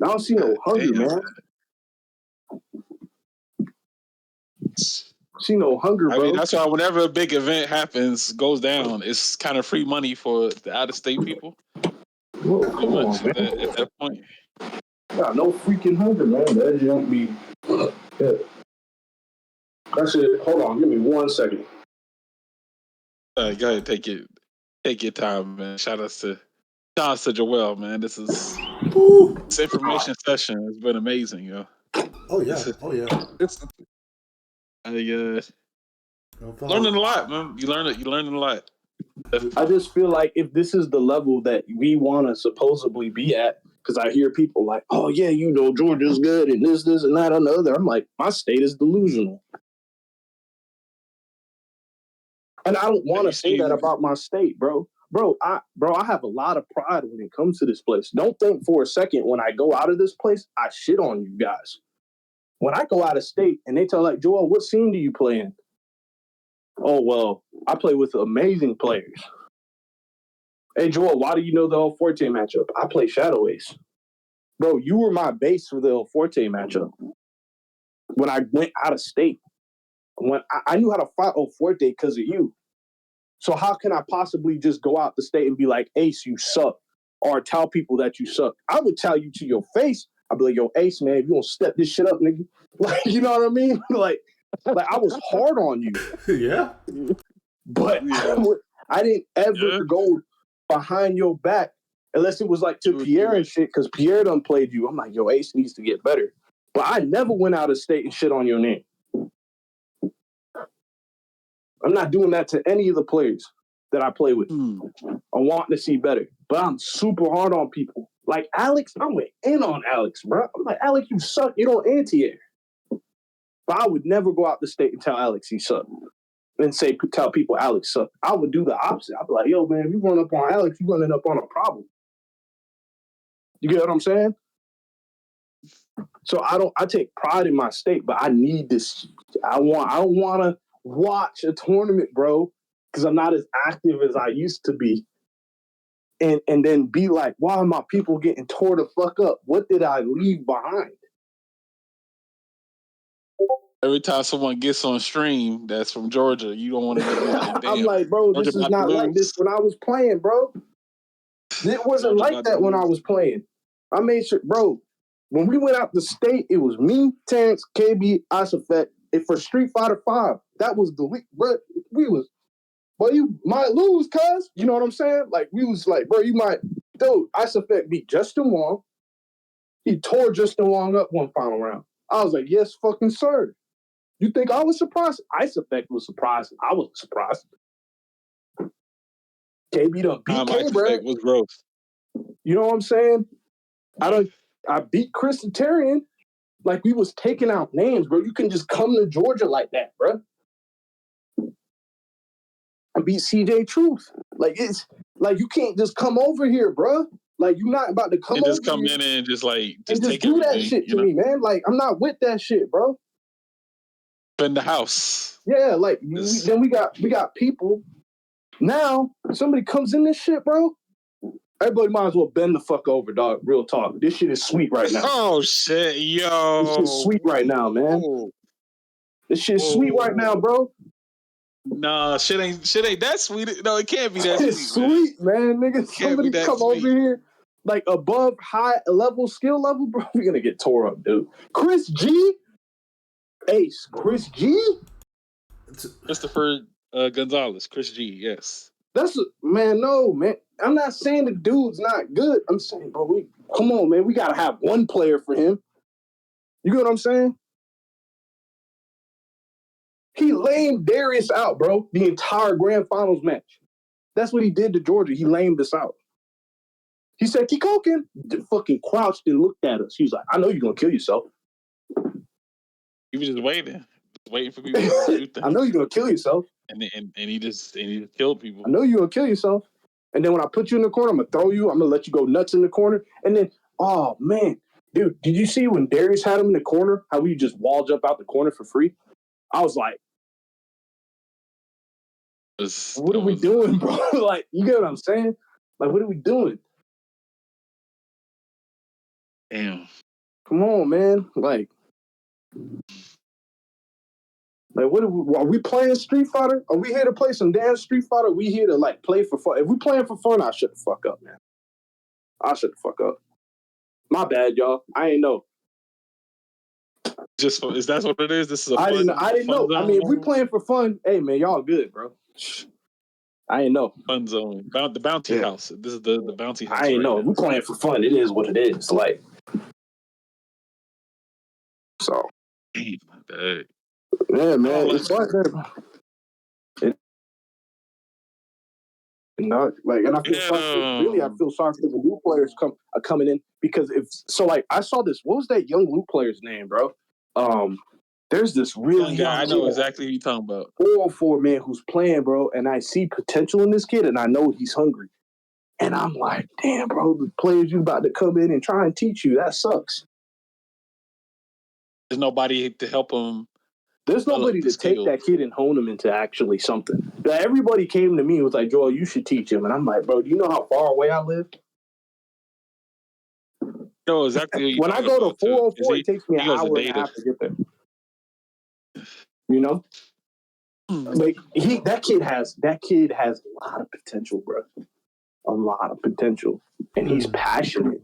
I don't see no hunger, man. See no hunger, bro. I mean, that's why whenever a big event goes down, it's kind of free money for the out-of-state people. Whoa, come on, man. At that point. Got no freaking hunger, man. That don't be. Yeah. That's it. Hold on, give me 1 second. Go ahead, take your time, man. Shout out to Joel, man. This information session has been amazing, yo. Oh yeah, Learning a lot, man. You learning a lot. I just feel like if this is the level that we want to supposedly be at, because I hear people like, oh yeah, you know, Georgia's good and this and that and the other. I'm like, my state is delusional. And I don't want to say that about my state, bro. I have a lot of pride when it comes to this place. Don't think for a second when I go out of this place, I shit on you guys. When I go out of state and they tell like, Joel, what scene do you play in? Oh, well, I play with amazing players. Hey, Joel, why do you know the El Forte matchup? I play Shadow Ace. Bro, you were my base for the El Forte matchup. When I went out of state, when I knew how to fight El Forte because of you. So how can I possibly just go out the state and be like, Ace, you suck, or tell people that you suck? I would tell you to your face. I'd be like, yo, Ace, man, if you don't step this shit up, nigga. Like, you know what I mean? like I was hard on you. Yeah. But I didn't ever go behind your back unless it was like to Pierre and shit, because Pierre done played you. I'm like, yo, Ace needs to get better. But I never went out of state and shit on your name. I'm not doing that to any of the players that I play with. I want to see better. But I'm super hard on people. Like Alex, I went in on Alex, bro. I'm like, Alex, you suck. You don't anti-air. But I would never go out the state and tell Alex he sucked. And tell people Alex sucked. I would do the opposite. I'd be like, yo, man, if you run up on Alex, you're running up on a problem. You get what I'm saying? So I take pride in my state, but I need this. I don't want to watch a tournament, bro, because I'm not as active as I used to be. And then be like, why are my people getting tore the fuck up? What did I leave behind? Every time someone gets on stream that's from Georgia, you don't want to get like, damn. I'm like, bro, this is not like this when I was playing, bro. It wasn't like that when I was playing. I made sure, bro, when we went out the state, it was me, Terrence, KB, Isofet, and for Street Fighter 5, that was the week, bro. Well, you might lose, cuz. You know what I'm saying? Like, we was like, bro, you might. Dude, Isofet beat Justin Wong. He tore Justin Wong up one final round. I was like, yes, fucking sir. You think I was surprised? Isofet was surprised. I wasn't surprised. KB done beat K-Bro. Was gross. You know what I'm saying? I beat Chris and Terrian. Like, we was taking out names, bro. You can just come to Georgia like that, bro. I beat CJ Truth. Like, it's like you can't just come over here, bro. Like, you're not about to come over just come in and just take do that shit to me, man. Like, I'm not with that shit, bro. In the house. Yeah, like then we got people. Now somebody comes in this shit, bro. Everybody might as well bend the fuck over, dog. Real talk. This shit is sweet right now. Oh shit, yo. This shit's sweet right now, man. This shit's sweet right now, bro. Nah, shit ain't that sweet. No, it can't be that sweet. It's sweet, man. Nigga, somebody come over here like above high level, skill level, bro. We're gonna get tore up, dude. Chris G. Ace. Chris G. Christopher Gonzalez. Chris G. Yes. No, man. I'm not saying the dude's not good. I'm saying, bro, come on, man. We gotta have one player for him. You get what I'm saying? He lamed Darius out, bro, the entire grand finals match. That's what he did to Georgia. He lamed us out. He said, keep cooking. Fucking crouched and looked at us. He was like, I know you're going to kill yourself. He was just waiting for people to shoot them. I know you're going to kill yourself. And he just killed people. I know you're going to kill yourself. And then when I put you in the corner, I'm going to throw you. I'm going to let you go nuts in the corner. And then, oh, man. Dude, did you see when Darius had him in the corner, how we just wall jump out the corner for free? I was like, What are we doing, bro? Like, you get what I'm saying? Like, what are we doing? Damn. Come on, man. Like what are we playing Street Fighter? Are we here to play some damn Street Fighter? Are we here to like play for fun? If we playing for fun, I shut the fuck up, man. I shut the fuck up. My bad, y'all. I ain't know. Just is that what it is? This is a I didn't know. Zone, I mean, if we playing for fun, hey man, y'all good, bro. I ain't know. Fun zone. The bounty house. This is the bounty house. I ain't know. If we playing for fun, it is what it is. Like so. Yeah, man. It's like that. And I feel sorry. Really, I feel sorry for the new players coming in because I saw this. What was that young Luke player's name, bro? There's this really young guy. I know exactly who you're talking about. 404 man who's playing, bro, and I see potential in this kid, and I know he's hungry. And I'm like, damn, bro, the players you about to come in and try and teach you, that sucks. There's nobody to help him. There's nobody to take that kid and hone him into actually something. But everybody came to me and was like, Joel, you should teach him. And I'm like, bro, do you know how far away I live? No, exactly. When I go to 404, it takes me an hour and a half to get there. You know? Like that kid has a lot of potential, bro. A lot of potential. And he's passionate.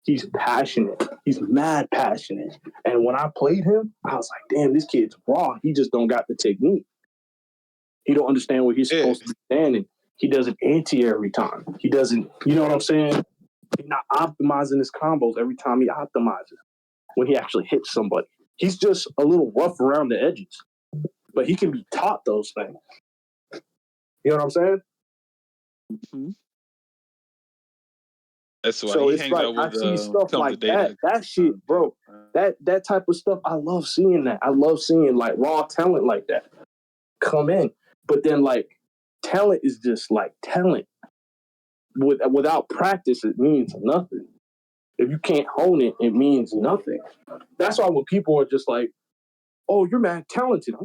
He's passionate. He's mad passionate. And when I played him, I was like, damn, this kid's raw. He just don't got the technique. He don't understand what he's supposed to be standing. He does an anti every time. He doesn't, you know what I'm saying? He's not optimizing his combos every time he optimizes when he actually hits somebody. He's just a little rough around the edges. But he can be taught those things. You know what I'm saying? Mm-hmm. That's why so it's like I see stuff like that. That shit, bro. That type of stuff, I love seeing that. I love seeing like raw talent like that come in. But then like talent is just like talent. Without practice, it means nothing. If you can't hone it, it means nothing. That's why when people are just like, "Oh, you're mad talented,"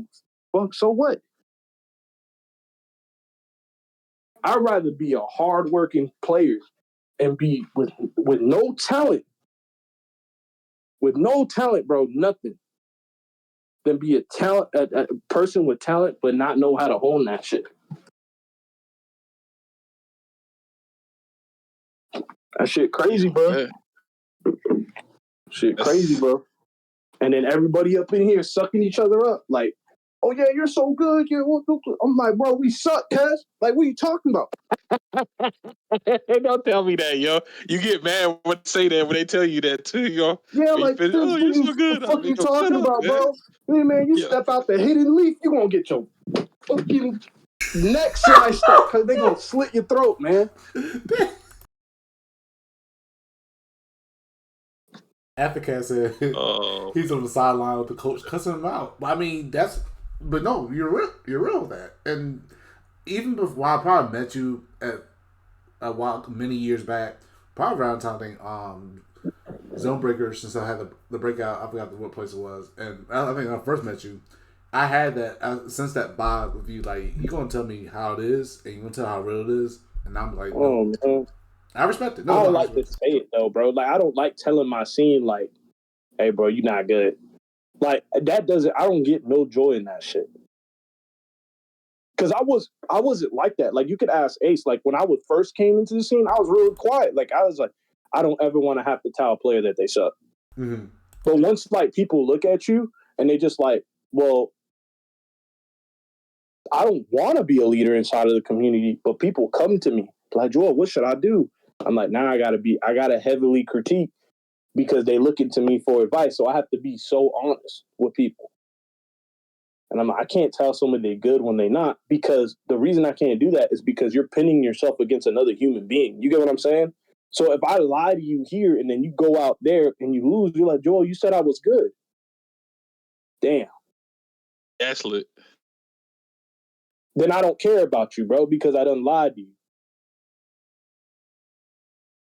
well, so what? I'd rather be a hardworking player and be with no talent. With no talent, bro, nothing. Than be a person with talent but not know how to hone that shit. That shit crazy, bro. Shit crazy, bro. And then everybody up in here sucking each other up. Like, oh yeah, you're so good. I'm like, bro, we suck, cuz. Like, what are you talking about? Don't tell me that, yo. You get mad when they say that when they tell you that too, yo. Yeah, like, you're so good. What the fuck you talking about, bro? Hey, man, you step out the hidden leaf, you gonna get your fucking neck sliced up because they gonna slit your throat, man. Advocate said he's on the sideline with the coach cussing him out. I mean, but no, you're real with that. And even before I probably met you at a while, many years back, probably around time thing, Zone Breakers, since I had the breakout, I forgot what place it was. And I think when I first met you, I had that, since that vibe with you, like, you gonna tell me how it is, and you gonna tell how real it is, and I'm like, no. Oh, man. I respect it. I don't like to say it though, bro. Like, I don't like telling my scene like, "Hey, bro, you're not good." Like that doesn't. I don't get no joy in that shit. Because I wasn't like that. Like you could ask Ace. Like when I first came into the scene, I was really quiet. Like I was like, I don't ever want to have to tell a player that they suck. Mm-hmm. But once like people look at you and they just like, well, I don't want to be a leader inside of the community, but people come to me like, Joel, what should I do? I'm like, now I gotta heavily critique because they looking to me for advice. So I have to be so honest with people. And I'm like, I can't tell someone they're good when they're not, because the reason I can't do that is because you're pinning yourself against another human being. You get what I'm saying? So if I lie to you here and then you go out there and you lose, you're like, Joel, you said I was good. Damn. That's lit. Then I don't care about you, bro, because I done lied to you.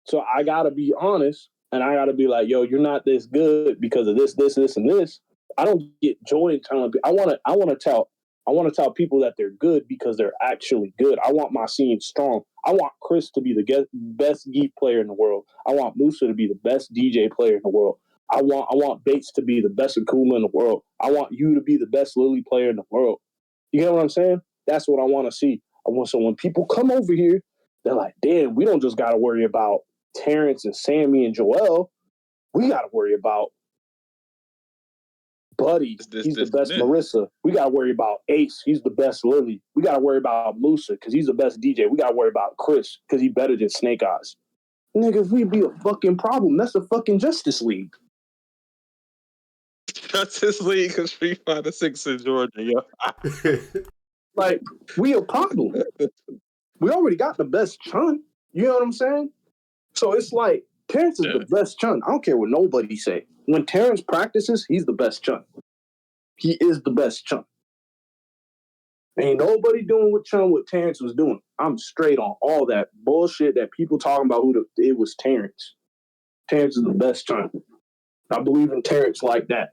So I gotta be honest, and I gotta be like, yo, you're not this good because of this, and this. I don't get joy in telling people. I wanna I want to tell people that they're good because they're actually good. I want my scene strong. I want Chris to be the best Geef player in the world. I want Musa to be the best DJ player in the world. I want Bates to be the best Akuma in the world. I want you to be the best Lily player in the world. You get what I'm saying? That's what I want to see. So when people come over here, they're like, damn, we don't just got to worry about Terrence and Sammy and Joel. We got to worry about Buddy. He's the best Marissa. We got to worry about Ace. He's the best Lily. We got to worry about Musa because he's the best DJ. We got to worry about Chris because he's better than Snake Eyes. Nigga, if we'd be a fucking problem, that's the fucking Justice League. Justice League and Street Fighter 6 in Georgia, yo. Like, we a problem. We already got the best Chun. You know what I'm saying? So it's like, Terrence is the best Chun. I don't care what nobody say. When Terrence practices, he's the best Chun. He is the best Chun. Ain't nobody doing what Terrence was doing. I'm straight on all that bullshit that people talking about it was Terrence. Terrence is the best Chun. I believe in Terrence like that.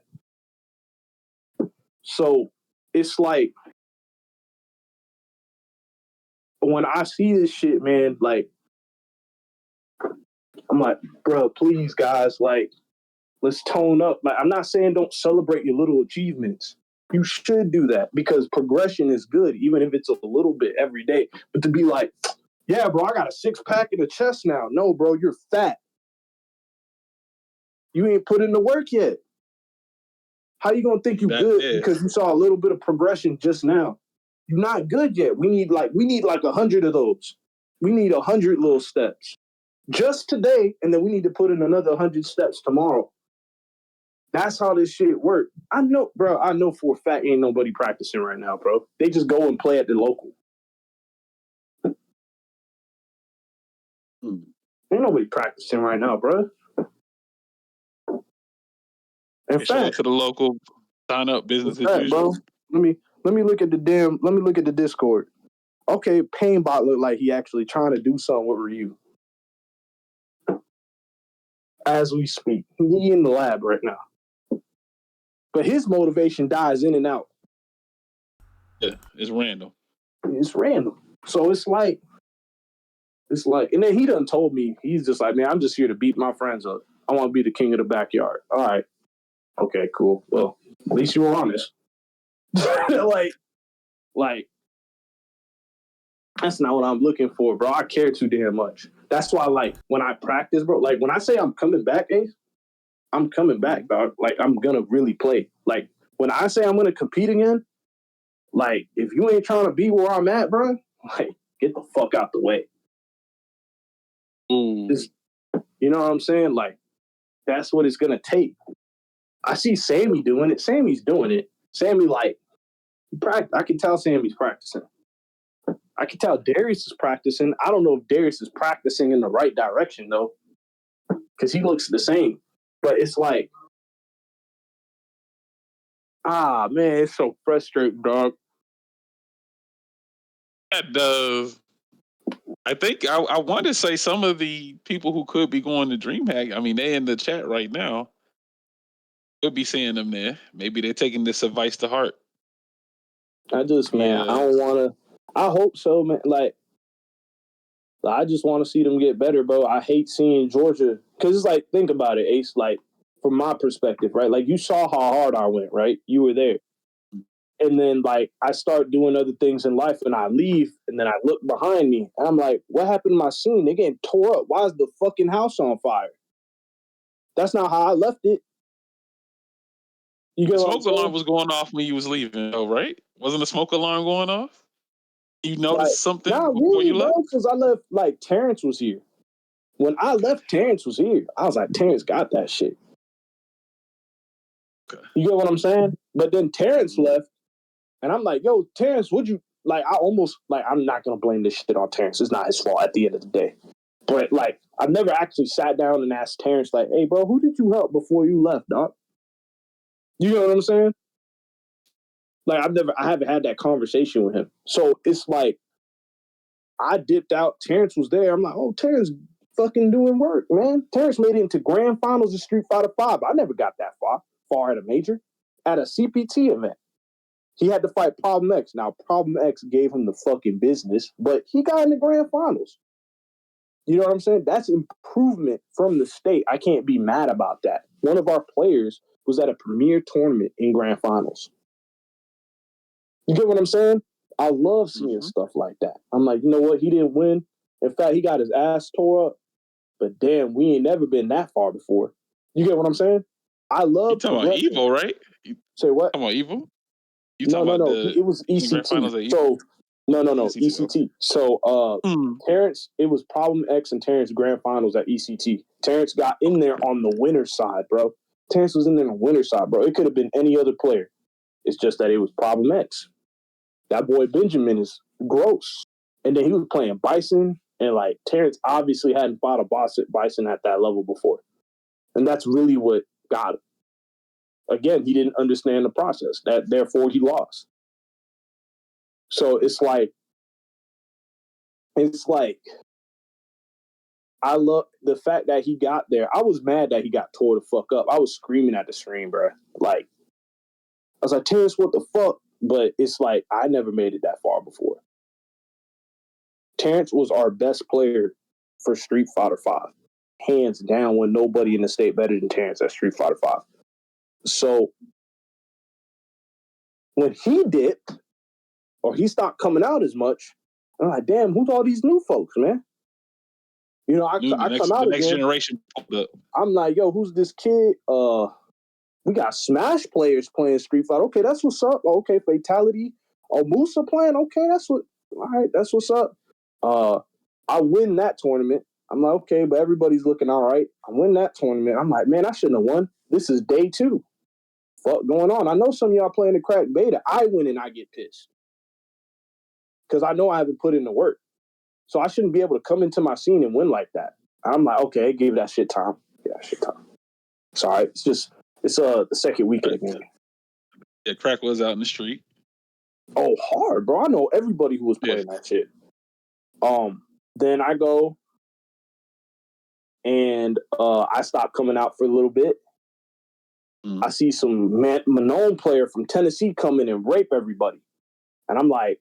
So it's like, when I see this shit, man, like, I'm like, bro, please, guys, like, let's tone up. Like, I'm not saying don't celebrate your little achievements. You should do that because progression is good, even if it's a little bit every day. But to be like, yeah, bro, I got a 6-pack in the chest now. No, bro, you're fat. You ain't put in the work yet. How you gonna think you good because you saw a little bit of progression just now? You're not good yet. We need like 100 of those. We need 100 little steps just today, and then we need to put in another 100 steps tomorrow. That's how this shit work. I know, bro. I know for a fact ain't nobody practicing right now, bro. They just go and play at the local. Ain't nobody practicing right now, bro. In fact, to the local sign up business as usual. Bro, let me look at the Discord. Okay, Painbot looked like he actually trying to do something with Ryu. As we speak. He in the lab right now. But his motivation dies in and out. Yeah, it's random. It's random. So it's like, and then he done told me, he's just like, man, I'm just here to beat my friends up. I want to be the king of the backyard. All right. Okay, cool. Well, at least you were honest. like, that's not what I'm looking for, bro. I care too damn much. That's why, like, when I practice, bro, like, when I say I'm coming back, Ace, I'm coming back, dog. Like, I'm going to really play. Like, when I say I'm going to compete again, like, if you ain't trying to be where I'm at, bro, like, get the fuck out the way. Just, you know what I'm saying? Like, that's what it's going to take. I see Sammy doing it. Sammy's doing it. Sammy, like, I can tell Sammy's practicing. I can tell Darius is practicing. I don't know if Darius is practicing in the right direction, though, because he looks the same. But it's like, man, it's so frustrating, dog. That does. I think I want to say some of the people who could be going to DreamHack, I mean, they in the chat right now. Could be seeing them there. Maybe they're taking this advice to heart. I don't want to. I hope so, man. Like, I just want to see them get better, bro. I hate seeing Georgia because it's like, think about it, Ace. Like, from my perspective, right? Like, you saw how hard I went, right? You were there. And then, like, I start doing other things in life and I leave and then I look behind me and I'm like, what happened to my scene? They getting tore up. Why is the fucking house on fire? That's not how I left it. You get the smoke alarm was going off when you was leaving, though, right? Wasn't the smoke alarm going off? You noticed something before you left? Because I left, like, Terrence was here. When I left, Terrence was here. I was like, Terrence got that shit. Okay. You get what I'm saying? But then Terrence left, and I'm like, yo, Terrence, would you, like, I almost, like, I'm not going to blame this shit on Terrence. It's not his fault at the end of the day. But, like, I've never actually sat down and asked Terrence, like, hey, bro, who did you help before you left, dog? You know what I'm saying? Like, I haven't had that conversation with him. So it's like, I dipped out. Terrence was there. I'm like, oh, Terrence fucking doing work, man. Terrence made it into grand finals of Street Fighter 5. I never got that far at a major, at a CPT event. He had to fight Problem X. Now, Problem X gave him the fucking business, but he got in the grand finals. You know what I'm saying? That's improvement from the state. I can't be mad about that. One of our players was at a premier tournament in grand finals. You get what I'm saying? I love seeing stuff like that. I'm like, you know what? He didn't win. In fact, he got his ass tore up. But damn, we ain't never been that far before. You get what I'm saying? I love. You talking about Evo, right? Say what? Talking about Evo? No. It was ECT. So no, ECT. So Terrence, it was Problem X and Terrence grand finals at ECT. Terrence got in there on the winner's side, bro. Terrence was in there on the winner's side, bro. It could have been any other player. It's just that it was Problem X. That boy Benjamin is gross. And then he was playing Bison, and like Terrence obviously hadn't fought a Bison at that level before. And that's really what got him. Again, he didn't understand the process. Therefore he lost. So it's like I love the fact that he got there. I was mad that he got tore the fuck up. I was screaming at the stream, bro. Like, I was like, Terrence, what the fuck? But it's like, I never made it that far before. Terrence was our best player for Street Fighter V. Hands down, when nobody in the state better than Terrence at Street Fighter V. So when he dipped, or he stopped coming out as much, I'm like, damn, who's all these new folks, man? You know, I come out the next again, generation. I'm like, yo, who's this kid? We got Smash players playing Street Fighter. Okay, that's what's up. Okay, Fatality. Oh, Musa playing. Okay, all right, that's what's up. I win that tournament. I'm like, okay, but everybody's looking all right. I win that tournament. I'm like, man, I shouldn't have won. This is day 2. Fuck going on. I know some of y'all playing the crack beta. I win and I get pissed. Because I know I haven't put in the work. So I shouldn't be able to come into my scene and win like that. I'm like, okay, give that shit time. Sorry, it's the second week of the game. Yeah, crack was out in the street. Oh, hard, bro. I know everybody who was playing that shit. Then I go and I stop coming out for a little bit. I see some Manon player from Tennessee come in and rape everybody. And I'm like,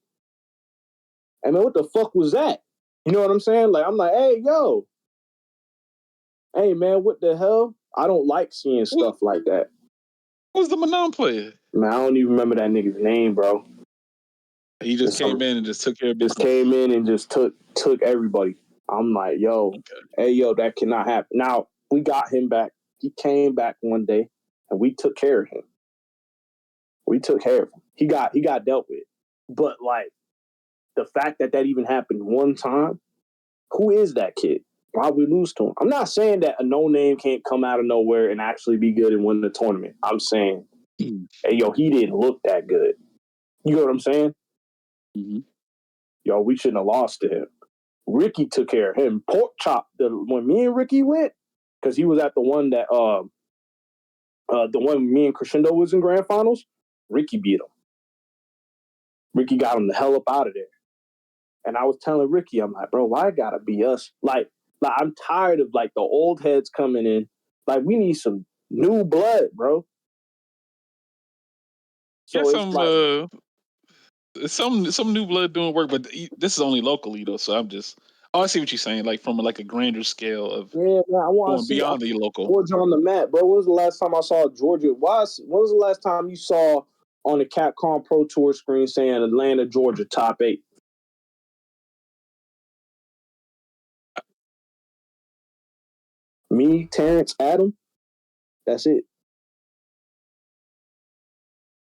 hey, man, what the fuck was that? You know what I'm saying? Like, I'm like, hey, yo. Hey, man, what the hell? I don't like seeing stuff like that. Who's the Manon player? Man, I don't even remember that nigga's name, bro. He just came in and just took care of business. Just came in and just took everybody. I'm like, yo, Hey, yo, that cannot happen. Now, we got him back. He came back one day, and we took care of him. He got dealt with. But, like, the fact that even happened one time, who is that kid? Why we lose to him? I'm not saying that a no-name can't come out of nowhere and actually be good and win the tournament. I'm saying, hey, yo, he didn't look that good. You know what I'm saying? Mm-hmm. Yo, we shouldn't have lost to him. Ricky took care of him. Pork chop. When me and Ricky went, because he was at the one that the one me and Crescendo was in grand finals, Ricky beat him. Ricky got him the hell up out of there. And I was telling Ricky, I'm like, bro, why gotta be us? Like I'm tired of like the old heads coming in. Like, we need some new blood, bro. So it's some new blood doing work, but this is only locally though. So I see what you're saying, like from like a grander scale of man, I want to see beyond the local. Georgia on the map, bro. When was the last time I saw Georgia? When was the last time you saw on the Capcom Pro Tour screen saying Atlanta, Georgia, top 8? Me, Terrence, Adam. That's it.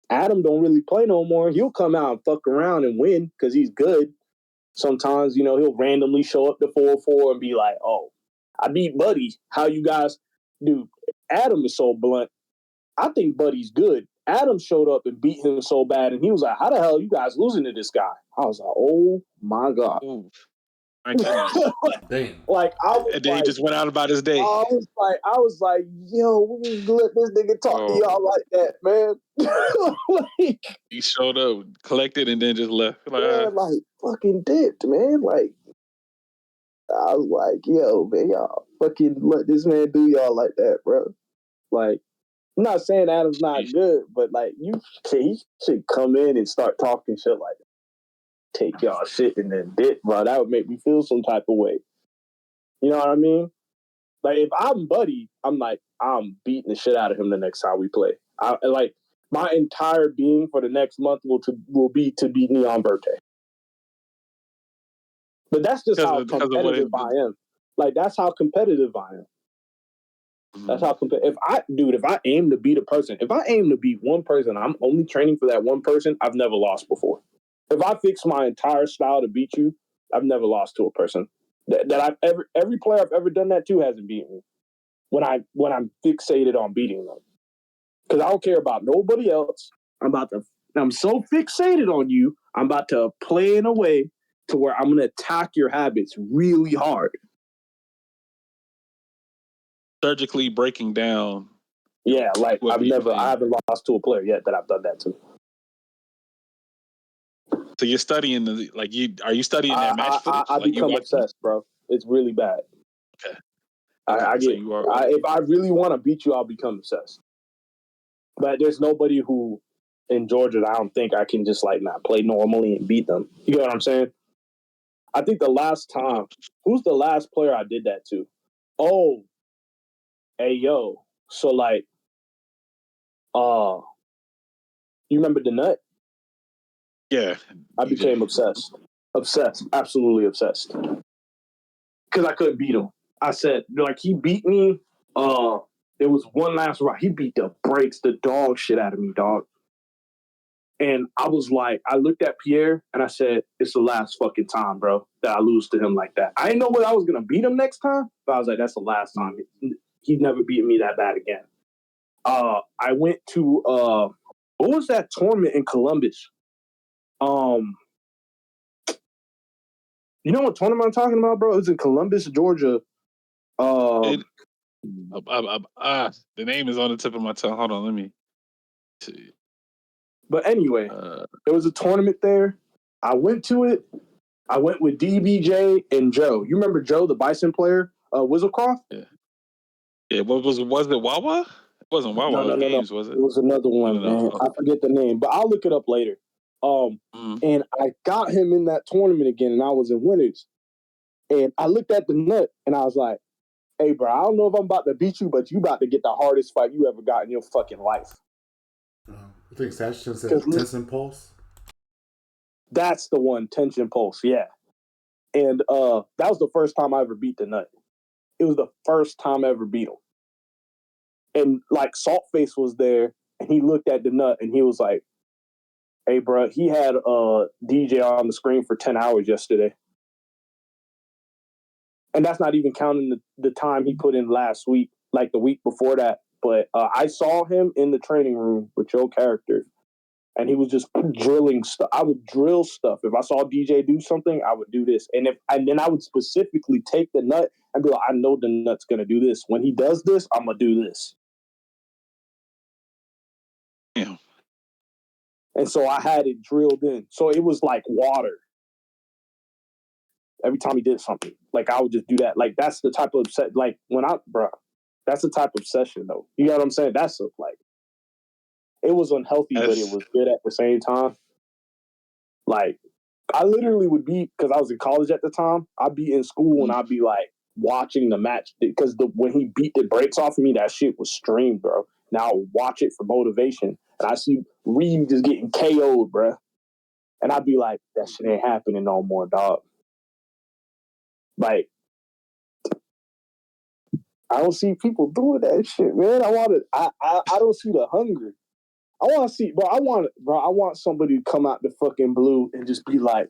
Adam don't really play no more. He'll come out and fuck around and win because he's good. Sometimes, you know, he'll randomly show up to 4-4 and be like, oh, I beat Buddy. How you guys do? Adam is so blunt. I think Buddy's good. Adam showed up and beat him so bad, and he was like, how the hell are you guys losing to this guy? I was like, oh, my God. Ooh. Damn. Like, and then he just went out about his day. I was like, yo, we can let this nigga talk to y'all like that, man. Like, he showed up, collected, and then just left. Like fucking dipped, man. Like, I was like, yo, man, y'all fucking let this man do y'all like that, bro. Like, I'm not saying Adam's not good, but like he should come in and start talking shit like take y'all shit and then dip, bro. That would make me feel some type of way. You know what I mean? Like if I'm Buddy, I'm beating the shit out of him the next time we play. Like my entire being for the next month will be to beat Neon Verte. But that's just how competitive I am. Like that's how competitive I am. That's how competitive. If I aim to beat a person, if I aim to beat one person, I'm only training for that one person. I've never lost before. If I fix my entire style to beat you, I've never lost to a person that every player I've ever done that to hasn't beaten me. When I'm fixated on beating them, because I don't care about nobody else. I'm so fixated on you. I'm about to play in a way to where I'm going to attack your habits really hard. Surgically breaking down. Yeah, like I haven't lost to a player yet that I've done that to. So you're studying are you studying their match footage? I become obsessed, bro. It's really bad. Okay. If I really want to beat you, I'll become obsessed. But there's nobody who in Georgia I don't think I can just like not play normally and beat them. You know what I'm saying? I think the last time, who's the last player I did that to? Oh, hey yo. So like, you remember the Nut? Yeah. I became obsessed. Obsessed. Absolutely obsessed. Because I couldn't beat him. I said, like, he beat me. There was one last round. He beat the brakes, the dog shit out of me, dog. And I was like, I looked at Pierre and I said, it's the last fucking time, bro, that I lose to him like that. I didn't know whether I was going to beat him next time, but I was like, that's the last time. He'd never beat me that bad again. I went to, what was that tournament in Columbus? You know what tournament I'm talking about, bro? It's in Columbus, Georgia. The name is on the tip of my tongue. Hold on, let me see. But anyway, there was a tournament there. I went to it. I went with DBJ and Joe. You remember Joe, the Bison player, Whistlecroft? Yeah. Yeah. Was it Wawa? It wasn't Wawa Games, was it? It was another one, man. I forget the name, but I'll look it up later. And I got him in that tournament again, and I was in winners. And I looked at the Nut, and I was like, hey, bro, I don't know if I'm about to beat you, but you about to get the hardest fight you ever got in your fucking life. I think Sashton said Tension Pulse. That's the one, Tension Pulse, yeah. And that was the first time I ever beat the Nut. It was the first time I ever beat him. And like Saltface was there, and he looked at the Nut, and he was like, hey, bro, he had a DJ on the screen for 10 hours yesterday. And that's not even counting the time he put in last week, like the week before that. But I saw him in the training room with your characters, and he was just drilling stuff. I would drill stuff. If I saw DJ do something, I would do this. And then I would specifically take the Nut and be like, I know the Nut's going to do this. When he does this, I'm going to do this. Yeah. And so I had it drilled in. So it was like water. Every time he did something, like I would just do that. Like that's the type of like that's the type of session though. You know what I'm saying? That's like, it was unhealthy, but it was good at the same time. Like I literally would be, because I was in college at the time, I'd be in school and I'd be like watching the match because when he beat the brakes off of me, that shit was streamed, bro. Now I watch it for motivation, and I see Reed just getting KO'd, bro. And I'd be like, that shit ain't happening no more, dog. Like, I don't see people doing that shit, man. I don't see the hunger. I want somebody to come out the fucking blue and just be like,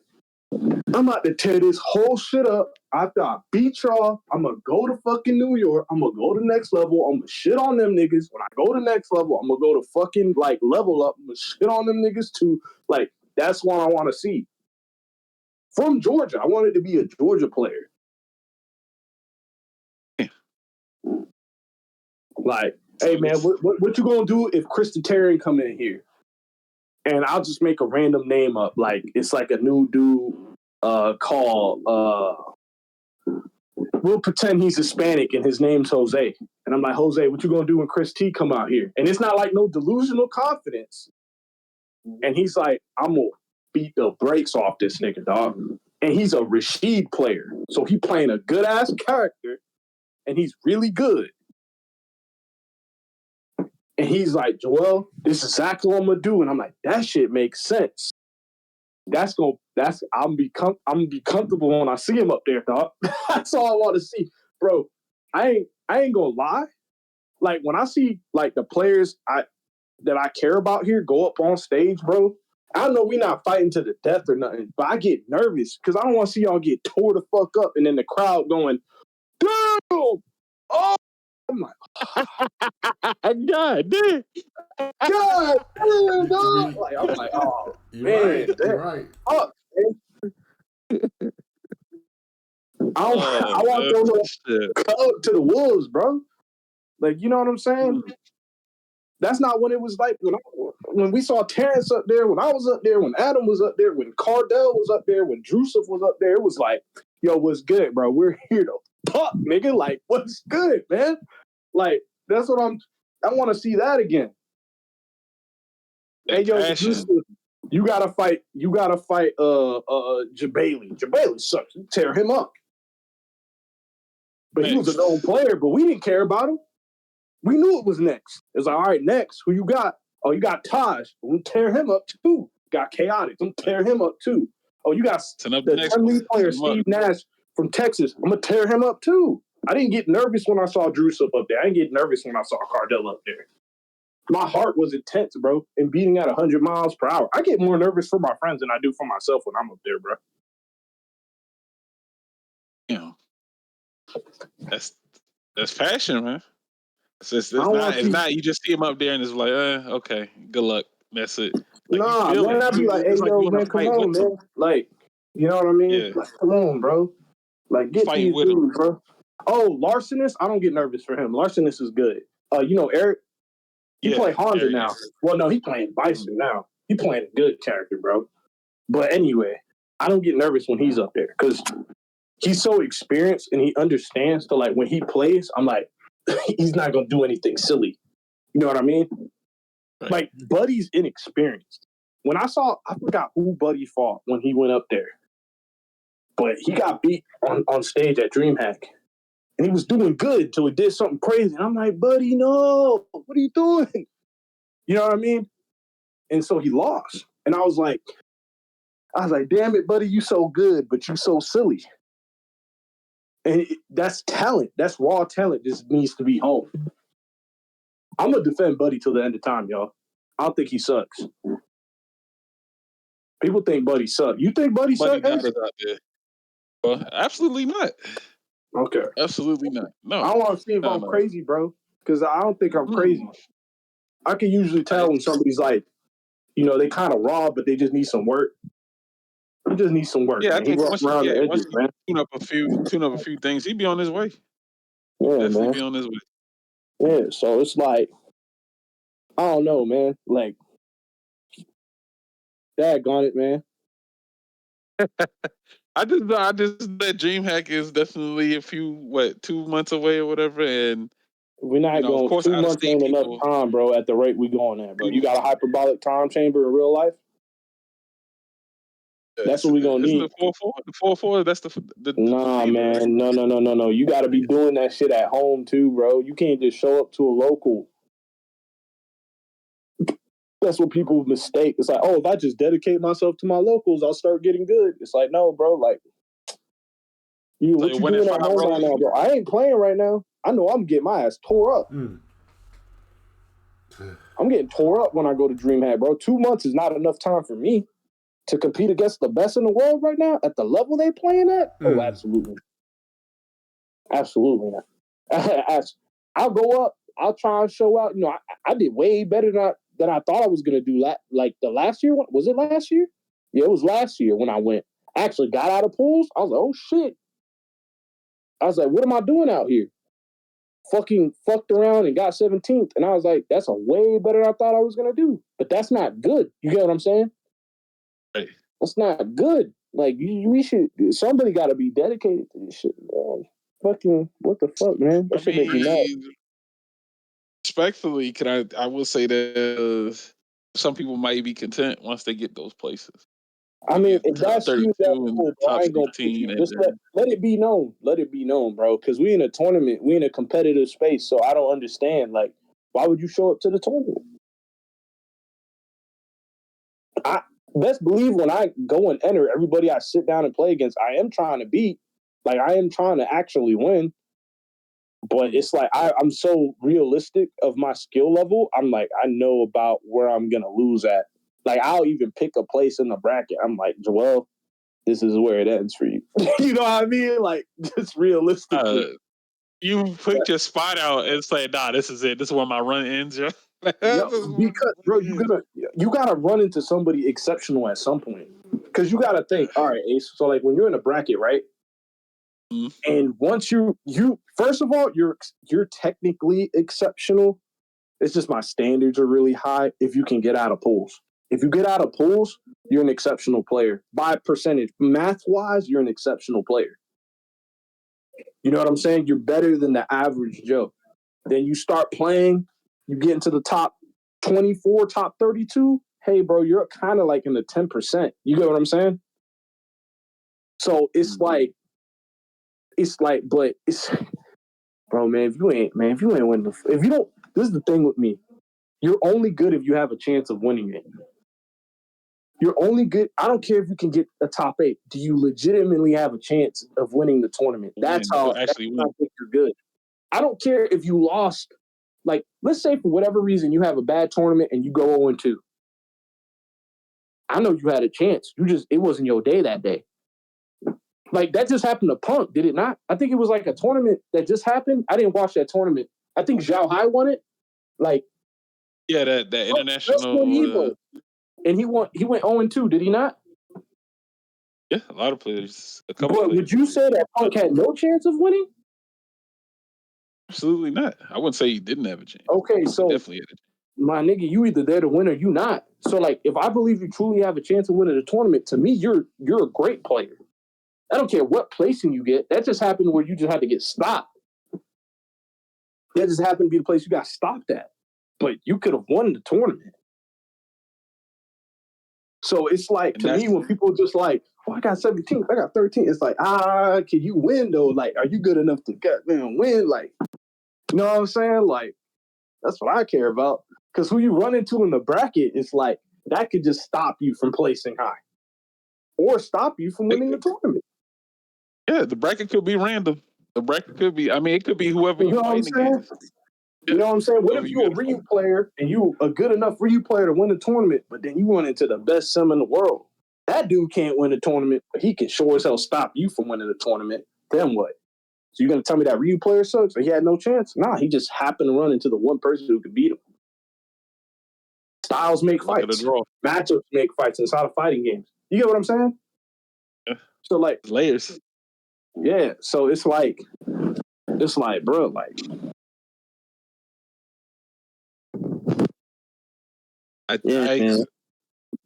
I'm about to tear this whole shit up. After I beat y'all, I'm going to go to fucking New York. I'm going to go to next level. I'm going to shit on them niggas. When I go to next level, I'm going to go to fucking, like, level up. I'm going to shit on them niggas, too. Like, that's what I want to see. From Georgia. I wanted to be a Georgia player. Like, hey, man, what you going to do if Krista Terry come in here? And I'll just make a random name up. Like, it's like a new dude called we'll pretend he's Hispanic and his name's Jose. And I'm like, Jose, what you gonna do when Chris T come out here? And it's not like no delusional confidence. And he's like, I'm gonna beat the brakes off this nigga, dog. And he's a Rashid player. So he playing a good ass character and he's really good. And he's like, Joel, this is exactly what I'm gonna do. And I'm like, that shit makes sense. I'm gonna be comfortable when I see him up there, dog. That's all I want to see. Bro, I ain't gonna lie. Like when I see like the players that I care about here go up on stage, bro. I know we not fighting to the death or nothing, but I get nervous because I don't want to see y'all get tore the fuck up and then the crowd going, damn! Oh, I'm like, God damn, dog. Like I'm like, oh man, you're right. Fuck, man. I want those to the wolves, bro. Like you know what I'm saying? That's not when it was like when we saw Terrence up there, when I was up there, when Adam was up there, when Cardell was up there, when Drusuf was up there. It was like, yo, what's good, bro? We're here to talk, nigga. Like, what's good, man? Like, that's what I want to see that again. Hey, yo, Drusuf, you gotta fight Jabali. Jabali sucks. You tear him up. But he was a known player, but we didn't care about him. We knew it was next. It was like, all right, next, who you got? Oh, you got Taj. We'll tear him up too. Got Chaotic. I'm tear him up too. Oh, you got the 10 lead player, Steve Nash from Texas. I'm going to tear him up too. I didn't get nervous when I saw Drusuf up there. I didn't get nervous when I saw Cardell up there. My heart was intense, bro, and beating at 100 miles per hour. I get more nervous for my friends than I do for myself when I'm up there, bro. You know, that's passion, man. It's not. You just see him up there and it's like, okay, good luck. That's it. Like, nah, man, I'd be like, hey, yo, man, come on, man. Like, you know what I mean? Yeah. Like, come on, bro. Like, get these dudes, bro. Oh, Larcenist, I don't get nervous for him. Larcenist is good. You know, Eric, he play Honda now. Well, no, he playing Bison now. He playing a good character, bro. But anyway, I don't get nervous when he's up there because he's so experienced and he understands. So, like, when he plays, I'm like, he's not going to do anything silly. You know what I mean? Right. Like, Buddy's inexperienced. When I forgot who Buddy fought when he went up there. But he got beat on stage at DreamHack. And he was doing good until he did something crazy. And I'm like, Buddy, no. What are you doing? You know what I mean? And so he lost. And I was like, damn it, Buddy, you so good, but you so silly. And that's talent. That's raw talent. Just needs to be honed. I'm going to defend Buddy till the end of time, y'all. I don't think he sucks. People think Buddy sucks. You think Buddy sucks? Well, absolutely not. Okay. Absolutely not. No. I don't want to see if I'm crazy, bro, because I don't think I'm crazy. I can usually tell when somebody's like, you know, they kind of raw, but they just need some work. He just needs some work. Yeah, man. I think once you tune up a few things, he'd be on his way. Yeah, definitely man. Be on his way. Yeah, so it's like, I don't know, man. Like, daggone it, man. I just that DreamHack is definitely 2 months away or whatever, and we're not going. Of course, 2 months ain't enough time, bro. At the rate we going at, bro. You got a hyperbolic time chamber in real life. That's what we gonna need. The 4-4. That's the nah, man. No. You got to be doing that shit at home too, bro. You can't just show up to a local. That's what people mistake. It's like, oh, if I just dedicate myself to my locals, I'll start getting good. It's like, no, bro. Like, what you doing at home right now, bro? I ain't playing right now. I know I'm getting my ass tore up. I'm getting tore up when I go to DreamHack, bro. 2 months is not enough time for me to compete against the best in the world right now at the level they playing at. Oh, absolutely. Absolutely. I'll go up. I'll try and show out. You know, I did way better than I thought I was going to do. Like the last year. Was it last year? Yeah, it was last year when I went. I actually got out of pools. I was like, oh, shit. I was like, what am I doing out here? Fucking fucked around and got 17th. And I was like, that's a way better than I thought I was going to do. But that's not good. You get what I'm saying? Right. That's not good. Like, somebody got to be dedicated to this shit, man. fucking what the fuck, man? That shit make me mad. Respectfully, I will say that some people might be content once they get those places. I mean, if Top that's you, that's 32 and cool, bro. top I ain't gonna push 16, you. and Just then let it be known. Let it be known, bro. Because we in a tournament. We in a competitive space. So I don't understand. Like, why would you show up to the tournament? I best believe when I go and enter, everybody I sit down and play against, I am trying to beat. Like, I am trying to actually win. But it's like I'm so realistic of my skill level. I'm like, I know about where I'm gonna lose at. Like, I'll even pick a place in the bracket. I'm like, Joel, this is where it ends for you. You know what I mean? Like, just realistically. You picked your spot out and say, "Nah, this is it. This is where my run ends." Yeah, Because bro, you gotta run into somebody exceptional at some point. Because you gotta think, all right, Ace. So like when you're in a bracket, right? And once you first of all, you're technically exceptional. It's just my standards are really high if you can get out of pools. If you get out of pools, you're an exceptional player. By percentage, math-wise, you're an exceptional player. You know what I'm saying? You're better than the average Joe. Then you start playing, you get into the top 24, top 32. Hey, bro, you're kind of like in the 10%. You get what I'm saying? So it's like, but it's, bro, man, if you ain't winning, if you don't, this is the thing with me. You're only good if you have a chance of winning it. You're only good. I don't care if you can get a top 8. Do you legitimately have a chance of winning the tournament? That's how I think you're good. I don't care if you lost. Like, let's say for whatever reason you have a bad tournament and you go 0-2. I know you had a chance. It wasn't your day that day. Like, that just happened to Punk, did it not? I think it was like a tournament that just happened. I didn't watch that tournament. I think Zhao Hai won it. Like, yeah, that international. And he went 0-2, did he not? Yeah, a lot of players. But would you say that Punk had no chance of winning? Absolutely not. I wouldn't say he didn't have a chance. Okay, so definitely had a chance. My nigga, you either there to win or you not. So like, if I believe you truly have a chance of winning the tournament, to me, you're a great player. I don't care what placing you get. That just happened where you just had to get stopped. That just happened to be the place you got stopped at. But you could have won the tournament. So it's like, to me, when people just like, oh, I got 17, I got 13. It's like, can you win though? Like, are you good enough to win? Like, you know what I'm saying? Like, that's what I care about. Because who you run into in the bracket is like, that could just stop you from placing high or stop you from winning the tournament. Yeah, the bracket could be random. The bracket could be, it could be whoever you're fighting against. You know what I'm saying? What if you're a Ryu player and you a good enough Ryu player to win the tournament, but then you run into the best sim in the world? That dude can't win the tournament, but he can sure as hell stop you from winning the tournament. Then what? So you're going to tell me that Ryu player sucks or he had no chance? Nah, he just happened to run into the one person who could beat him. Styles make fights. Matchups make fights inside of fighting games. You get what I'm saying? Yeah. So like layers. Yeah. So it's like, bro, like. Man.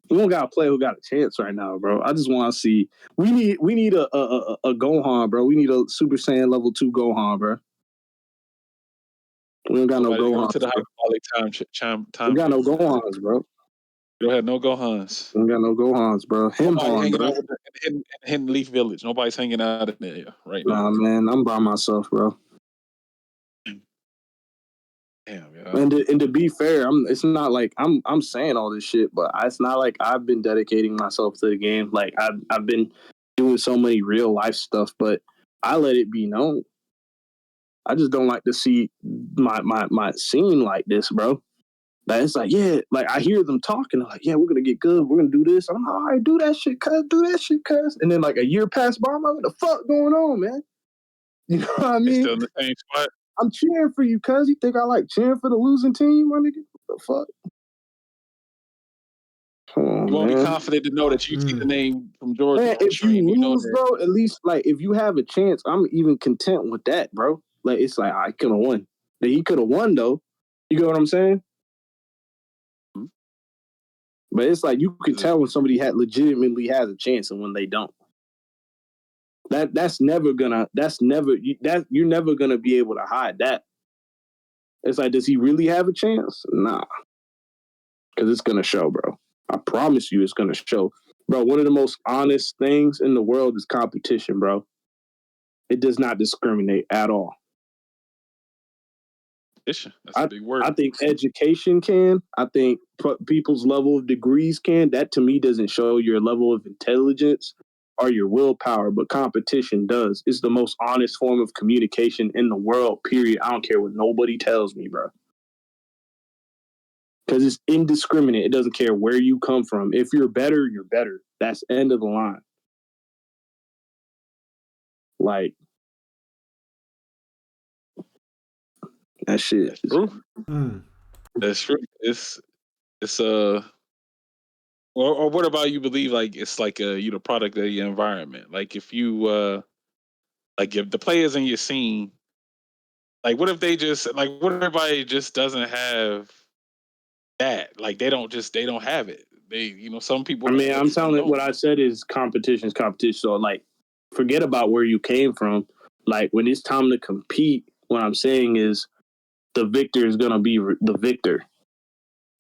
We don't got a player who got a chance right now, bro. I just want to see. We need a Gohan, bro. We need a Super Saiyan level 2 Gohan, bro. We don't got no Gohans. To the hyperbolic time. We got no Gohans, bro. You don't have no Gohans. We got no Gohans, bro. Hanging out with the Hidden Leaf Village. Nobody's hanging out in there right now. Nah, man, I'm by myself, bro. Damn, yeah. And to be fair, it's not like I'm saying all this shit, but it's not like I've been dedicating myself to the game. Like I've been doing so many real life stuff, but I let it be known. I just don't like to see my scene like this, bro. Like, it's like, yeah, like I hear them talking, like, yeah, we're gonna get good, we're gonna do this. I'm like, all right, do that shit, cuz. And then like a year passed by, I'm like, what the fuck going on, man? You know what I mean? Still in the same spot. I'm cheering for you, cuz. You think I like cheering for the losing team, my nigga? What the fuck? You won't be confident to know that you see the name from Georgia. Man, if you lose, bro, at least like if you have a chance, I'm even content with that, bro. Like it's like I could have won. He could have won though. You get what I'm saying? But it's like you can tell when somebody legitimately has a chance and when they don't. You're never gonna be able to hide that. It's like, does he really have a chance? Nah, because it's gonna show, bro. I promise you, it's gonna show, bro. One of the most honest things in the world is competition, bro. It does not discriminate at all. That's a big word. I think education can. I think people's level of degrees can. That to me doesn't show your level of intelligence or your willpower, but competition does. It's the most honest form of communication in the world, period. I don't care what nobody tells me, bro. Because it's indiscriminate. It doesn't care where you come from. If you're better, you're better. That's end of the line. Like, that shit. That's true. That's true. It's or what about you believe like it's like a product of your environment? Like if you like if the players in your scene, like what if they just like what if everybody just doesn't have that? Like they don't have it. They some people. I mean, I'm telling you, don't. what I said is competition is competition. So, like, forget about where you came from. Like, when it's time to compete, what I'm saying is the victor is going to be the victor.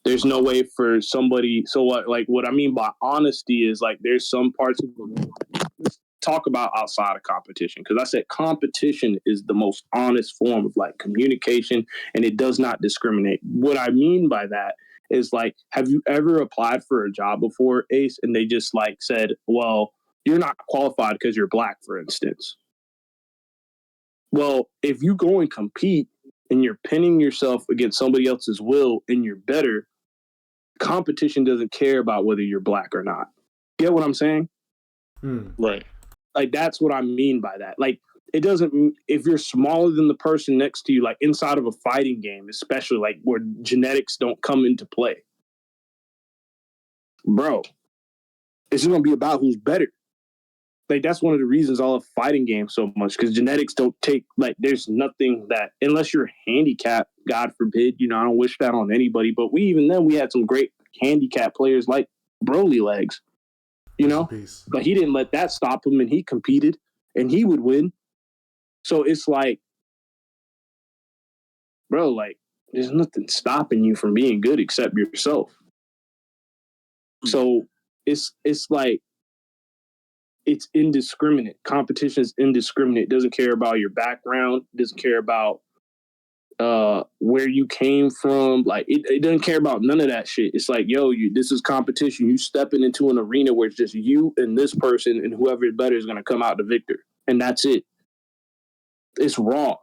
There's no way for somebody. So, what I mean by honesty is, like, there's some parts of the world. Let's talk about outside of competition, because I said competition is the most honest form of, like, communication, and it does not discriminate. What I mean by that is, like, have you ever applied for a job before, Ace, and they just, like, said, well, you're not qualified because you're black, for instance? Well, if you go and compete and you're pinning yourself against somebody else's will and you're better, competition doesn't care about whether you're black or not. Get what I'm saying? Right. Like, that's what I mean by that. Like, it doesn't, if you're smaller than the person next to you, like inside of a fighting game, especially like where genetics don't come into play, bro, it's just going to be about who's better. Like, that's one of the reasons I love fighting games so much, because genetics don't take, like, there's nothing that, unless you're handicapped, God forbid, I don't wish that on anybody, but we had some great handicapped players like Broly Legs, but he didn't let that stop him, and he competed, and he would win. So it's like, bro, like, there's nothing stopping you from being good except yourself. So it's like, it's indiscriminate. Competition is indiscriminate. It doesn't care about your background. It doesn't care about where you came from. Like, it doesn't care about none of that shit. It's like, yo, this is competition. You stepping into an arena where it's just you and this person, and whoever is better is going to come out the victor. And that's it. It's raw.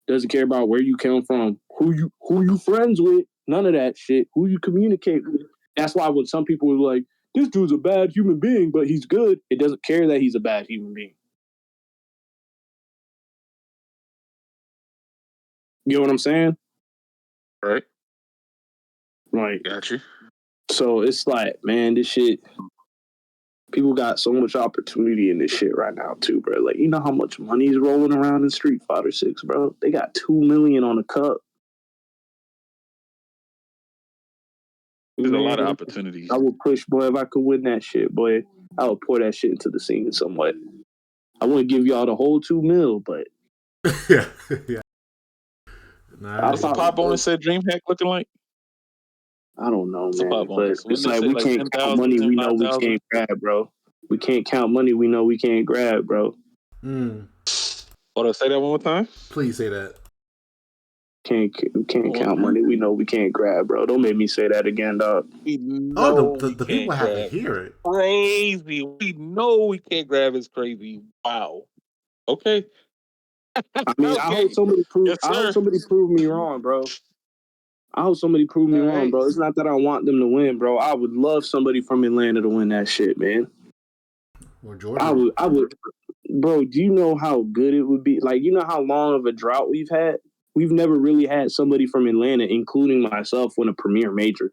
Doesn't care about where you come from, who you friends with, none of that shit. Who you communicate with. That's why when some people are like, this dude's a bad human being, but he's good, it doesn't care that he's a bad human being. You know what I'm saying? Right. Like, Got you. So it's like, man, this shit, people got so much opportunity in this shit right now too, bro. Like, you know how much money is rolling around in Street Fighter 6, bro? They got $2 million on the cup. There's a lot of opportunities. I would push, boy, if I could win that shit, boy, I would pour that shit into the scene somewhat. I wouldn't give y'all the whole $2 million, but yeah. What's the pop bonus said DreamHack looking like? I don't know, What's man. But it's like, we can't 10, count money 10, we know 5, we can't grab, bro. We can't count money we know we can't grab, bro. Hold on, say that one more time. Please say that. Can't count money we know we can't grab, bro. Don't make me say that again, dog. We know the people have to hear it. Crazy. We know we can't grab. It's crazy. Wow. Okay. I mean, okay. I hope somebody prove me wrong, bro. I hope somebody prove me wrong, bro. It's not that I want them to win, bro. I would love somebody from Atlanta to win that shit, man. Or Georgia. I would, bro. Do you know how good it would be? Like, you know how long of a drought we've had? We've never really had somebody from Atlanta, including myself, win a premier major.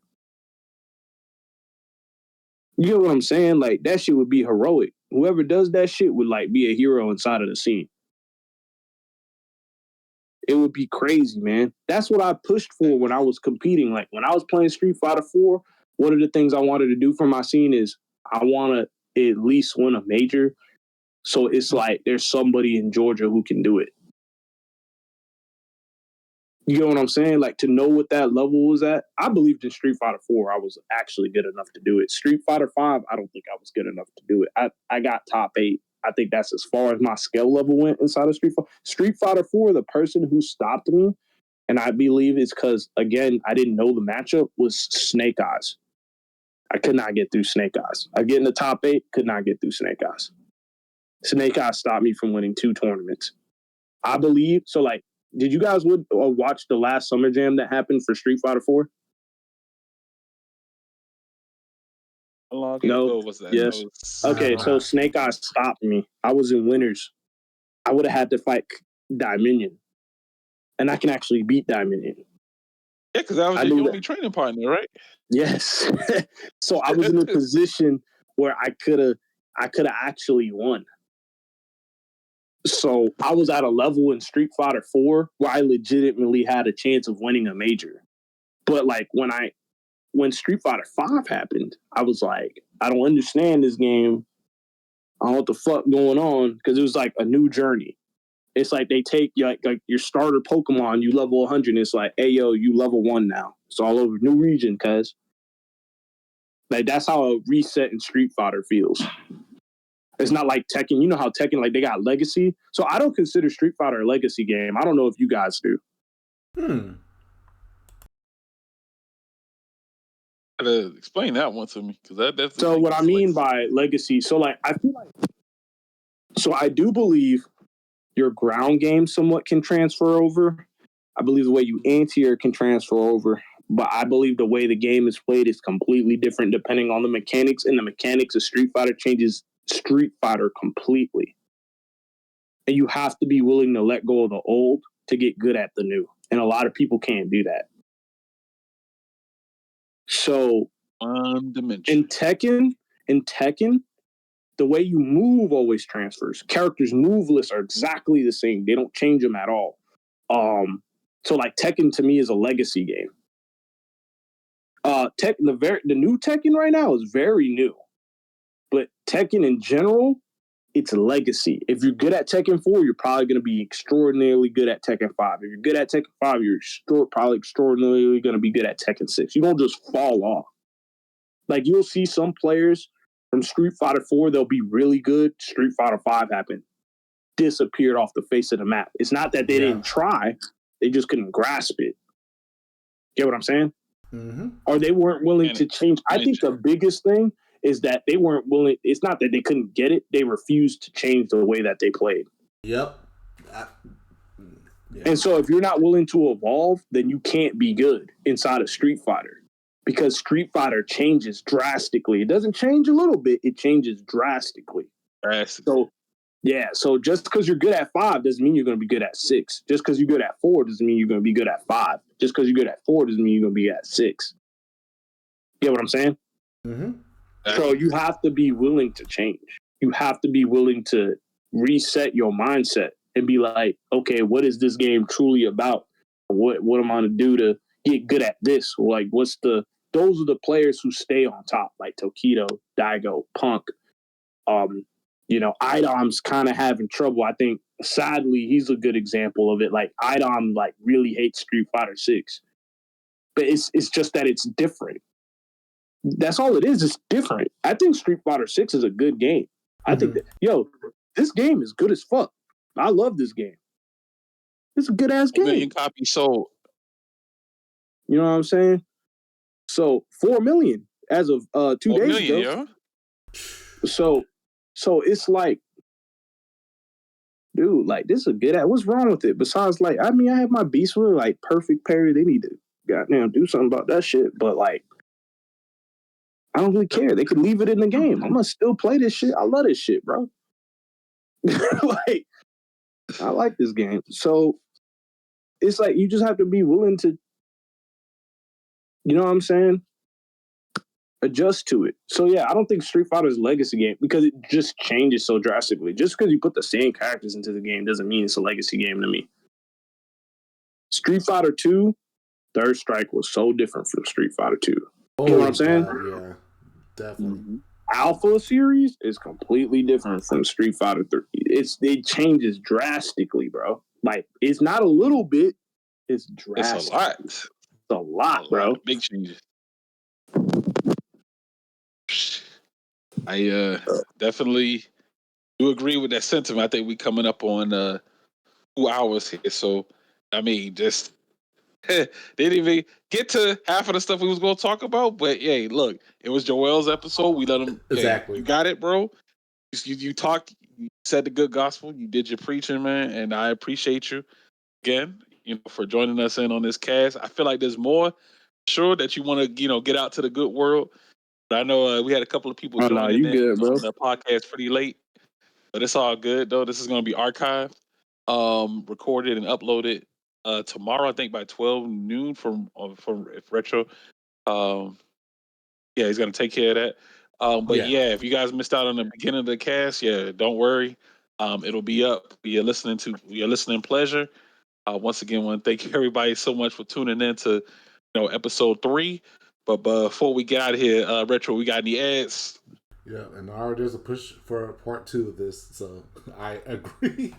You know what I'm saying? Like, that shit would be heroic. Whoever does that shit would, like, be a hero inside of the scene. It would be crazy, man. That's what I pushed for when I was competing. Like, when I was playing Street Fighter 4, one of the things I wanted to do for my scene is I want to at least win a major. So it's like there's somebody in Georgia who can do it. You get what I'm saying? Like, to know what that level was at. I believed in Street Fighter 4. I was actually good enough to do it. Street Fighter 5, I don't think I was good enough to do it. I got top 8. I think that's as far as my skill level went inside of Street Fighter. Street Fighter 4, the person who stopped me, and I believe it's because, again, I didn't know the matchup, was Snake Eyes. I could not get through Snake Eyes. I get in the top 8, could not get through Snake Eyes. Snake Eyes stopped me from winning 2 tournaments. I believe, so like, did you guys watch the last Summer Jam that happened for Street Fighter 4? How long No. ago was that? Yes. That was, Okay, so Snake Eyes stopped me. I was in winners. I would have had to fight Dominion. And I can actually beat Dominion. Yeah, because that was your only training partner, right? Yes. So I was in a position where I could have actually won. So I was at a level in Street Fighter 4 where I legitimately had a chance of winning a major. But like when Street Fighter 5 happened, I was like, I don't understand this game. I don't know what the fuck going on, because it was like a new journey. It's like they take like your starter Pokemon, you level 100, and it's like, hey, yo, you level 1 now. It's all over. New region, cuz. Like, that's how a reset in Street Fighter feels. It's not like Tekken. You know how Tekken, like, they got Legacy? So I don't consider Street Fighter a Legacy game. I don't know if you guys do. Gotta explain that one to me, because that's so what I mean by Legacy, so like I feel like, so I do believe your ground game somewhat can transfer over. I believe the way you anti-air can transfer over, but I believe the way the game is played is completely different depending on the mechanics, and the mechanics of Street Fighter changes Street Fighter completely. And you have to be willing to let go of the old to get good at the new. And a lot of people can't do that. So in Tekken, the way you move always transfers. Characters' move lists are exactly the same. They don't change them at all. So like Tekken to me is a legacy game. The new Tekken right now is very new, but Tekken in general, it's a legacy. If you're good at Tekken 4, you're probably going to be extraordinarily good at Tekken 5. If you're good at Tekken 5, you're probably extraordinarily going to be good at Tekken 6. You don't just fall off. Like, you'll see some players from Street Fighter 4, they'll be really good. Street Fighter 5 happened. Disappeared off the face of the map. It's not that they didn't try. They just couldn't grasp it. Get what I'm saying? Mm-hmm. Or they weren't willing to change. I think the biggest thing is that they weren't willing. It's not that they couldn't get it. They refused to change the way that they played. Yep. And so if you're not willing to evolve, then you can't be good inside of Street Fighter, because Street Fighter changes drastically. It doesn't change a little bit. It changes drastically. So just because you're good at 5 doesn't mean you're going to be good at 6. Just because you're good at 4 doesn't mean you're going to be good at 5. Just because you're good at 4 doesn't mean you're going to be at 6. Get what I'm saying? Mm-hmm. So you have to be willing to change. You have to be willing to reset your mindset and be like, okay, what is this game truly about? What am I going to do to get good at this? Like, those are the players who stay on top, like Tokido, Daigo, Punk. Idom's kind of having trouble. I think, sadly, he's a good example of it. Like, Idom, like, really hates Street Fighter 6. But it's just that it's different. That's all it is. It's different. I think Street Fighter 6 is a good game. I think that, this game is good as fuck. I love this game. It's a good ass game. 1 million copies sold. You know what I'm saying? So 4 million as of 2 days ago. Yo. So it's like, dude, like, this is a good ass. What's wrong with it? Besides, like, I mean, I have my beast with, like, perfect parry. They need to goddamn do something about that shit. But, like, I don't really care. They could leave it in the game. I'm gonna still play this shit. I love this shit, bro. Like, I like this game. So it's like, you just have to be willing to, you know what I'm saying? Adjust to it. So yeah, I don't think Street Fighter is a legacy game because it just changes so drastically. Just because you put the same characters into the game doesn't mean it's a legacy game to me. Street Fighter 2, Third Strike was so different from Street Fighter 2. You know what I'm saying? Yeah, definitely. Alpha series is completely different from Street Fighter 3. It changes drastically, bro. Like it's not a little bit, it's drastic. It's a lot. It's a lot, bro. Big changes. I definitely do agree with that sentiment. I think we coming up on 2 hours here. So I mean, just didn't even get to half of the stuff we was going to talk about. But hey, look, it was Joel's episode. We let him. Exactly. Hey, you got it, bro. You talked. You said the good gospel. You did your preaching, man, and I appreciate you again. For joining us in on this cast. I feel like there's more. Sure that you want to get out to the good world. But I know we had a couple of people joining you good, bro. on the podcast pretty late. But it's all good though. This is going to be archived, recorded and uploaded tomorrow. I think by 12 noon from Retro. Um, yeah, he's going to take care of that. But yeah, if you guys missed out on the beginning of the cast, don't worry. It'll be up. You're listening pleasure. Once again, I want to thank everybody so much for tuning in to episode 3. But before we get out of here, Retro, we got any ads? Yeah, and already there's a push for part 2 of this, so I agree.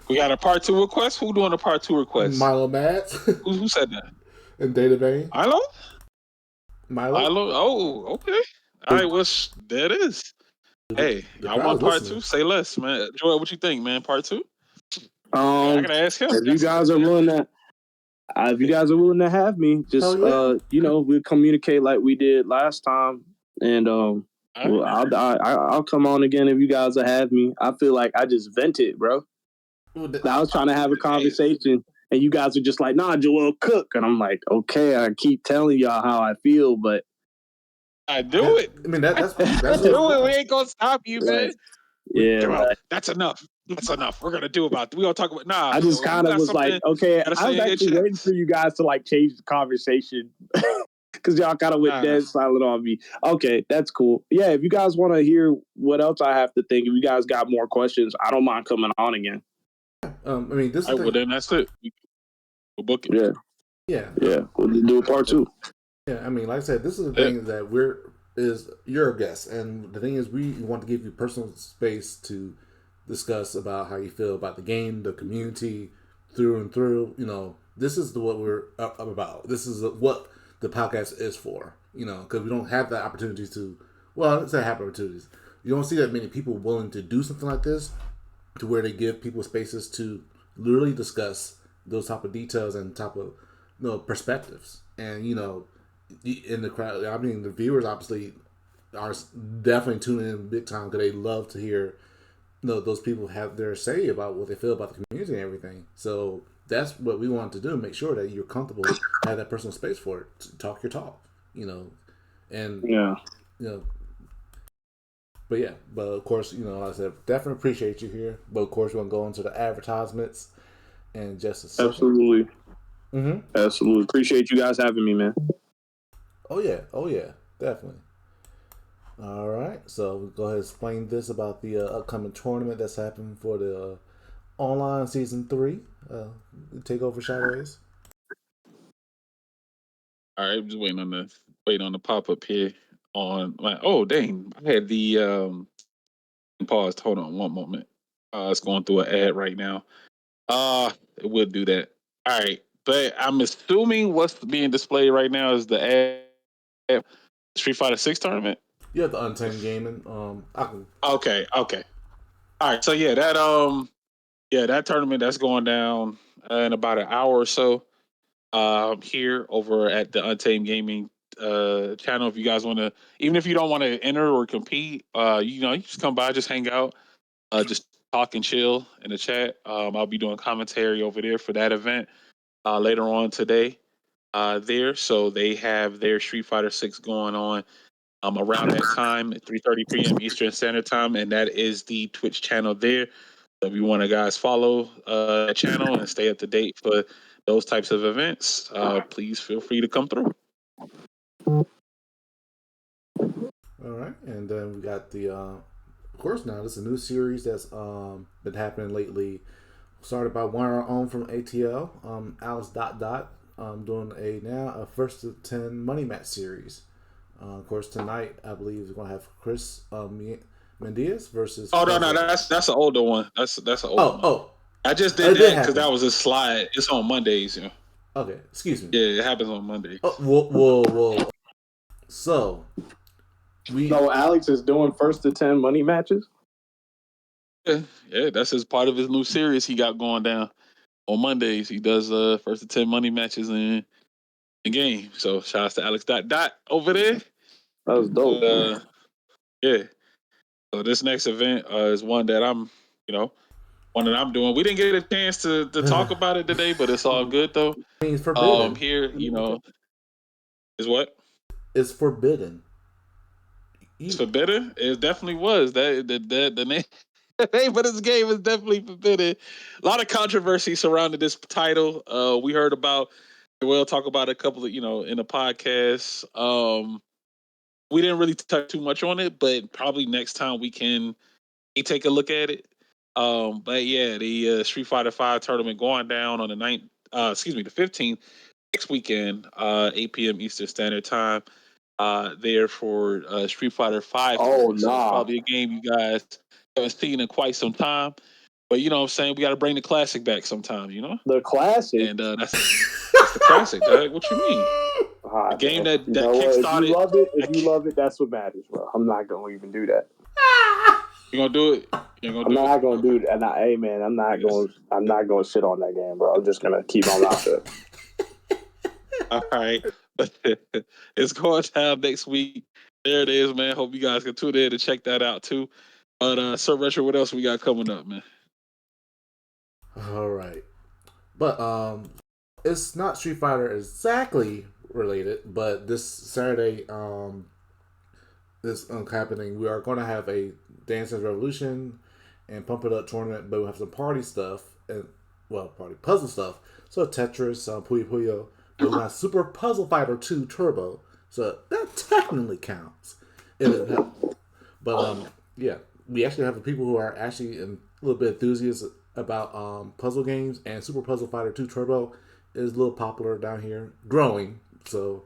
We got a part 2 request? Who doing a part 2 request? Milo Mads. Who said that? And Data Bane. Milo? Oh, okay. All right, there it is. Hey, y'all want part listening. 2? Say less, man. Joel, what you think, man? Part 2? I gotta ask him. If you guys are willing to have me, just we'll communicate like we did last time, and I'll come on again if you guys will have me. I feel like I just vented, bro. I was trying to have a conversation, and you guys are just like, "Nah, Joel, cook," and I'm like, "Okay." I keep telling y'all how I feel, but I do it. I mean, that's do it. We ain't gonna stop you, man. Yeah, Joel, that's enough. That's enough. We're gonna talk about. Nah. I just kind of was like, okay. I was actually waiting for you guys to like change the conversation because y'all kind of went dead silent on me. Okay, that's cool. Yeah, if you guys want to hear what else I have to think, if you guys got more questions, I don't mind coming on again. I mean, this. Well, then that's it. We'll book it. Yeah. We'll do a part 2. Yeah, I mean, like I said, this is the thing that you're a guest, and the thing is, we want to give you personal space to discuss about how you feel about the game, the community, through and through. This is what we're up about. This is what the podcast is for. Because we don't have the opportunities to. Well, let's say have opportunities. You don't see that many people willing to do something like this, to where they give people spaces to literally discuss those type of details and type of perspectives. And in the crowd, I mean, the viewers obviously are definitely tuning in big time because they love to hear those people have their say about what they feel about the community and everything. So that's what we want to do, make sure that you're comfortable, have that personal space for it, to talk your talk, but of course, like I said, definitely appreciate you here. But of course, we're going to go into the advertisements in just a second. Absolutely. Absolutely. Appreciate you guys having me, man. Oh yeah, definitely. All right, so we'll go ahead and explain this about the upcoming tournament that's happening for the online season 3. Take over, Shadoways. All right, I'm just waiting on the pop up here on my. Oh dang, I had the paused. Hold on one moment. It's going through an ad right now. It would do that. All right, but I'm assuming what's being displayed right now is the ad Street Fighter 6 tournament. Yeah, the Untamed Gaming. Okay. All right, so that tournament that's going down in about an hour or so. Here over at the Untamed Gaming channel. If you guys want to, even if you don't want to enter or compete, you just come by, just hang out, just talk and chill in the chat. I'll be doing commentary over there for that event later on today. There, so they have their Street Fighter 6 going on around that time at 3:30 p.m. Eastern Standard Time, and that is the Twitch channel there. So if you want to guys follow that channel and stay up to date for those types of events, please feel free to come through. All right, and then we got the, of course, now this is a new series that's been happening lately. Started by one of our own from ATL, Alice Dot, doing a first to 10 money match series. Of course, tonight I believe we're gonna have Chris Mendes versus. Oh no, that's an older one. That's an older one. Oh, I just did it did that because happen. that was a slide. It's on Mondays. Okay, excuse me. Yeah, it happens on Mondays. Whoa. So No, Alex is doing 1st to 10 money matches. Yeah, that's his part of his new series he got going down on Mondays. He does 1st to 10 money matches in game. So shout out to Alex Dot over there. That was dope. Yeah. So this next event is one that I'm doing. We didn't get a chance to talk about it today, but it's all good though. It's forbidden. Here, is what? It's forbidden. It's forbidden. It definitely was. The name. The name of this game is definitely forbidden. A lot of controversy surrounding this title. We heard about. We'll talk about a couple of in the podcast. We didn't really touch too much on it, but probably next time we can take a look at it. But yeah, the Street Fighter V tournament going down on the the 15th next weekend, 8 p.m. Eastern Standard Time. There for Street Fighter V. Oh, So it's probably a game you guys haven't seen in quite some time. But you know what I'm saying? We got to bring the classic back sometime, The classic? And that's the classic, Doug. What you mean? A game that kickstarted. If you love it, that's what matters, bro. I'm not going to even do that. You gonna do it? I'm not gonna do it. And I'm not going to sit on that game, bro. I'm just gonna keep my mouth shut. All right, it's going down next week. There it is, man. Hope you guys can tune in to check that out too. But Sir Retro, what else we got coming up, man? All right, but it's not Street Fighter exactly related, but this Saturday, this happening, we are going to have a Dance Dance Revolution and Pump It Up tournament, but we have some party stuff and party puzzle stuff. So Tetris, Puyo Puyo. We're going to have Super Puzzle Fighter 2 Turbo, so that technically counts. But yeah, we actually have people who are actually a little bit enthusiasts about puzzle games, and Super Puzzle Fighter 2 Turbo is a little popular down here, growing. So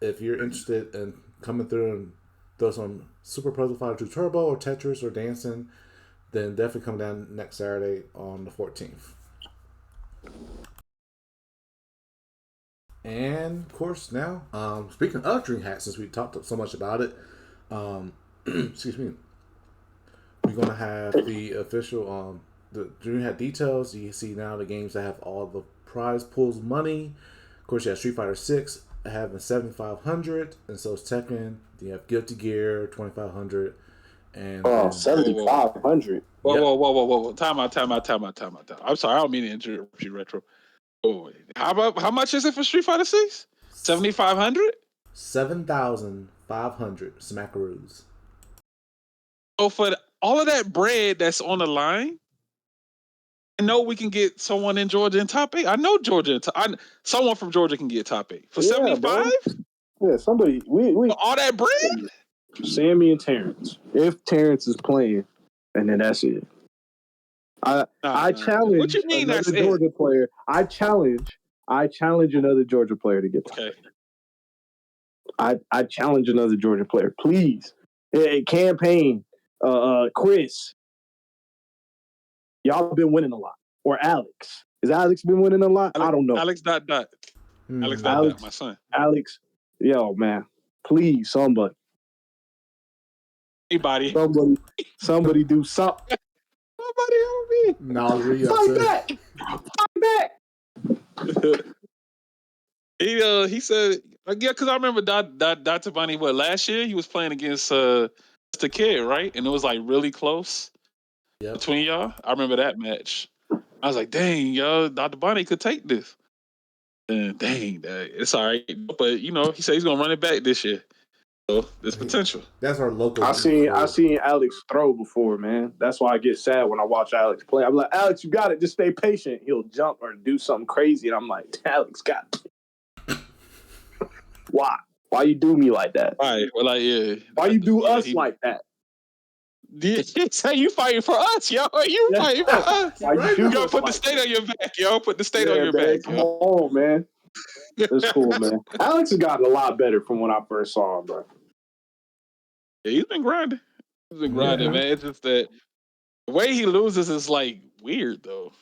if you're interested in coming through and throw some Super Puzzle Fighter 2 Turbo or Tetris or dancing, then definitely come down next Saturday on the 14th. And of course, now speaking of Dream Hat, since we talked so much about it, excuse me, we're gonna have the official the Dream Hat details. You see now the games that have all the prize pools money. Of course, you have Street Fighter 6 having 7,500, and so it's Tekken. You have Guilty Gear 2,500, and 7,500. Whoa! Time out. I'm sorry, I don't mean to interrupt you, Retro. Oh, how much is it for Street Fighter 6? 7,500? 7,500 smackaroos. So for all of that bread that's on the line, I know we can get someone in Georgia in top 8. I know Georgia. Someone from Georgia can get top 8 for 75. Yeah, somebody. We all that bread. Sammy and Terrence. If Terrence is playing, and then that's it. I challenge. What you mean another that's Georgia it? player. I challenge another Georgia player to get top. Okay. I challenge another Georgia player, please. Hey, campaign, Chris. Y'all been winning a lot. Or Alex. Has Alex been winning a lot? I don't know. Alex dot. Alex, my son. Alex, yo, man. Please, somebody. Anybody. Somebody do something. Somebody help me. No, Fight back. He said, yeah, because I remember Dr. Bunny, last year he was playing against Mr. Kid, right? And it was like really close between y'all. I remember that match. I was like, dang, yo, Dr. Bunny could take this. And dang, it's all right. But, he said he's going to run it back this year. So there's potential. That's our local. I seen Alex throw before, man. That's why I get sad when I watch Alex play. I'm like, Alex, you got it. Just stay patient. He'll jump or do something crazy. And I'm like, Alex got it. Why? Why you do me like that? Right. Well, like, yeah. Why you do us like that? Yeah, say you fighting for us, yo. You fighting for us. Why you gotta put the state on your back, yo. Put the state on your back, Come on, man. It's cool, man. Alex has gotten a lot better from when I first saw him, bro. Yeah, he's been grinding. Man. It's just that the way he loses is like weird though.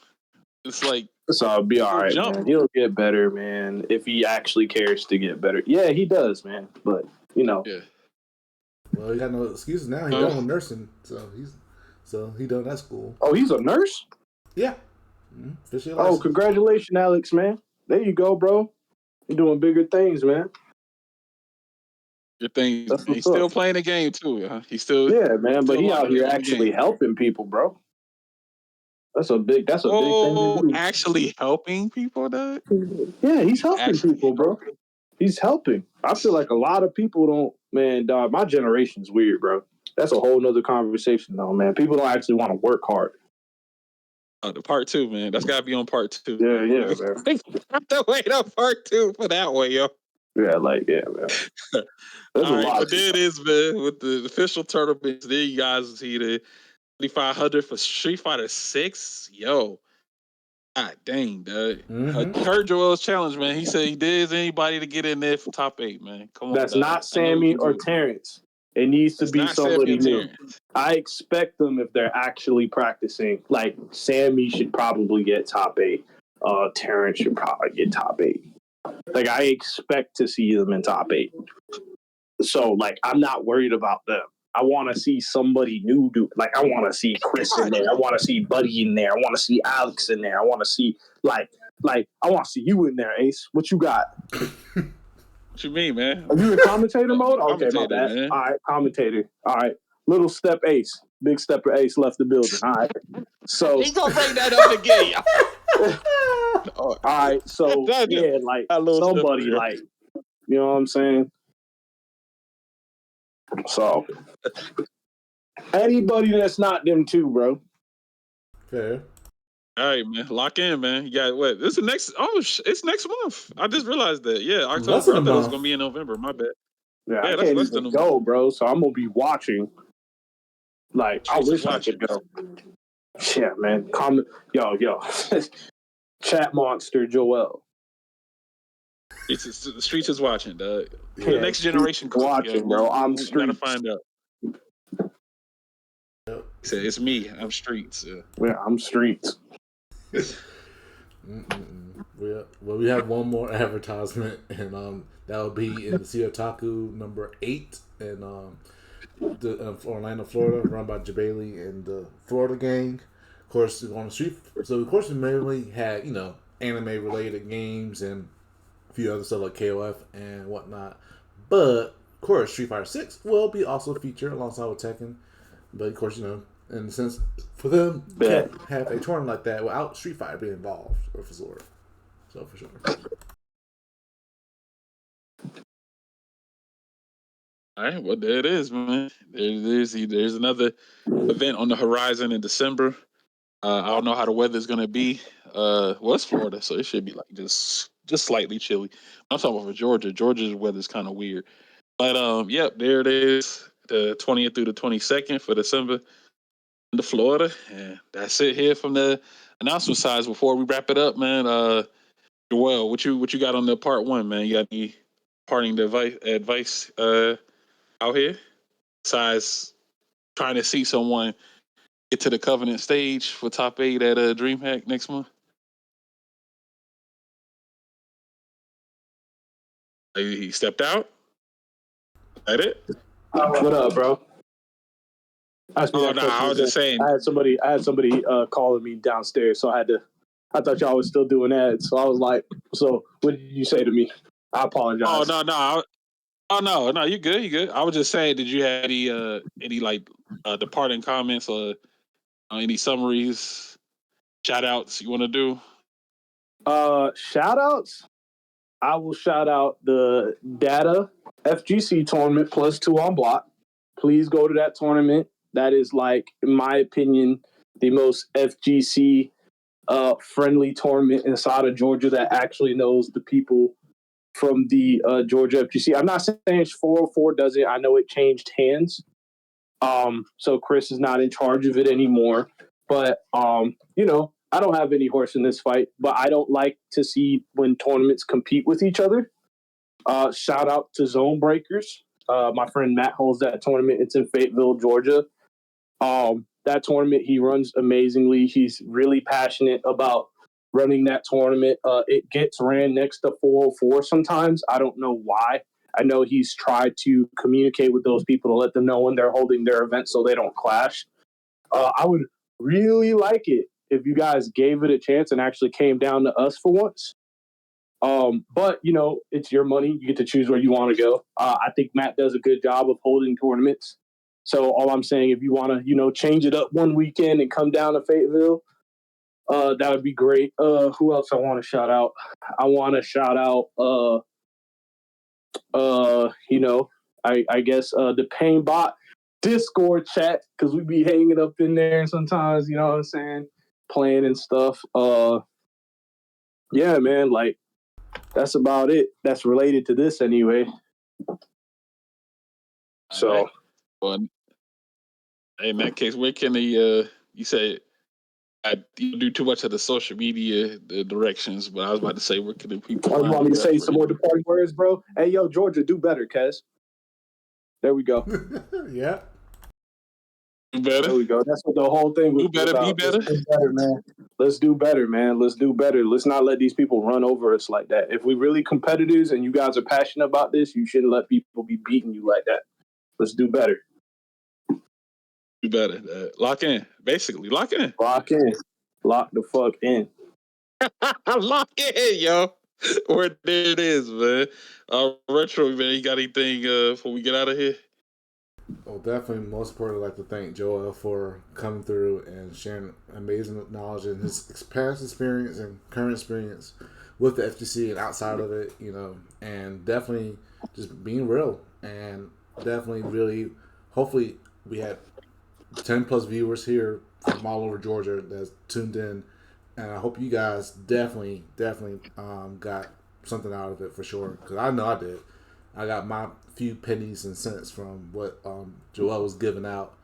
It's like So I'll be all right, man. He'll get better, man, if he actually cares to get better. Yeah, he does, man. But yeah. Well, he got no excuses now. He's done with nursing, so he done that school. Oh, he's a nurse? Yeah. Oh, congratulations, Alex, man. There you go, bro. You're doing bigger things, man. Good thing he's still playing the game too. Huh? He's still man. But he out here actually helping people, bro. That's a big thing to do. Actually helping people, Doug? Yeah, he's helping people, bro. He's helping. I feel like a lot of people don't, man, dog, my generation's weird, bro. That's a whole nother conversation, though, man. People don't actually want to work hard. The part 2, man. That's got to be on part 2. Yeah, man. Have to wait on part 2 for that one, yo. Yeah, man. All right, but there it is, man. With the official tournaments, there you guys see the 3,500 for Street Fighter 6. Yo. God dang, Doug. Heard Joel's challenge, man. He said he dares anybody to get in there for top 8, man. Come on. That's not Sammy or Terrence. It needs to be somebody new. I expect them, if they're actually practicing, like Sammy should probably get top 8. Terrence should probably get top 8. Like, I expect to see them in top 8. So, like, I'm not worried about them. I want to see somebody new do. Like, I want to see Chris in there. I want to see Buddy in there. I want to see Alex in there. I want to see like I want to see you in there, Ace. What you got? What you mean, man? Are you in commentator mode? Okay, my bad. Man. All right, commentator. All right, little step Ace, big stepper Ace left the building. All right, so he's gonna bring that up again. All right, so yeah, like somebody, like, you know what I'm saying? So anybody that's not them two, bro. Fair. All right, man. Lock in, man. You got what? This is next. Oh, it's next month. I just realized that. Yeah, October. I thought it was gonna be in November. My bad. Yeah, I can't even go, bro. So I'm gonna be watching. Like, I wish I could go. Yeah, man. Comment, yo, chat monster Joel. The streets is watching, dog. Yeah, the next generation watching, bro. I'm streets. Gotta find out. He said, "It's me. I'm streets." Yeah, I'm streets. We have one more advertisement, and that will be in the Sea Otaku number 8 in Orlando, Florida, run by Jabali and the Florida gang. Of course, on the street. So of course, we mainly had anime related games and a few other stuff like KOF and whatnot. But of course, Street Fighter 6 will be also featured alongside with Tekken. But of course, in the sense for them to have a tournament like that without Street Fighter being involved, or for sure. So for sure. All right, well there it is, man. There's another event on the horizon in December. I don't know how the weather's gonna be. Well, it's Florida, so it should be like just slightly chilly. I'm talking about for Georgia. Georgia's weather's kind of weird, but yep, there it is, the 20th through the 22nd for December in the Florida, and that's it here from the announcement sides. Before we wrap it up, man, Joel, what you got on the part 1, man? You got any parting advice out here besides trying to see someone get to the Covenant stage for top 8 at DreamHack next month? He stepped out. Is that it? What up, bro? I was just saying. I had somebody calling me downstairs, so I thought y'all was still doing that. So I was like, so what did you say to me? I apologize. Oh no, you good. I was just saying, did you have any like departing comments or any summaries, shout outs you want to do? Shout outs? I will shout out the Data FGC tournament +2 on block. Please go to that tournament. That is, like, in my opinion, the most FGC friendly tournament inside of Georgia that actually knows the people from the Georgia FGC. I'm not saying 404 does it. I know it changed hands. So Chris is not in charge of it anymore. But, I don't have any horse in this fight, but I don't like to see when tournaments compete with each other. Shout out to Zone Breakers. My friend Matt holds that tournament. It's in Fayetteville, Georgia. That tournament he runs amazingly. He's really passionate about running that tournament. It gets ran next to 404 sometimes. I don't know why. I know he's tried to communicate with those people to let them know when they're holding their event so they don't clash. I would really like it if you guys gave it a chance and actually came down to us for once. But, you know, it's your money. You get to choose where you want to go. I think Matt does a good job of holding tournaments. So all I'm saying, if you want to, you know, change it up one weekend and come down to Fayetteville, that would be great. Who else I want to shout out? I want to shout out, you know, I guess the Pain Bot Discord chat, because we be hanging up in there sometimes, you know what I'm saying? Playing and stuff. Yeah, man, like, that's about it. That's related to this anyway. So, right. Well, in that case, where can the you say I do too much of the social media the directions, but I was about to say where can the people you find want me to you say at some more departing words, bro? Hey, yo, Georgia, do better, Kez. There we go. Yeah. Do better. There we go. That's what the whole thing was Do better, about. be better. Let's do better, man. Let's do better, man. Let's do better. Let's not let these people run over us like that. If we really competitors and you guys are passionate about this, you shouldn't let people be beating you like that. Let's do better. Do better. Lock in. Basically, lock in. Lock in. Lock the fuck in. Lock in, yo. Where there it is, man. Retro, man. You got anything before we get out of here? Well, definitely, most importantly, I'd like to thank Joel for coming through and sharing amazing knowledge and his past experience and current experience with the FTC and outside of it, you know, and definitely just being real and definitely really, hopefully, we had 10 plus viewers here from all over Georgia that's tuned in, and I hope you guys definitely got something out of it for sure, because I know I did. I got my few pennies and cents from what Joel was giving out.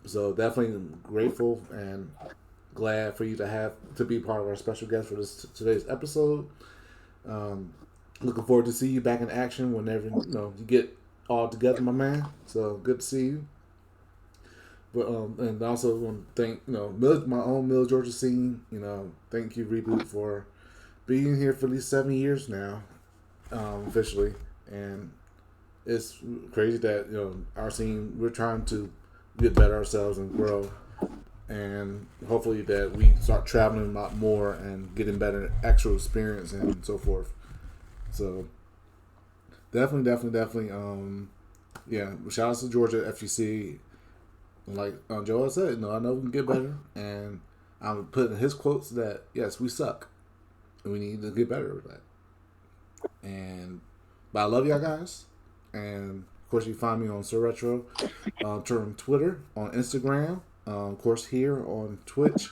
So definitely grateful and glad for you to be part of our special guest for today's episode. Looking forward to see you back in action whenever you get all together, my man. So good to see you. But and also want to thank my own Middle Georgia scene. Thank you Reboot for being here for at least 7 years now, officially. And it's crazy that our scene, we're trying to get better ourselves and grow, and hopefully that we start traveling a lot more and getting better actual experience and so forth. So definitely yeah, shout out to Georgia FGC. Like Joel said, I know we can get better, and I'm putting his quotes that yes, we suck and we need to get better with that. But I love y'all guys. And of course, you find me on Sir Retro, on Twitter, on Instagram, of course here on Twitch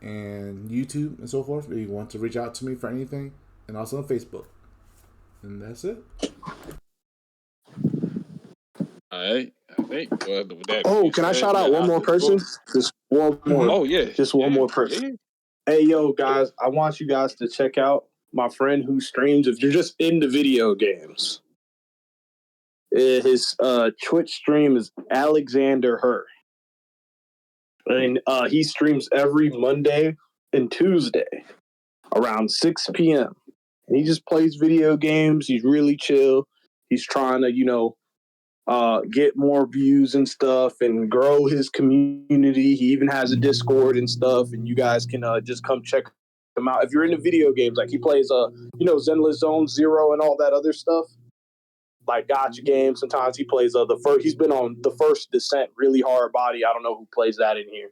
and YouTube and so forth. If you want to reach out to me for anything, and also on Facebook. And that's it. All right, I think. With that Can I shout out one more person? Just one more. Oh yeah, just one more person. Yeah. Hey, yo, guys! I want you guys to check out my friend who streams. If you're just into video games. His Twitch stream is Alexander Her. And he streams every Monday and Tuesday around 6 p.m. And he just plays video games. He's really chill. He's trying to, get more views and stuff and grow his community. He even has a Discord and stuff. And you guys can just come check him out. If you're into video games, like he plays, Zenless Zone Zero and all that other stuff. Like gotcha games. Sometimes he plays the first. He's been on the First Descent, really hard body. I don't know who plays that in here,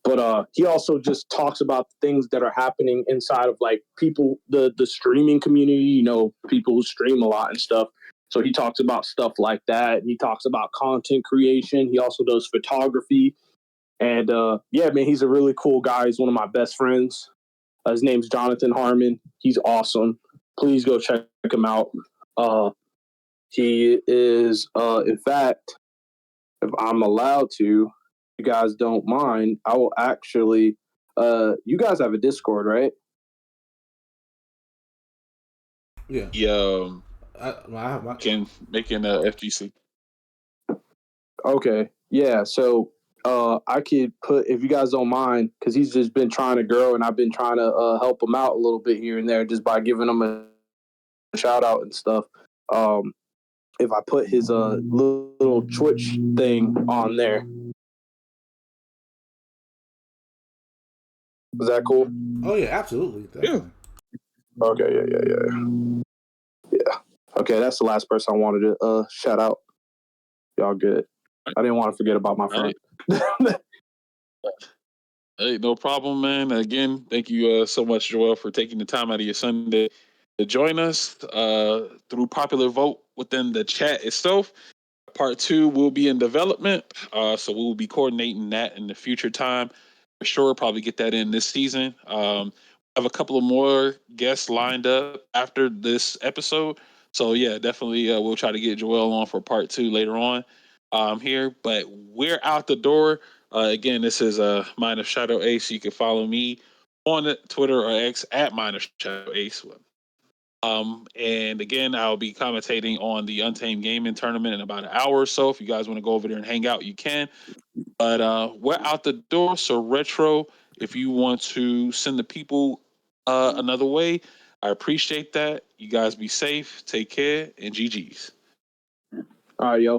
but he also just talks about things that are happening inside of like people, the streaming community. People who stream a lot and stuff. So he talks about stuff like that. And he talks about content creation. He also does photography, and yeah, man, he's a really cool guy. He's one of my best friends. His name's Jonathan Harmon. He's awesome. Please go check him out. He is, in fact, if I'm allowed to, if you guys don't mind, I will actually You guys have a Discord, right? Yeah. Can making a FGC. Okay. Yeah. So I could put, if you guys don't mind, because he's just been trying to grow, and I've been trying to help him out a little bit here and there, just by giving him a shout out and stuff. If I put his little Twitch thing on there, is that cool? Oh yeah, absolutely, definitely. Yeah. Okay. Yeah. Okay, that's the last person I wanted to shout out. Y'all good. I didn't want to forget about my friend. Hey, no problem, man. Again, thank you so much, Joel, for taking the time out of your Sunday to join us through popular vote within the chat itself. Part 2 will be in development, so we will be coordinating that in the future time. For sure, probably get that in this season. I have a couple of more guests lined up after this episode. So, yeah, definitely we'll try to get Joel on for part 2 later on here. But we're out the door. Again, this is Minor Shadow Ace. You can follow me on Twitter or X at Minor Shadow Ace. And again, I'll be commentating on the Untamed Gaming Tournament in about an hour or so. If you guys want to go over there and hang out, you can. But we're out the door. So, Retro, if you want to send the people another way, I appreciate that. You guys be safe, take care, and GG's. All right, yo.